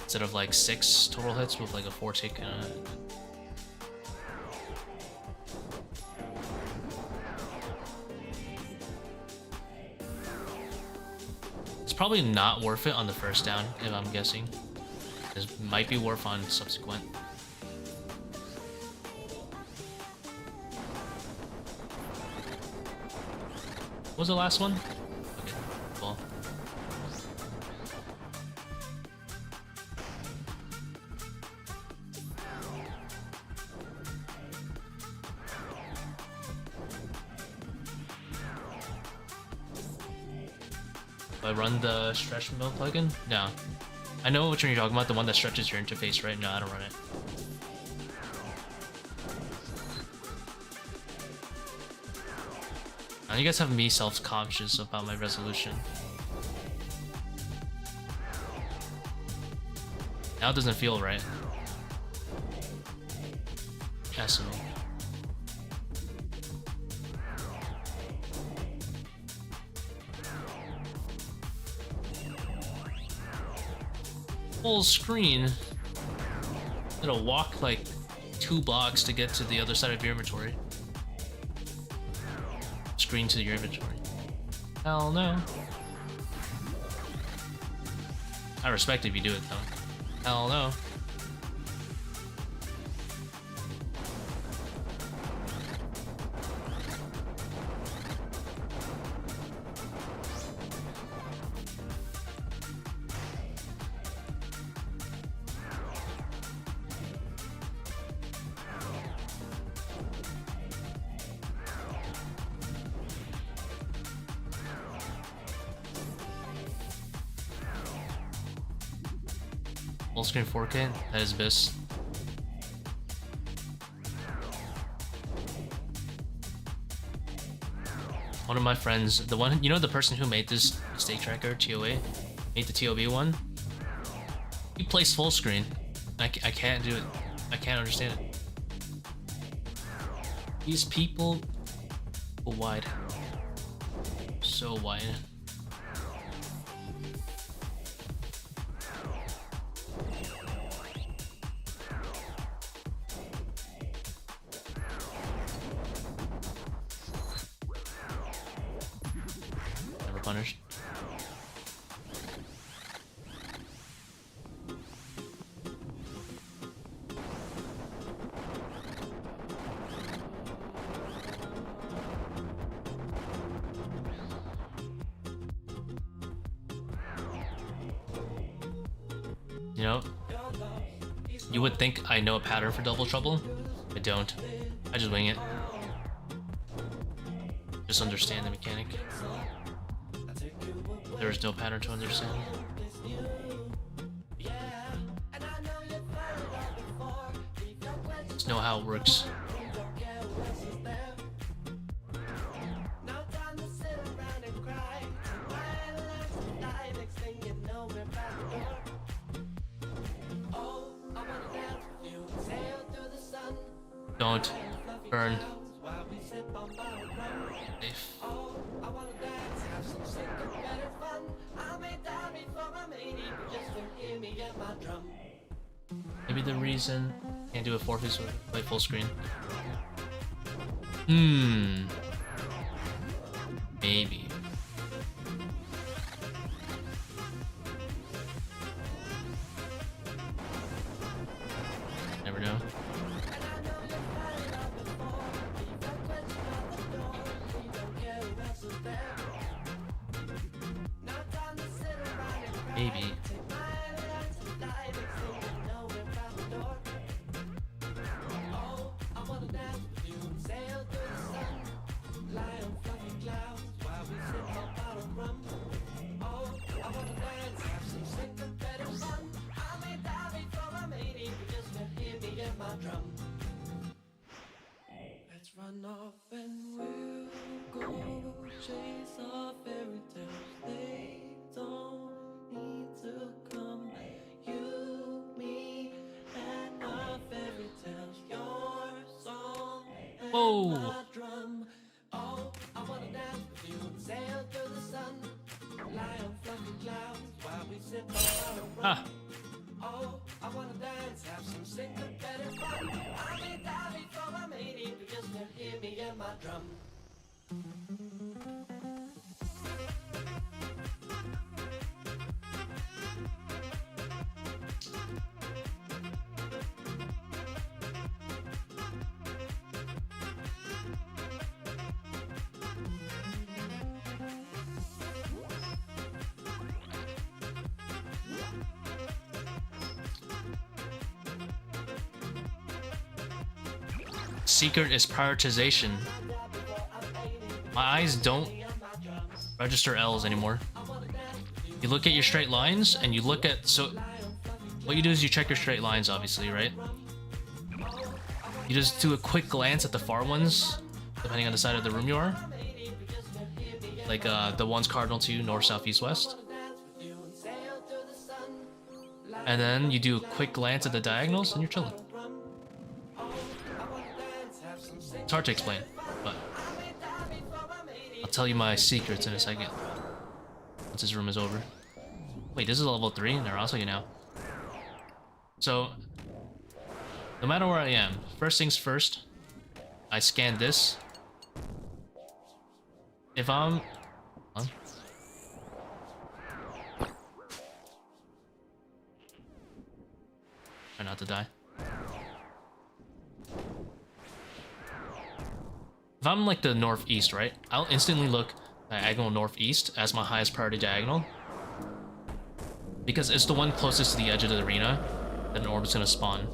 instead of like 6 total hits with like a 4 tick. It's probably not worth it on the first down, if I'm guessing. It might be worth on subsequent. What was the last one? Okay, well. Do I run the stretch mill plugin? No. I know which one you're talking about, the one that stretches your interface, right? No, I don't run it. Now you guys have me self-conscious about my resolution. Now it doesn't feel right. Estimate. Full screen. It'll walk like 2 blocks to get to the other side of your inventory. Screen to your inventory. Hell no. I respect if you do it though. Hell no. Full screen 4K, that is BIS. One of my friends, the one, you know, the person who made this mistake tracker, ToA, made the TOB one. He plays full screen. I can't do it. I can't understand it. These people go wide. So wide. Never punished. You know, you would think I know a pattern for double trouble. I don't. I just wing it. Just understand the mechanic. There is no pattern to understand. Just know how it works. Don't burn. Safe. Maybe the reason I can't do a 4-piece or play full screen. Maybe. Never know. Maybe. Let's run off and we'll go chase our fairy tales. They don't need to come. You, me, and our fairy tales. Your song and my drum. Oh, I wanna dance with you and sail through the sun. Lie on fluffy clouds while we sip on our rum. Oh, I wanna dance, have some syncopated fun. I may die before I'm 80, but just to hear me and my drum. Secret is prioritization. My eyes don't register L's anymore. You look at your straight lines and you look at, so what you do is you check your straight lines, obviously, right? You just do a quick glance at the far ones, depending on the side of the room you are. Like the ones cardinal to you, north, south, east, west. And then you do a quick glance at the diagonals and you're chilling. It's hard to explain, but I'll tell you my secrets in a second. Once this room is over. Wait, this is level 3? They're also you now. So, no matter where I am, first things first, I scan this. If I'm... Huh? Try not to die. If I'm like the northeast, right? I'll instantly look diagonal northeast as my highest priority diagonal. Because it's the one closest to the edge of the arena that an orb is going to spawn.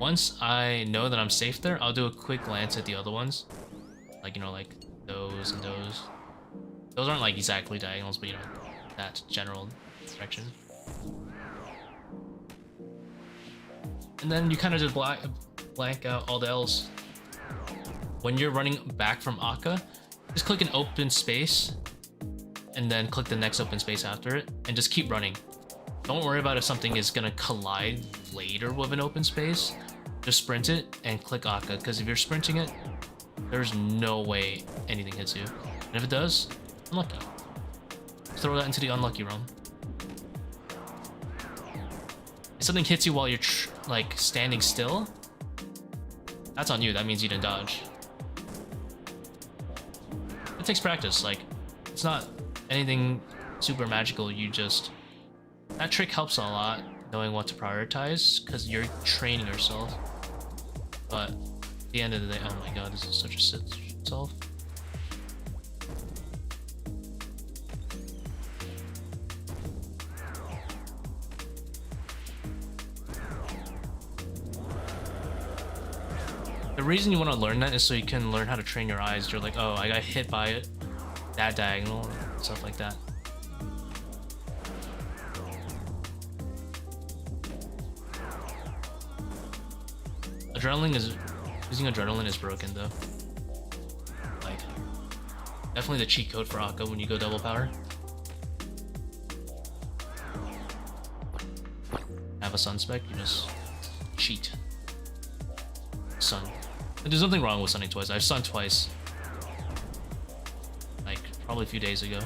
Once I know that I'm safe there, I'll do a quick glance at the other ones. Like, you know, like those and those. Those aren't like exactly diagonals, but you know, that general direction. And then you kind of just blank out all the L's. When you're running back from Akka, Just click an open space, and then click the next open space after it, and just keep running. Don't worry about if something is gonna collide later with an open space. Just sprint it and click Akka, because if you're sprinting it, there's no way anything hits you. And if it does, unlucky. Just throw that into the unlucky realm. If something hits you while you're like standing still, that's on you. That means you didn't dodge. It takes practice. Like, it's not anything super magical. You just, that trick helps a lot, knowing what to prioritize, because you're training yourself. But at the end of the day, oh my god, this is such a sit solve. The reason you want to learn that is so you can learn how to train your eyes. You're like, oh, I got hit by it, that diagonal, stuff like that. Using adrenaline is broken though. Like, definitely the cheat code for Akka when you go double power. Have a sun spec, you just cheat. Sun. And there's nothing wrong with sunning twice. I've sunned twice. Like, probably a few days ago.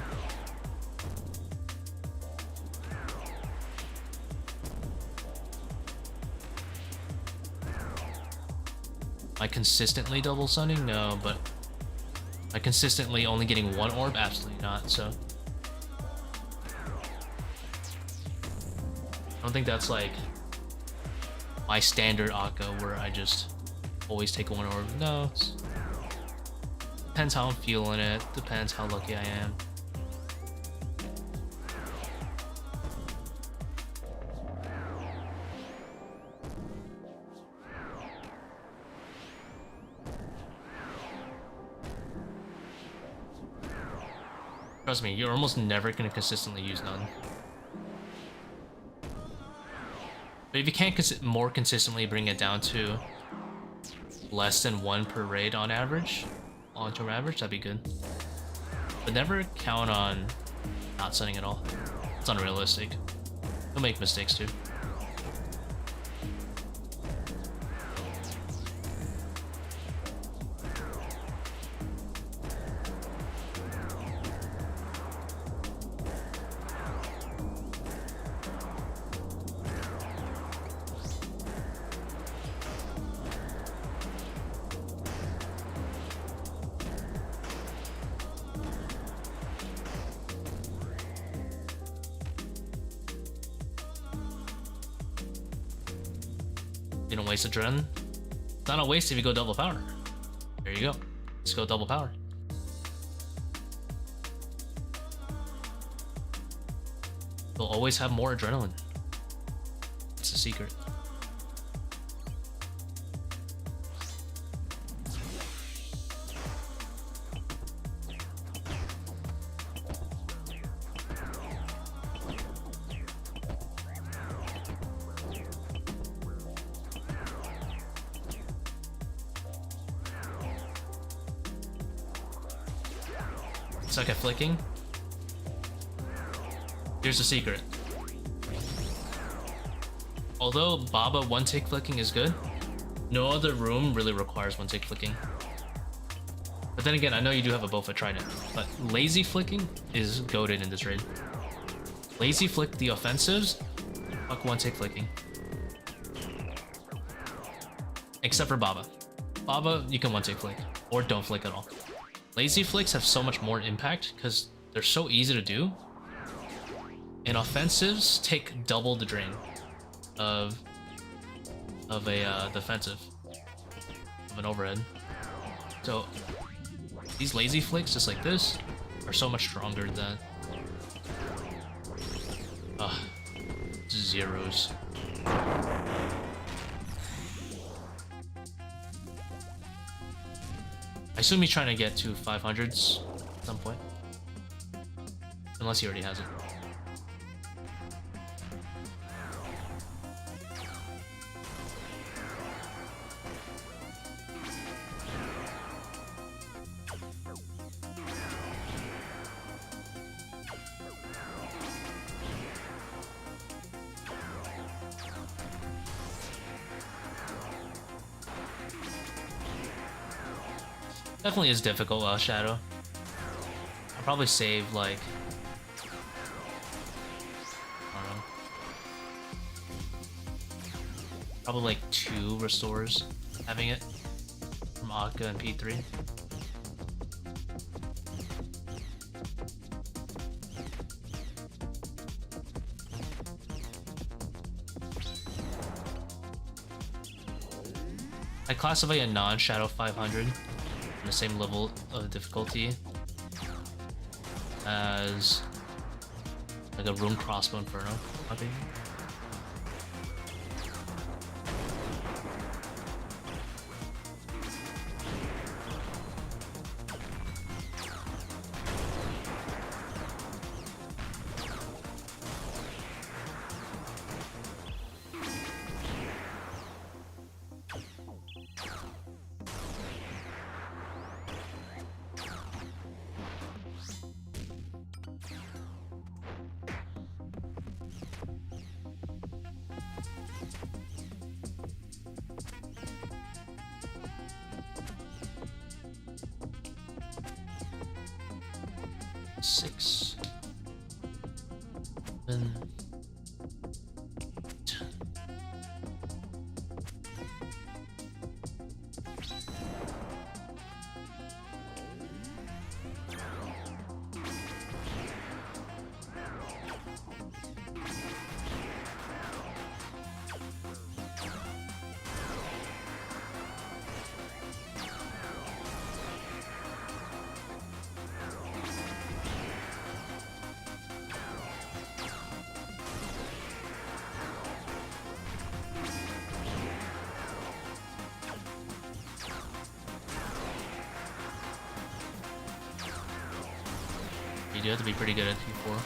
Am I consistently double sunning? No, but am I consistently only getting one orb? Absolutely not, so. I don't think that's like my standard Akka where I just always take one orb. No. Depends how I'm feeling it. Depends how lucky I am. Trust me, you're almost never going to consistently use none. But if you can't more consistently bring it down to less than one per raid on average, long-term average, that'd be good. But never count on not sunning at all. It's unrealistic. You'll make mistakes too. You don't waste adrenaline. It's not a waste if you go double power. There you go. Let's go double power. You'll always have more adrenaline. It's the secret. Suck at flicking. Here's the secret. Although Baba one-tick flicking is good, no other room really requires one-tick flicking. But then again, I know you do have a Bofa Trident, but lazy flicking is goated in this raid. Lazy flick the offensives, fuck one-tick flicking. Except for Baba. Baba, you can one-tick flick, or don't flick at all. Lazy flicks have so much more impact because they're so easy to do, and offensives take double the drain of a defensive, of an overhead. So these lazy flicks, just like this, are so much stronger than zeros. I assume he's trying to get to 500s at some point. Unless he already has it. Definitely is difficult, Shadow. I'll probably save, like, I don't know, probably like 2 restores having it from Akka and P3. I classify a non-Shadow 500 on the same level of difficulty as like a Rune Crossbow Inferno, I think. Six. Then. You do have to be pretty good at Q4.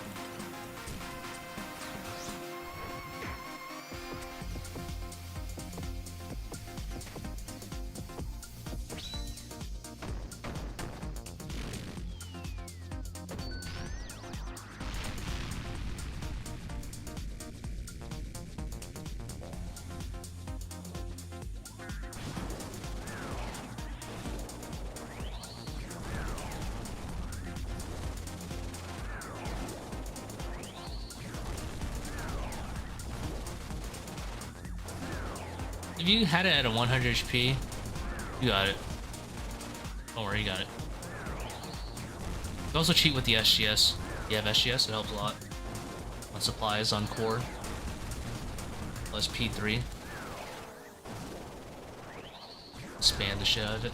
If you had it at a 100 HP, you got it. Don't worry, you got it. You can also cheat with the SGS. If you have SGS, it helps a lot. On supplies, on core. Plus P3. Expand the shit out of it.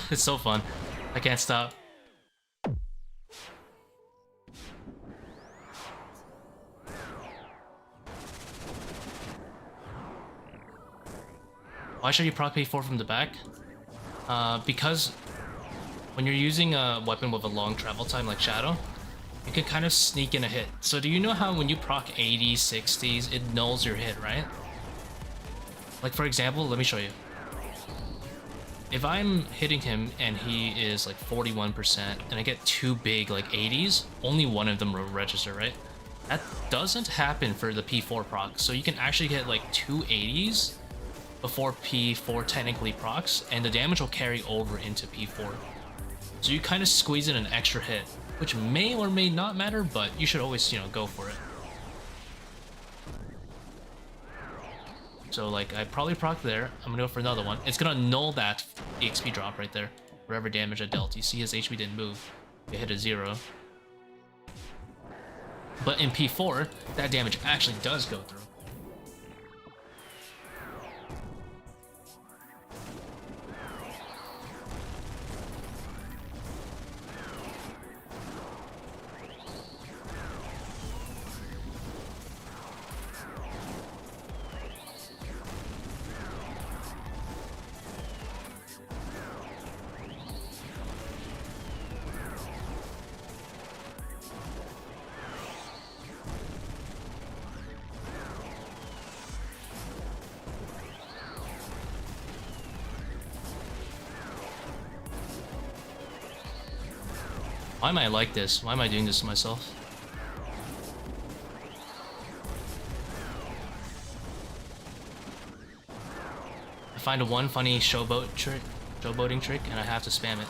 It's so fun. I can't stop. Why should you proc P4 from the back? Because when you're using a weapon with a long travel time like Shadow, you can kind of sneak in a hit. So do you know how when you proc 80s, 60s, it nulls your hit, right? Like for example, let me show you. If I'm hitting him and he is like 41% and I get two big like 80s, only one of them will register, right? That doesn't happen for the P4 proc. So you can actually get like two 80s before P4 technically procs, and the damage will carry over into P4. So you kind of squeeze in an extra hit, which may or may not matter, but you should always, you know, go for it. So like I probably proc there. I'm gonna go for another one. It's gonna null that XP drop right there. Whatever damage I dealt. You see his HP didn't move. It hit a 0. But in P4, that damage actually does go through. Why am I like this? Why am I doing this to myself? I find one funny showboating trick, and I have to spam it.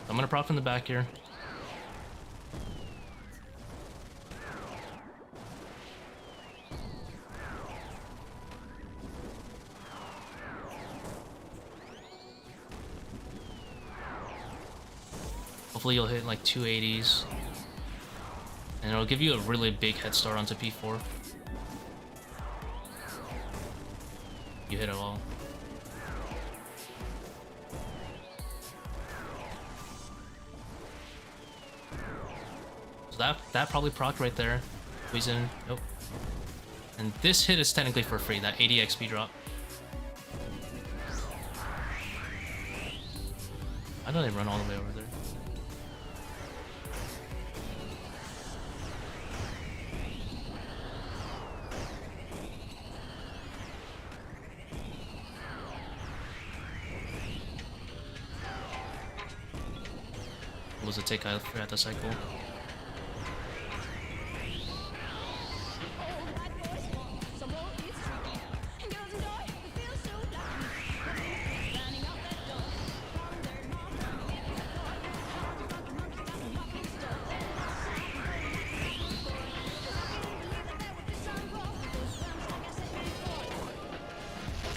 I'm gonna prop from the back here. Hopefully you'll hit like 280s. And it'll give you a really big head start onto P4. You hit it all. So that probably procced right there. Squeeze in. Nope. And this hit is technically for free, that 80 XP drop. Why don't they run all the way over there? What was the take I forgot the cycle?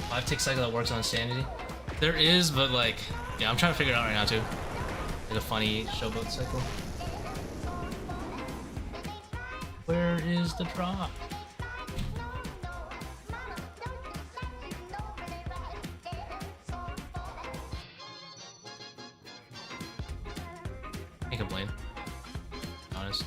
Five tick cycle that works on sanity. There is, but like, yeah, I'm trying to figure it out right now too. Like a funny showboat cycle. Where is the drop? Can't complain. Honest.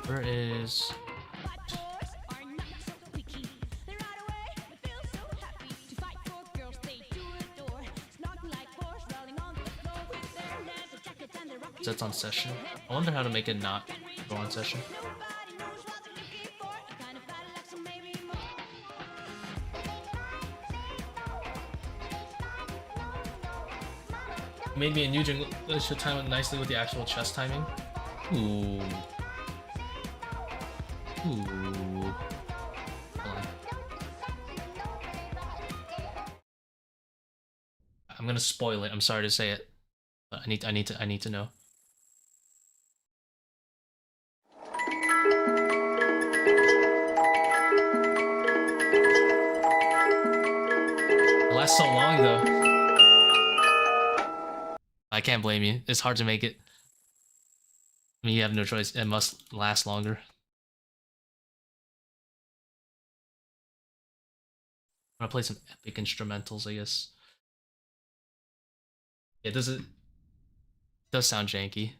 Where is... That's on session. I wonder how to make it not go on session. Made me a new jingle that should time it nicely with the actual chest timing. Ooh. Ooh. Hold on. I'm gonna spoil it. I'm sorry to say it, but I need to know. It lasts so long though. I can't blame you. It's hard to make it. I mean, you have no choice. It must last longer. I'm gonna play some epic instrumentals, I guess. It does sound janky.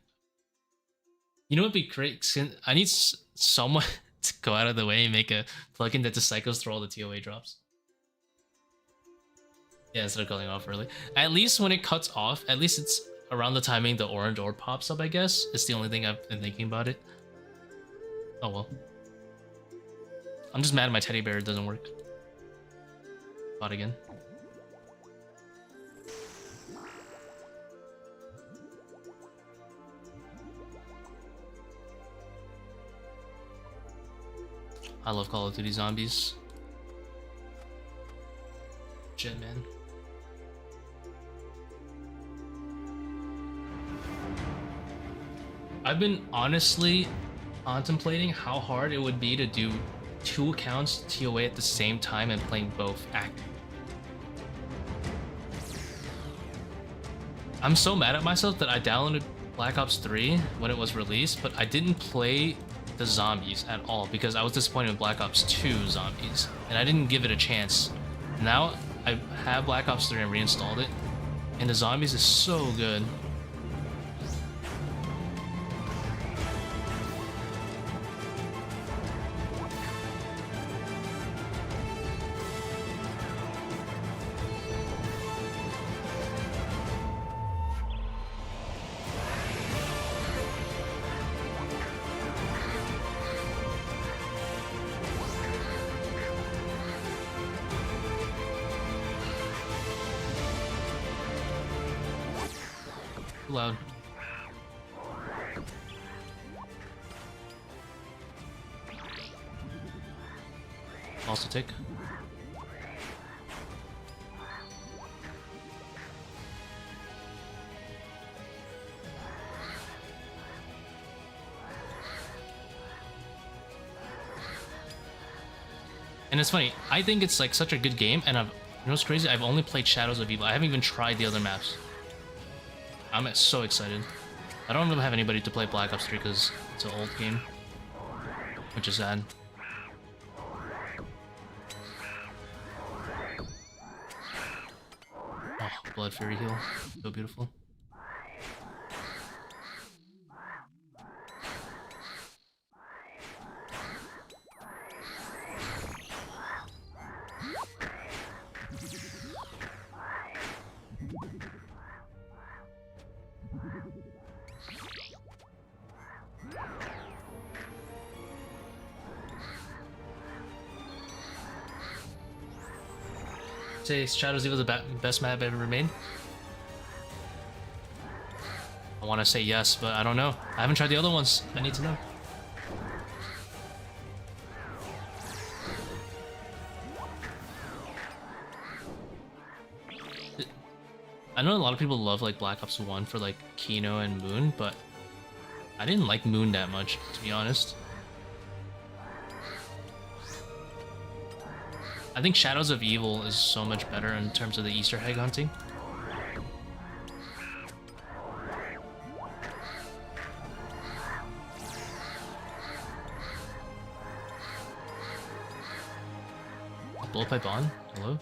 You know what'd be great? I need someone to go out of the way and make a plugin that just cycles through all the ToA drops. Yeah, instead of going off early. At least when it cuts off, at least it's around the timing the orange orb pops up, I guess. It's the only thing I've been thinking about it. Oh well. I'm just mad my teddy bear doesn't work. Bought again. I love Call of Duty Zombies. Jet man. I've been honestly contemplating how hard it would be to do 2 accounts ToA at the same time and playing both active. I'm so mad at myself that I downloaded Black Ops 3 when it was released, but I didn't play the zombies at all because I was disappointed with Black Ops 2 zombies, and I didn't give it a chance. Now I have Black Ops 3 and reinstalled it, and the zombies is so good. Too loud. Also tick. And it's funny, I think it's like such a good game, and you know what's crazy? I've only played Shadows of Evil. I haven't even tried the other maps. I'm so excited. I don't really have anybody to play Black Ops 3 because it's an old game, which is sad. Oh, Blood Fury heal. So beautiful. Say Shadows of Evil the best map I've ever made? I want to say yes, but I don't know. I haven't tried the other ones. I need to know. I know a lot of people love like Black Ops 1 for like Kino and Moon, but I didn't like Moon that much, to be honest. I think Shadows of Evil is so much better in terms of the Easter egg hunting. Blowpipe on? Hello?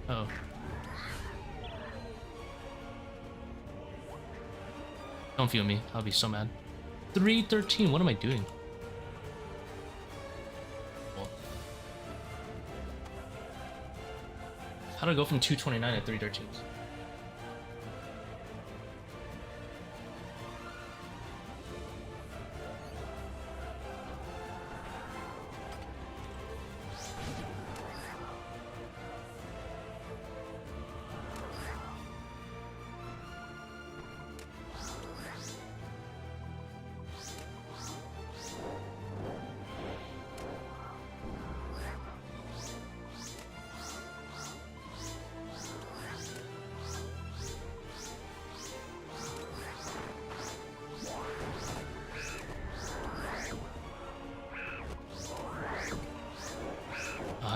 Oh. Don't feel me. I'll be so mad. 313. What am I doing? Well, how do I go from 229 to 313?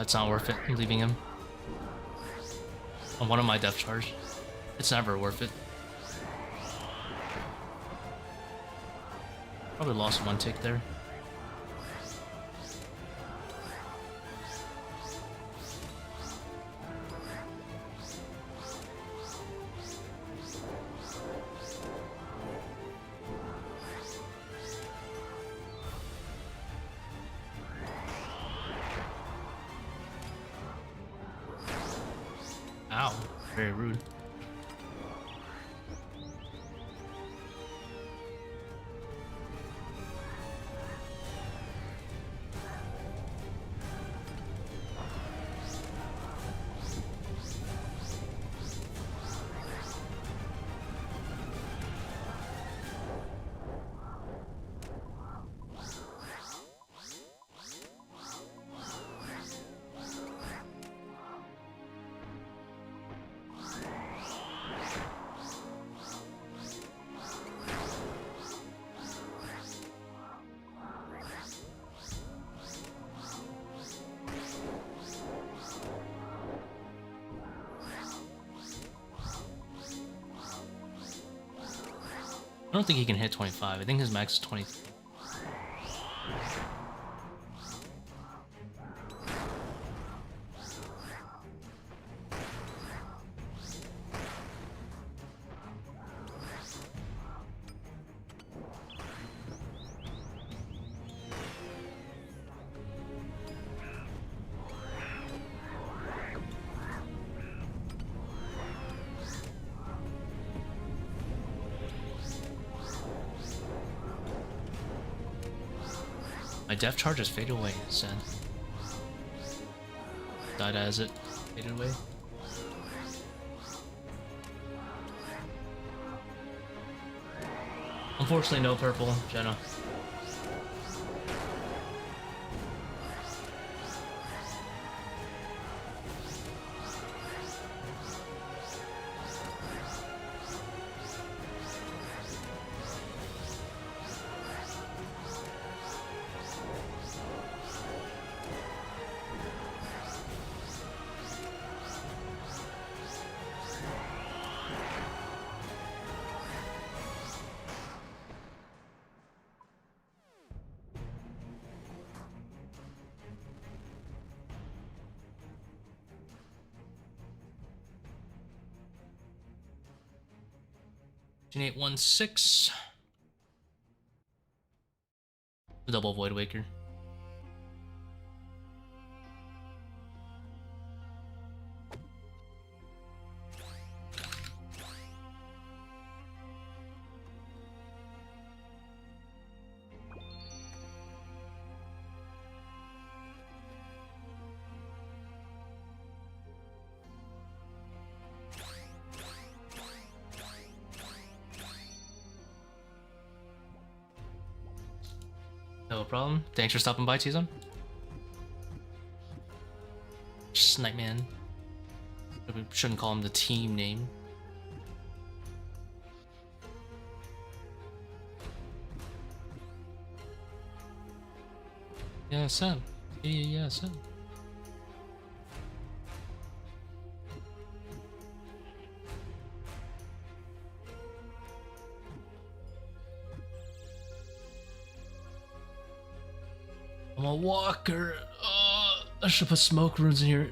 it's not worth it. I'm leaving him. On one of my death charge. It's never worth it. Probably lost one tick there. Ow, very rude. I don't think he can hit 25. I think his max is 23. My death charges fade away, Sen. Died as it faded away. Unfortunately, no purple, Jenna. Gene 816. Double Void Waker. No problem. Thanks for stopping by, T-Zone. Snipe Man. We shouldn't call him the team name. Yeah, Sam. Yeah, Sam. I'm a walker. I should put smoke runes in here.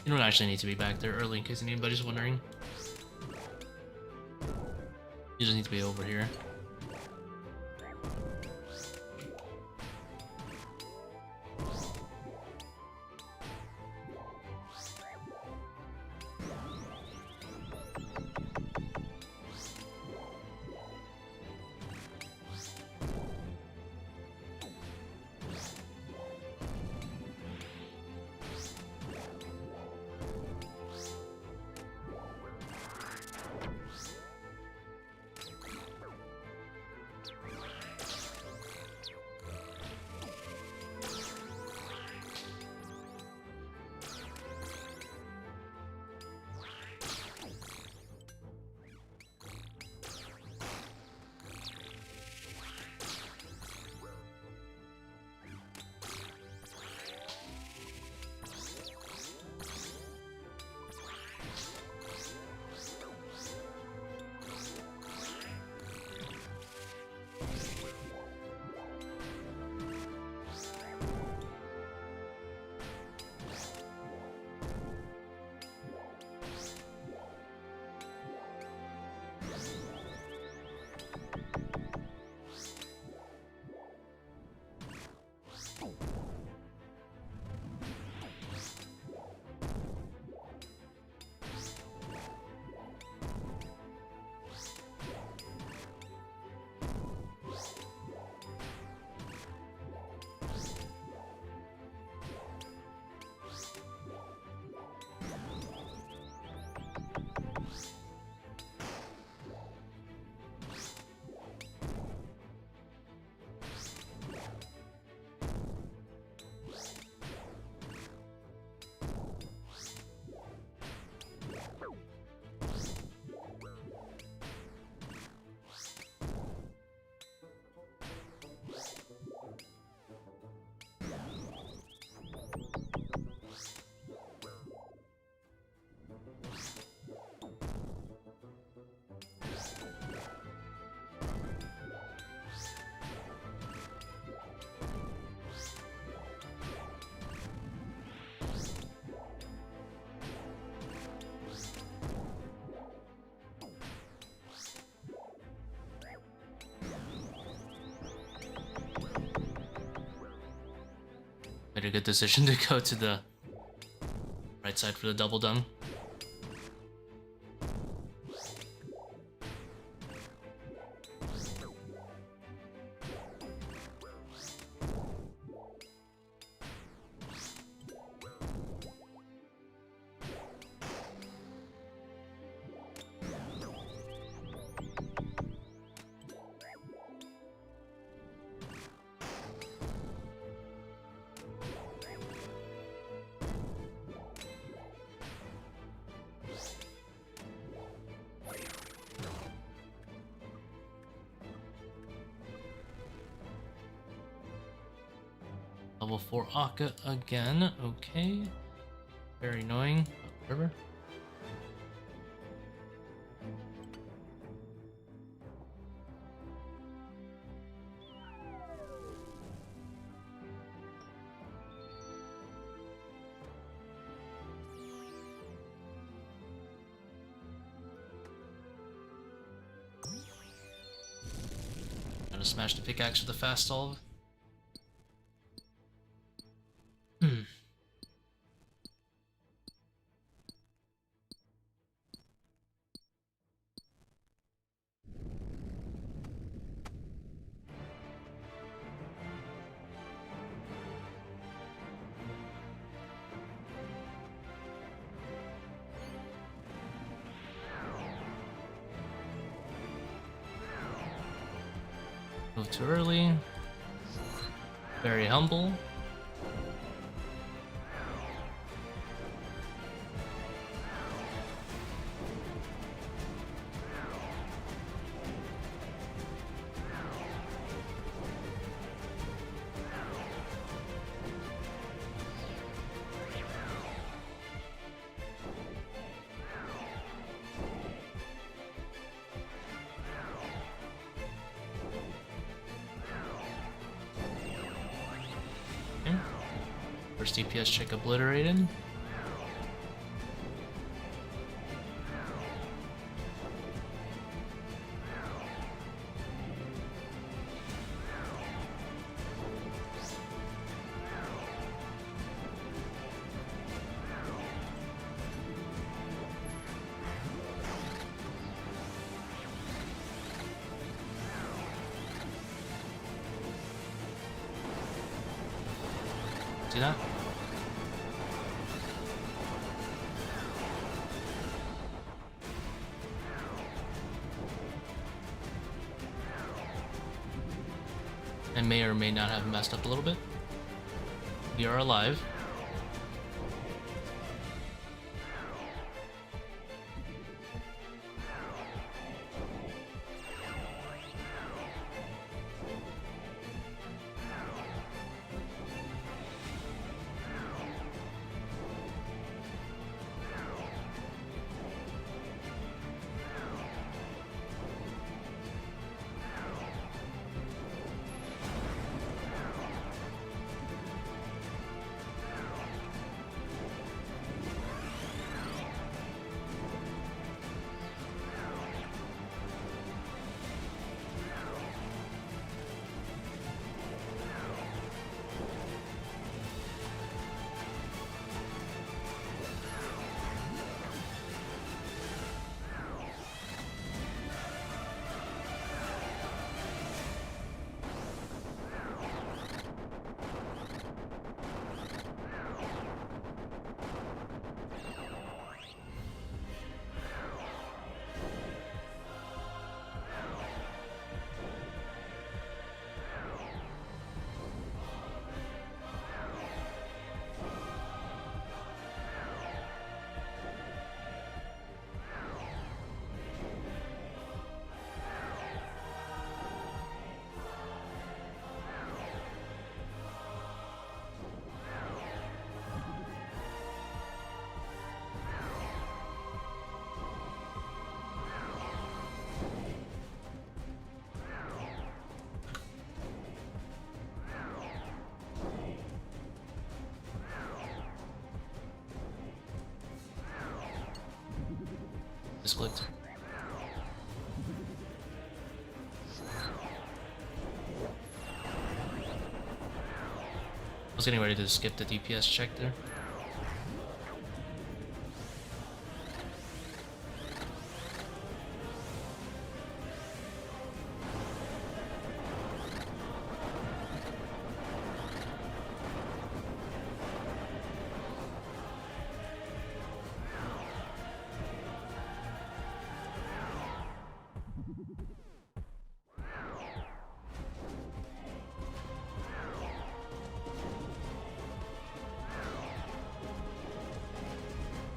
You don't actually need to be back there early in case anybody's wondering. You just need to be over here. Made a good decision to go to the right side for the double dung. Level 4 Akka again. Okay. Very annoying. But whatever. Gonna smash the pickaxe with a fast solve. Move too early. Very humble. First DPS check obliterated. See that? I may or may not have messed up a little bit. We are alive. Misclicked. I was getting ready to skip the DPS check there.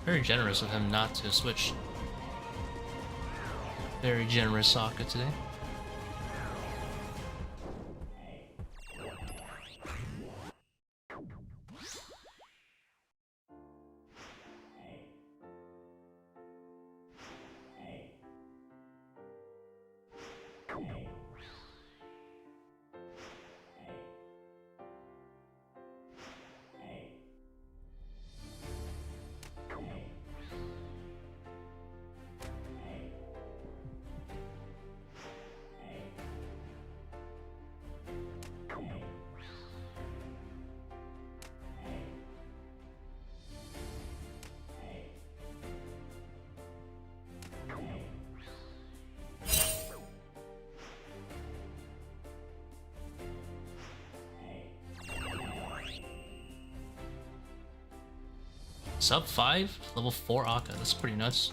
Very generous of him not to switch. Very generous Sokka today. Sub 5, level 4 Akka. That's pretty nuts.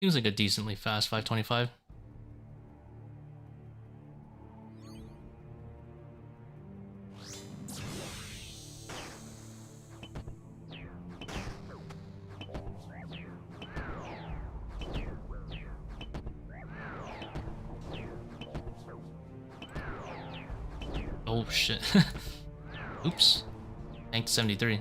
Seems like a decently fast 525. Oh shit. Oops. Tanked 73.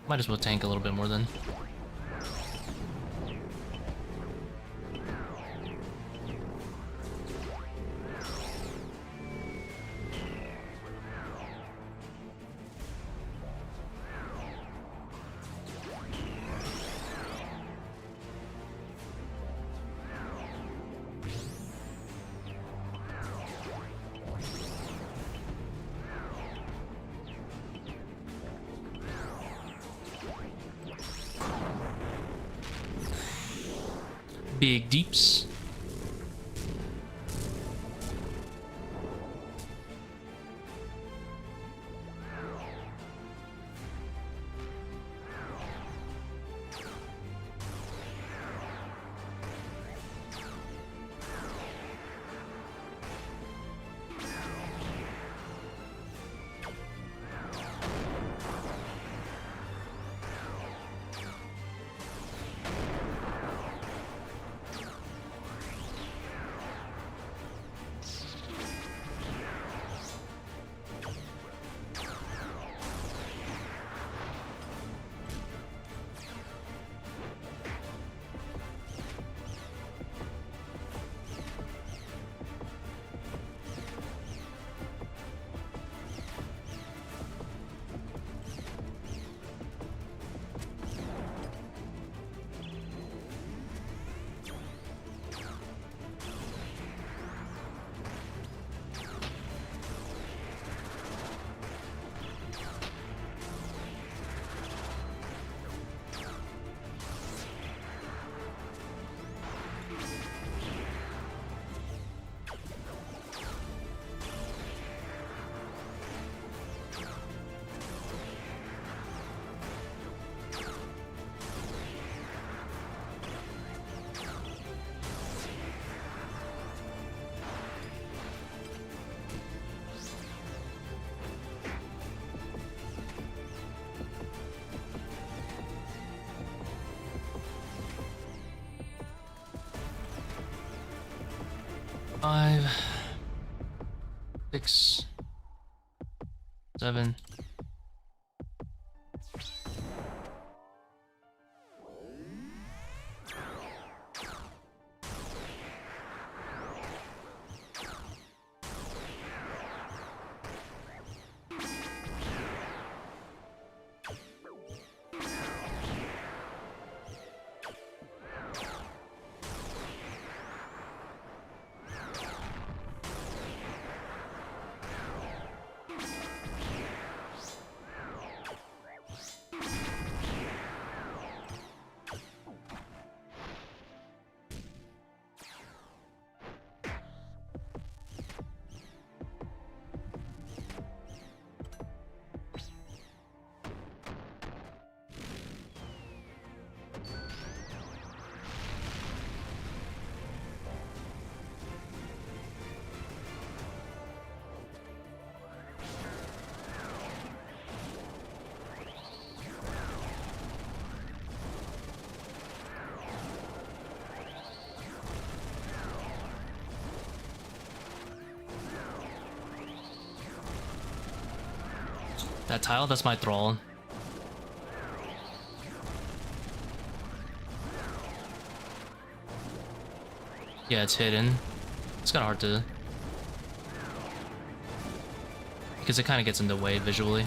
Might as well tank a little bit more then. Big deeps. Five, 6, 7. That tile, that's my thrall. Yeah, it's hidden. It's kind of hard to... because it kind of gets in the way visually.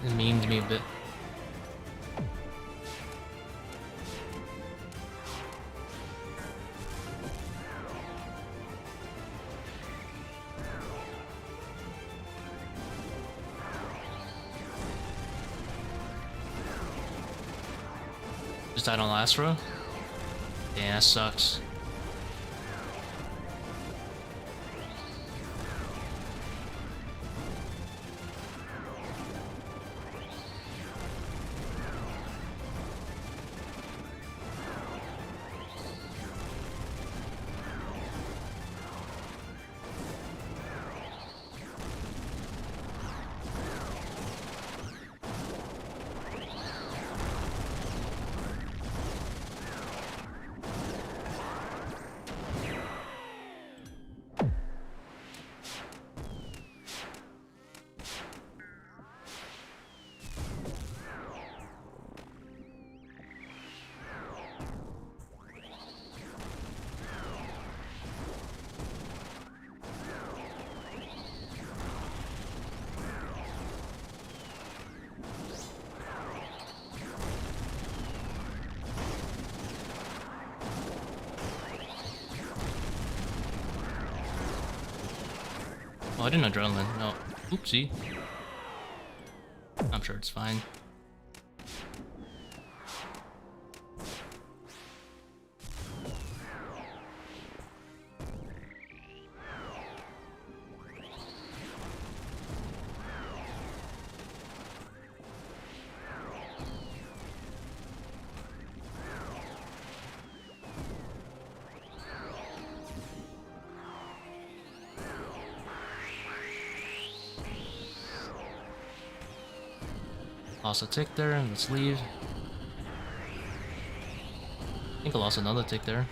It memed me a bit. Just died on last row? Yeah, that sucks. Oh, I didn't adrenaline. No. Oopsie. I'm sure it's fine. Lost a tick there, let's leave. I think I lost another tick there.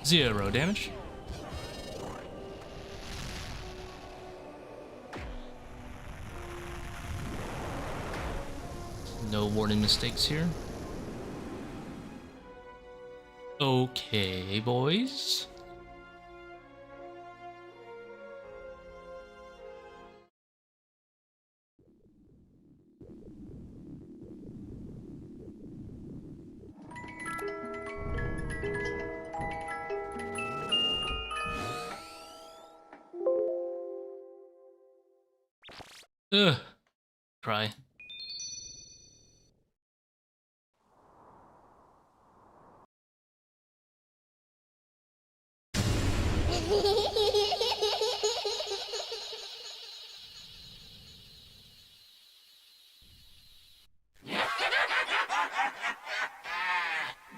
Zero damage. No warning mistakes here. Okay, boys. Ugh. Cry.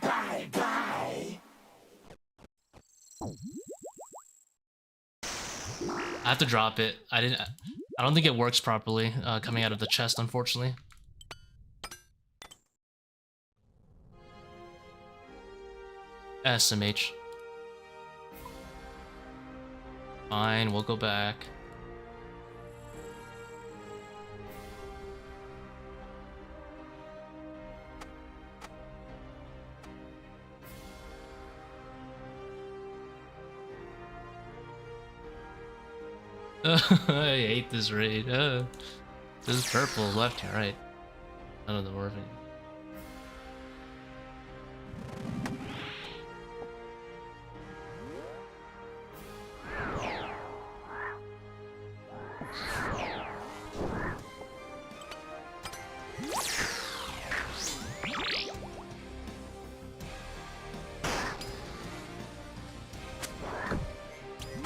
Bye bye. I have to drop it. I don't think it works properly coming out of the chest, unfortunately. SMH. Fine, we'll go back. I hate this raid. This is purple, left and right. None of them working.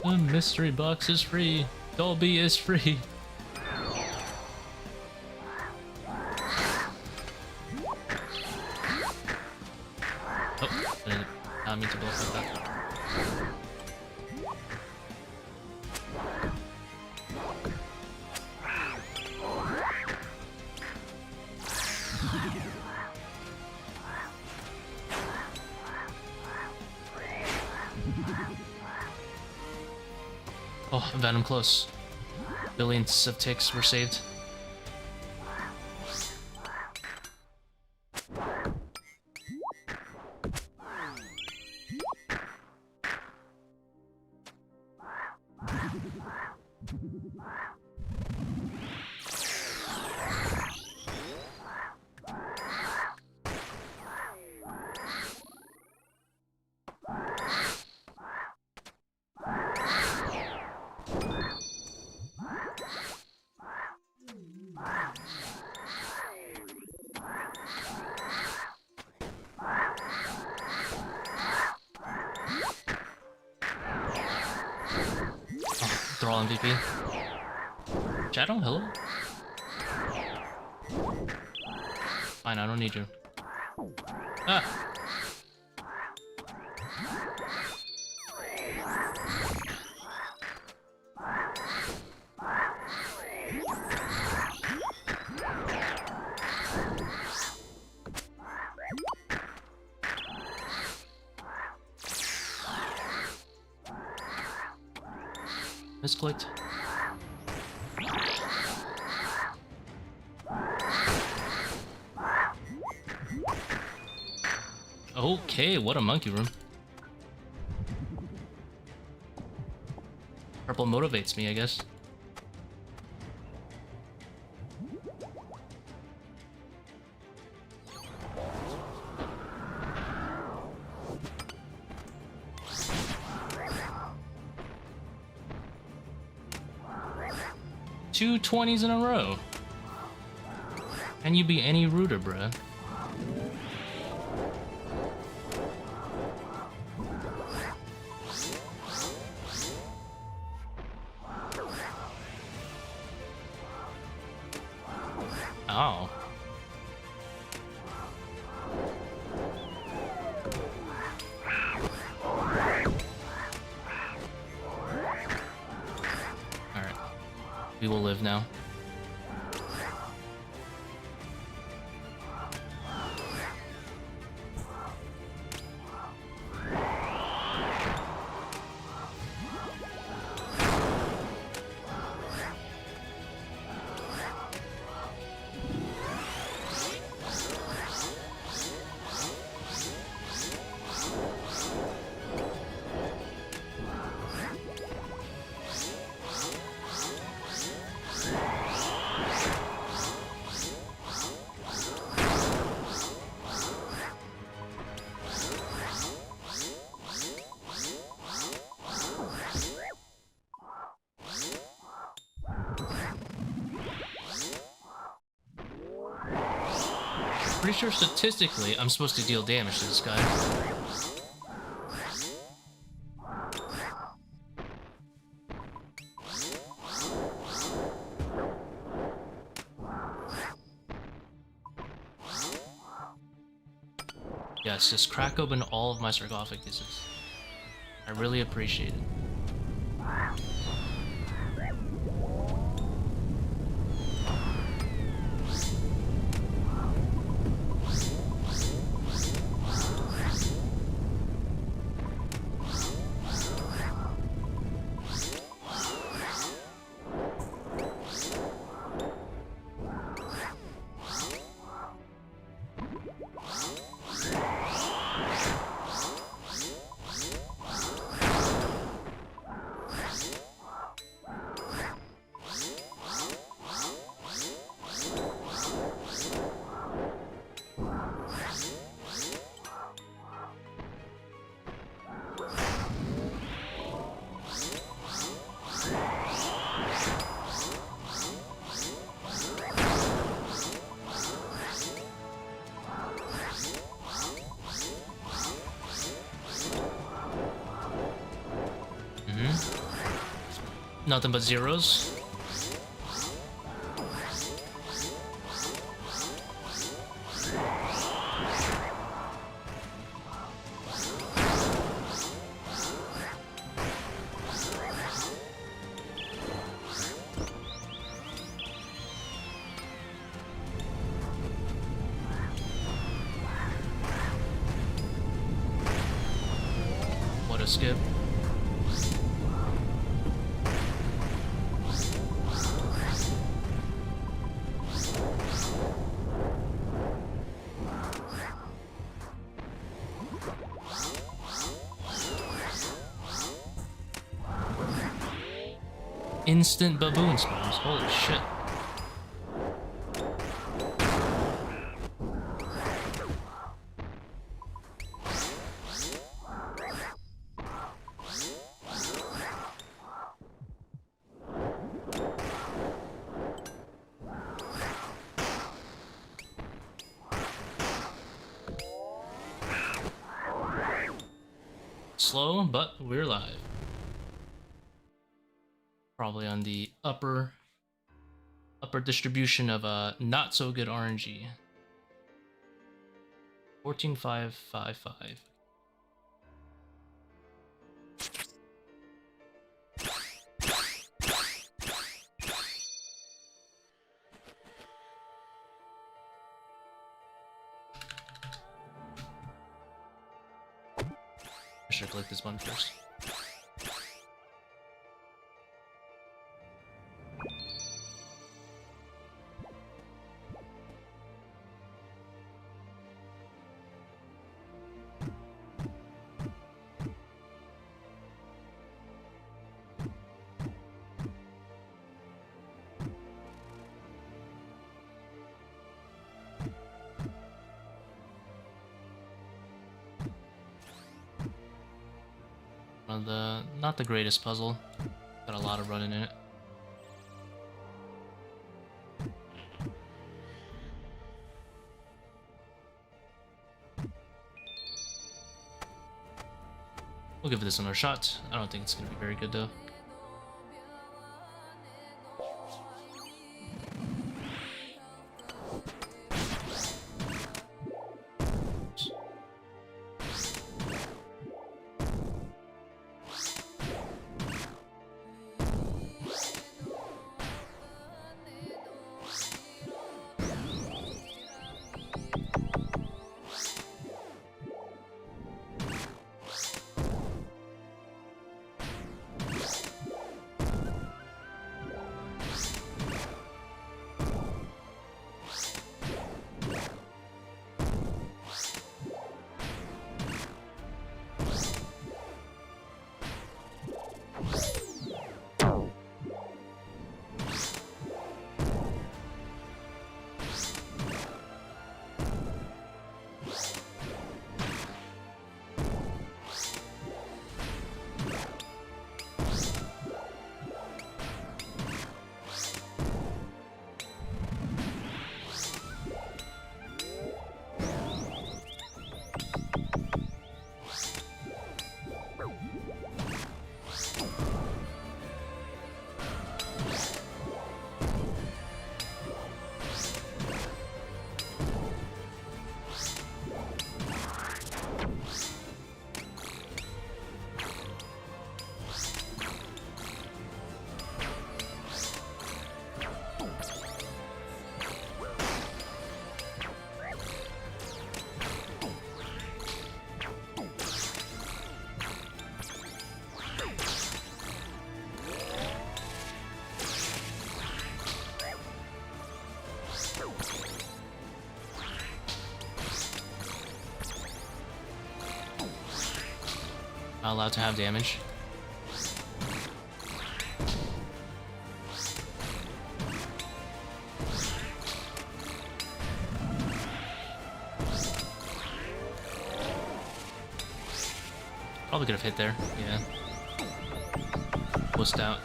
The mystery box is free. Dolby is free. Oh, Venom close. Billions of ticks were saved. Thrall MVP. Shadow, hello? Fine, I don't need you. Ah! Misclicked. Okay, what a monkey room. Purple motivates me, I guess. Two 20s in a row. Can you be any ruder, bruh? Oh. Alright. We will live now. Pretty sure statistically I'm supposed to deal damage to this guy. Yes, just crack open all of my sarcophaguses. I really appreciate it. Nothing but zeros. skip. Instant baboon spawns. Holy shit. Slow, but we're live. Probably on the upper distribution of not so good RNG. 14,555. I should click this one first. Not the greatest puzzle. Got a lot of running in it. We'll give this another shot. I don't think it's gonna be very good though. Not allowed to have damage. Probably could have hit there, yeah. Wussed out.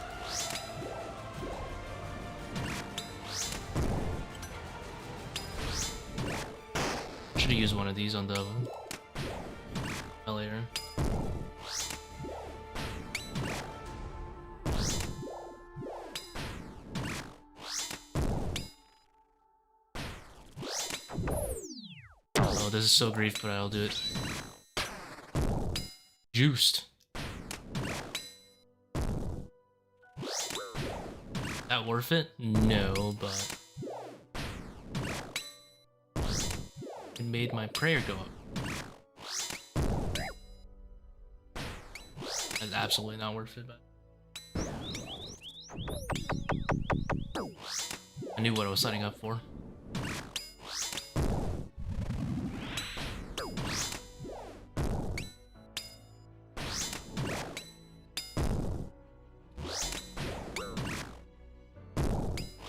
Should have used one of these on the later. Oh, this is so grief, but I'll do it. Juiced. That worth it? No, but it made my prayer go up. That's absolutely not worth it, but I knew what I was signing up for.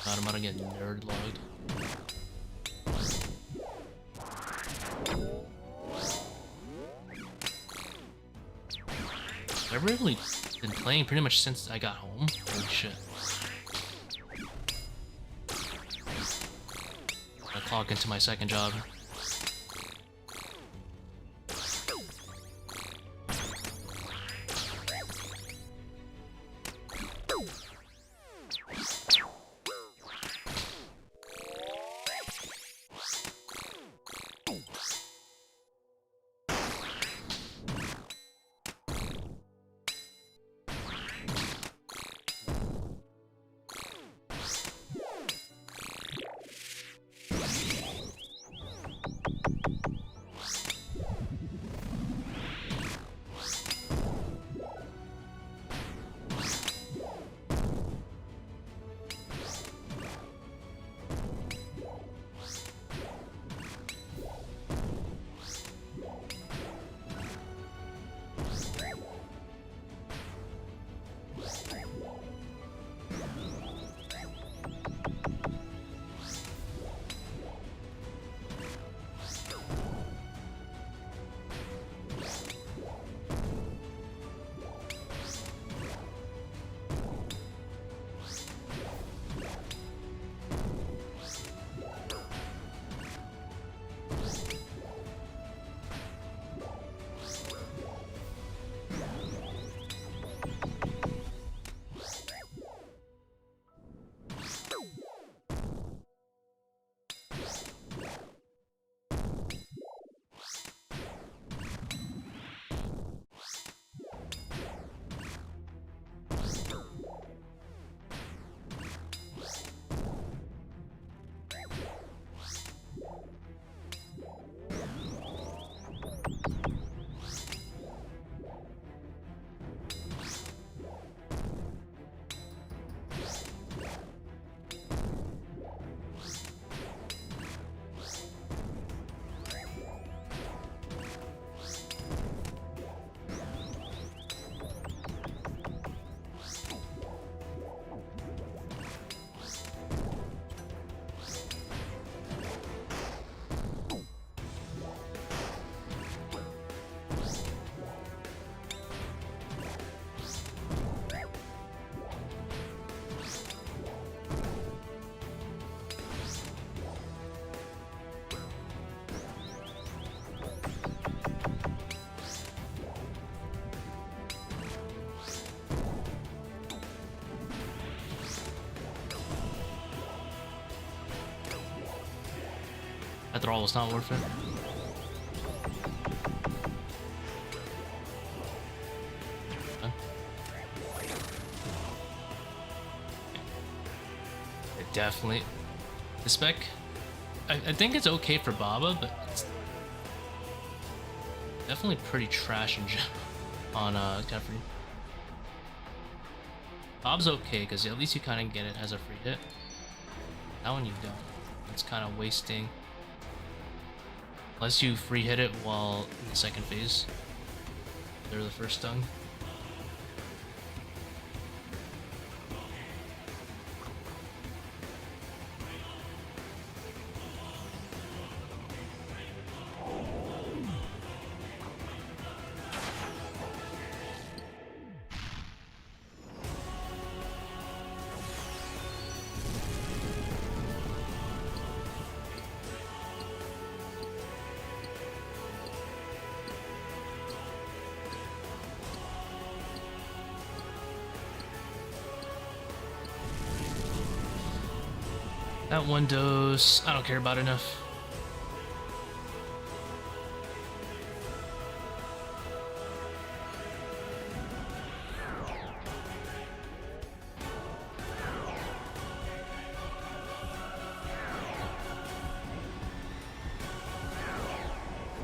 God, I'm gonna get nerd logged. I've really been playing pretty much since I got home. Holy shit. I clock into my second job. After all, it's not worth it. Huh? It definitely. The spec, I think it's okay for Baba, but it's definitely pretty trash in general on Kefri. Bob's okay because at least you kind of get it as a free hit. That one you don't. It's kind of wasting. Unless you free hit it while in the second phase. They're the first stung. That one dose, I don't care about enough.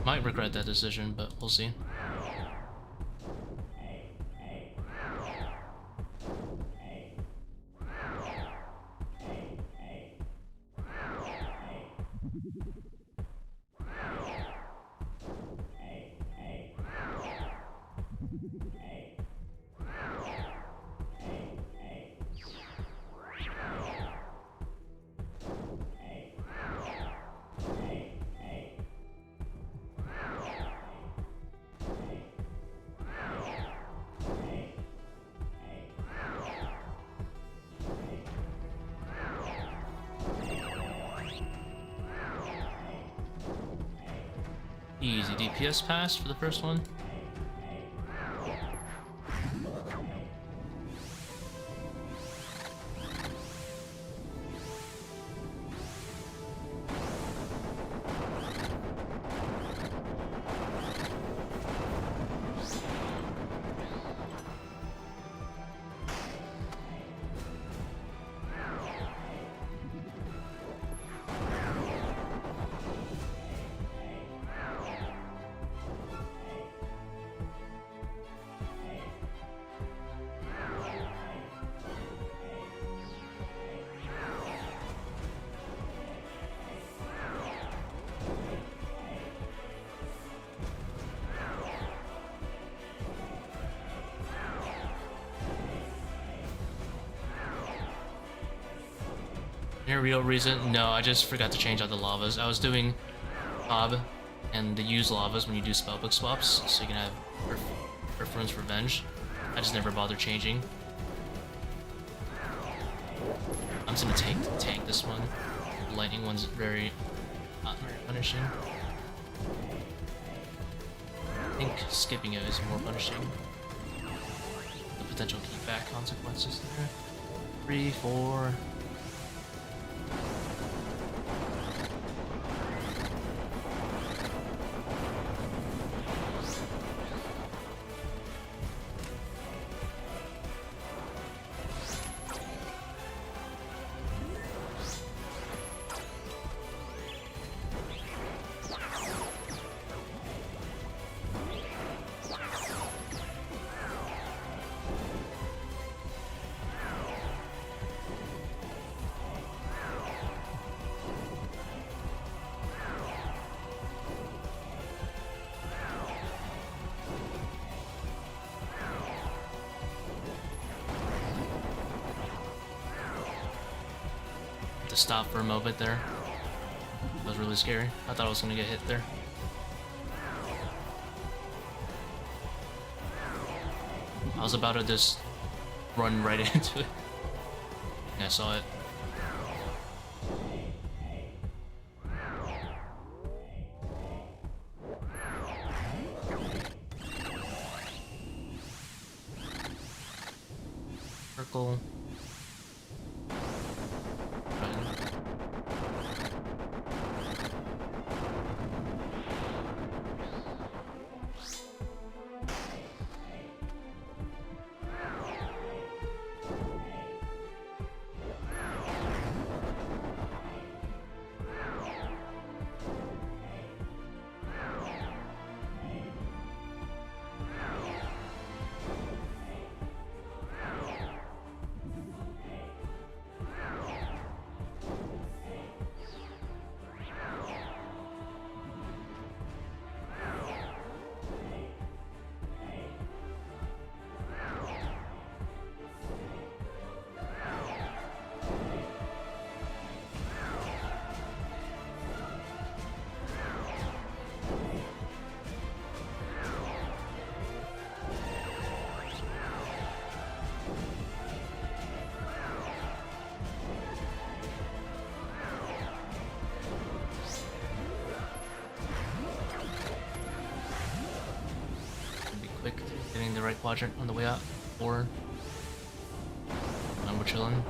Might regret that decision, but we'll see. Easy DPS pass for the first one. Any real reason? No, I just forgot to change out the lavas. I was doing Bob and the use lavas when you do spellbook swaps, so you can have Reference Revenge. I just never bothered changing. I'm just gonna tank this one. The lightning one's not very punishing. I think skipping it is more punishing. The potential keepback consequences there. 3, 4. To stop for a moment there. That was really scary. I thought I was gonna get hit there. I was about to just run right into it. Yeah, I saw it. Circle. Quick, getting the right quadrant on the way out. 4. And we're chilling.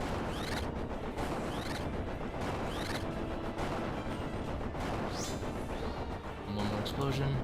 And one more explosion.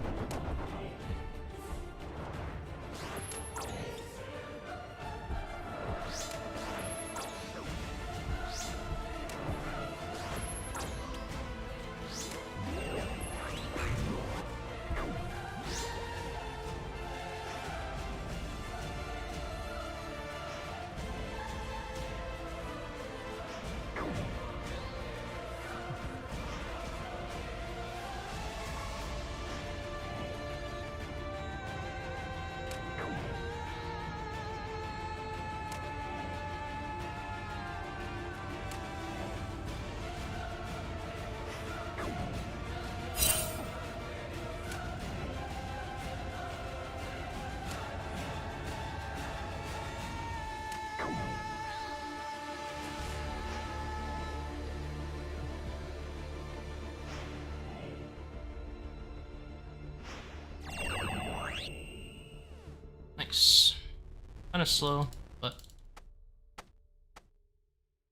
Kind of slow, but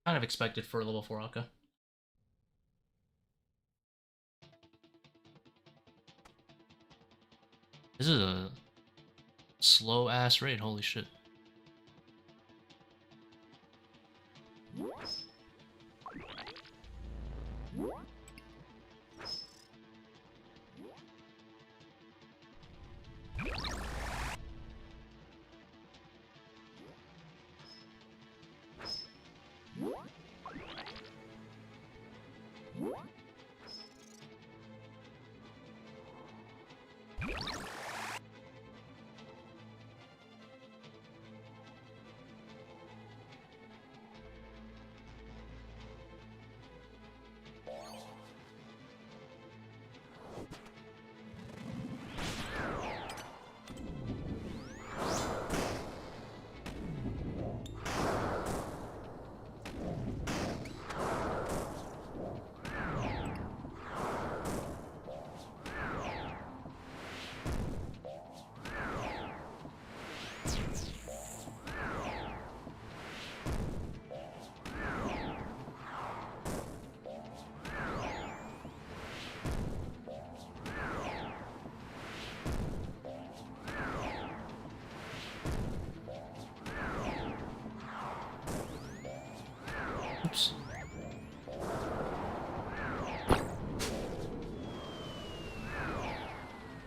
kind of expected for a level 4 Akka. This is a slow ass raid, holy shit. Oops.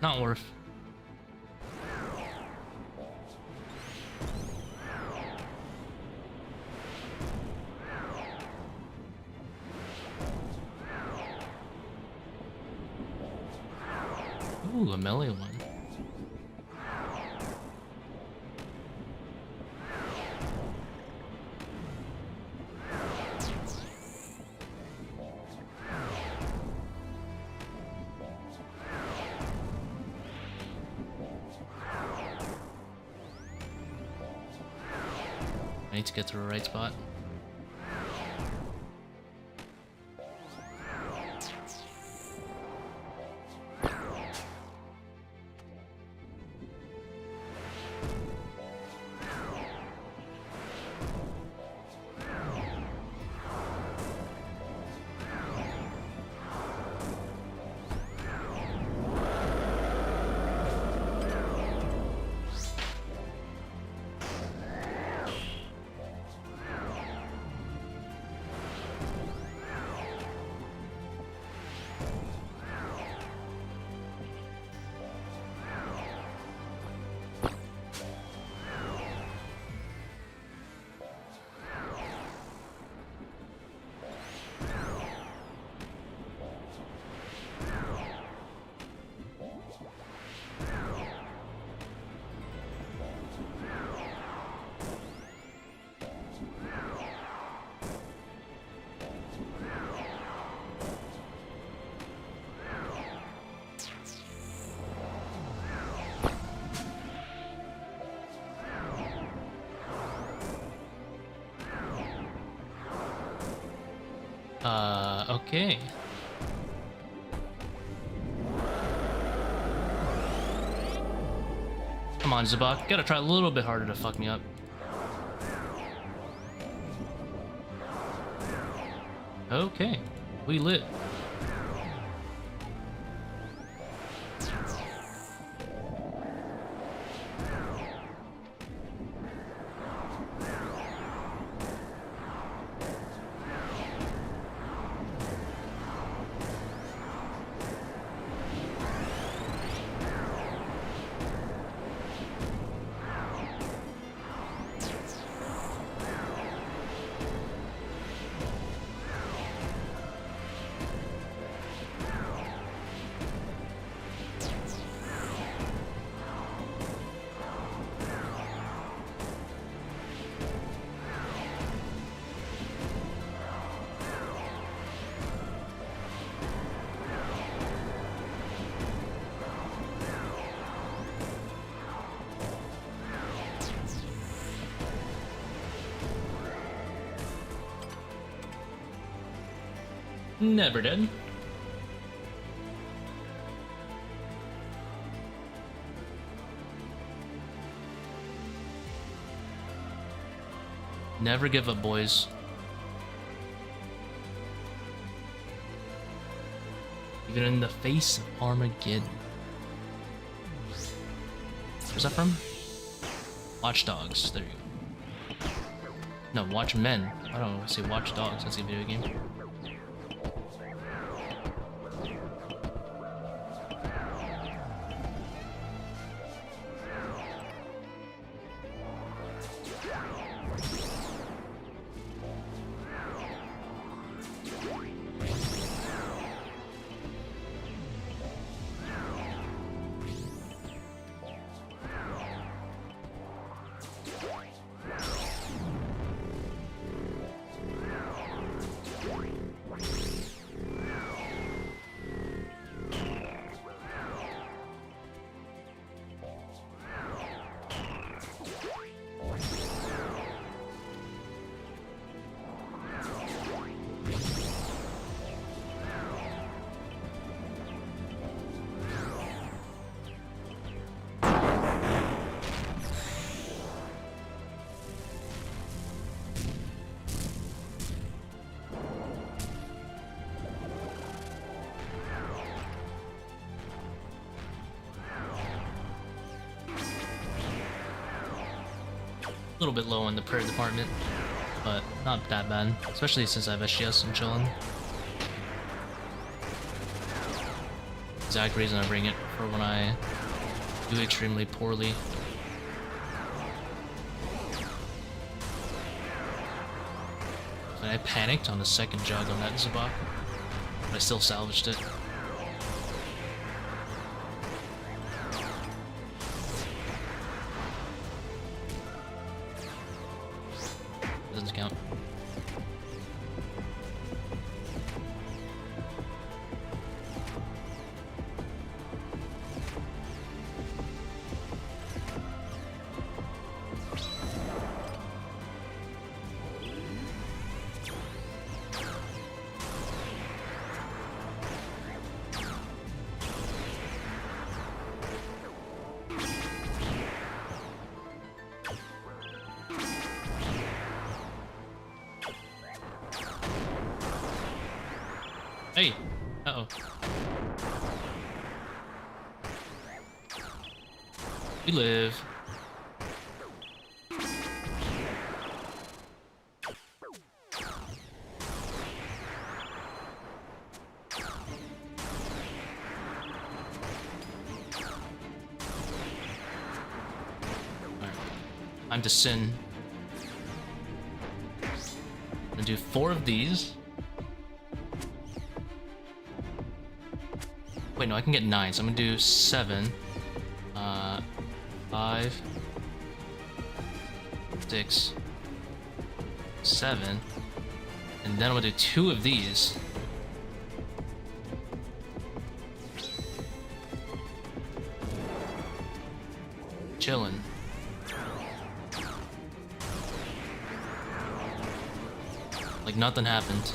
Not worth. Ooh, a melee one. I need to get to the right spot. Okay. Come on, Zabak. Gotta try a little bit harder to fuck me up. Okay. We lit. Never did. Never give up, boys. Even in the face of Armageddon. Where's that from? Watch Dogs. There you go. No, Watchmen. I don't know. I say Watch Dogs. That's a video game. A little bit low in the prayer department, but not that bad, especially since I have SGS and chilling. Exact reason I bring it for when I do extremely poorly. And I panicked on the second jug on that Zabak, but I still salvaged it. Doesn't count. Hey! Uh-oh. We live. Alright. Time to sin. I'm gonna do 4 of these. Wait, no, I can get 9, so I'm gonna do 7. 5, 6, 7, and then I'm gonna do 2 of these. Chillin'. Like nothing happened.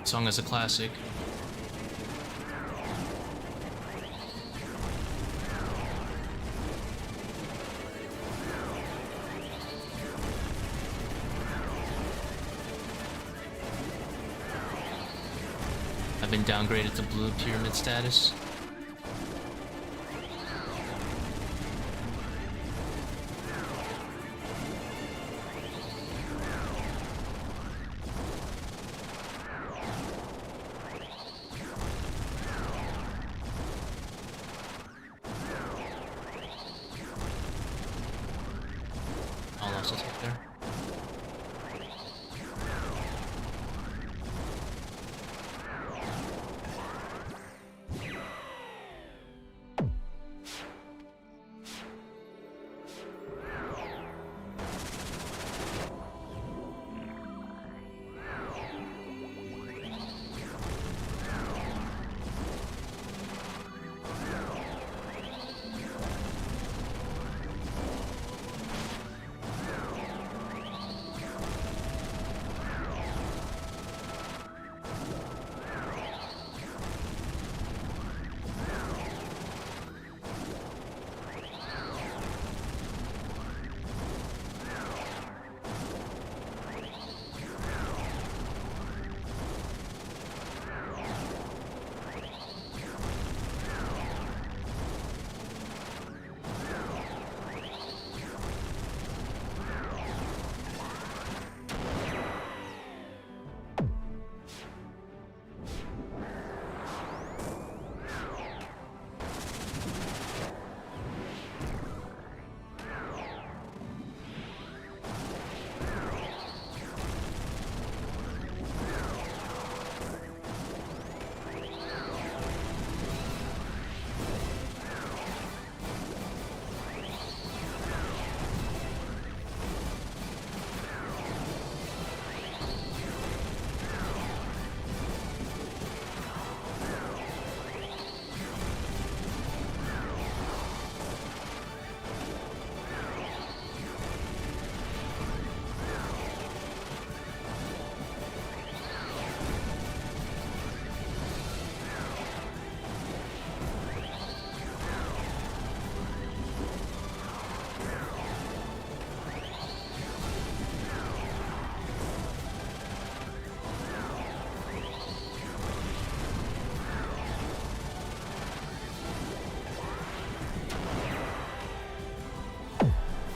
Song is a classic. I've been downgraded to blue pyramid status. Jingles will take there.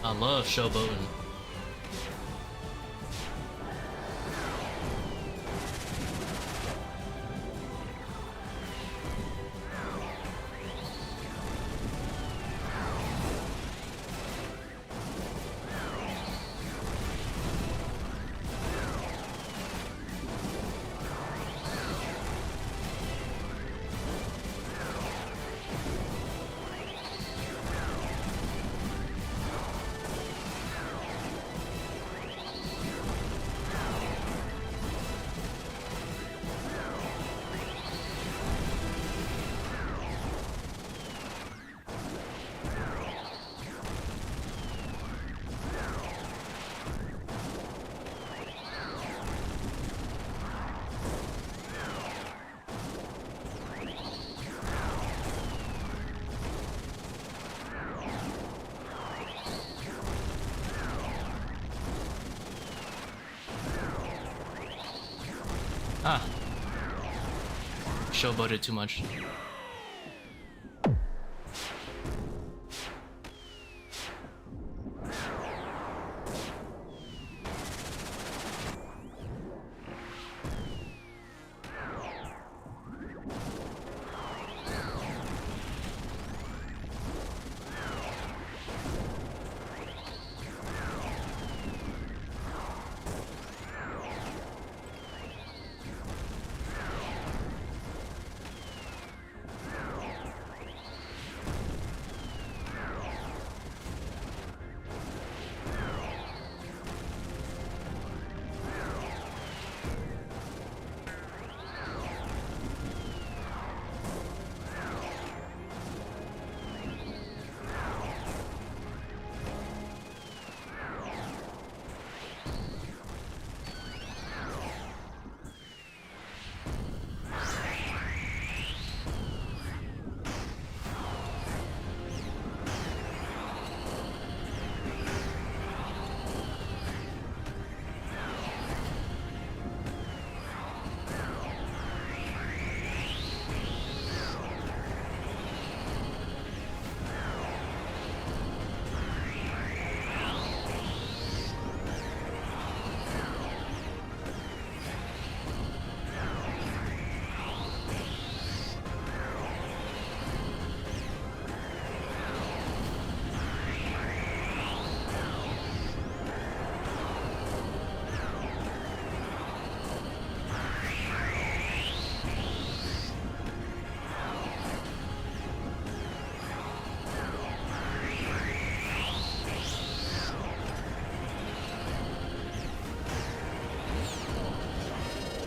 I love showboating. Ah. Showboated too much.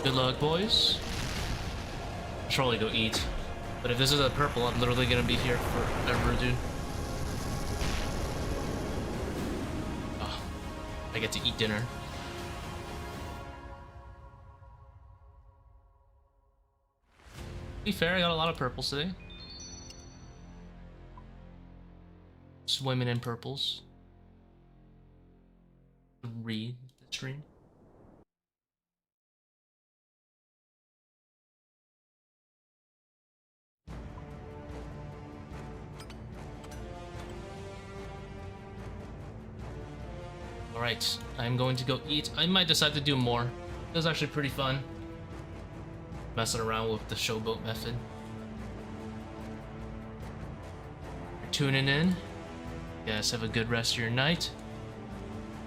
Good luck, boys. I should probably go eat. But if this is a purple, I'm literally gonna be here forever, dude. Oh, I get to eat dinner. To be fair, I got a lot of purples today. Swimming in purples. Read the stream. Alright, I'm going to go eat. I might decide to do more. It was actually pretty fun. Messing around with the showboat method. You're tuning in. Guys, have a good rest of your night.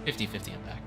50-50, I'm back.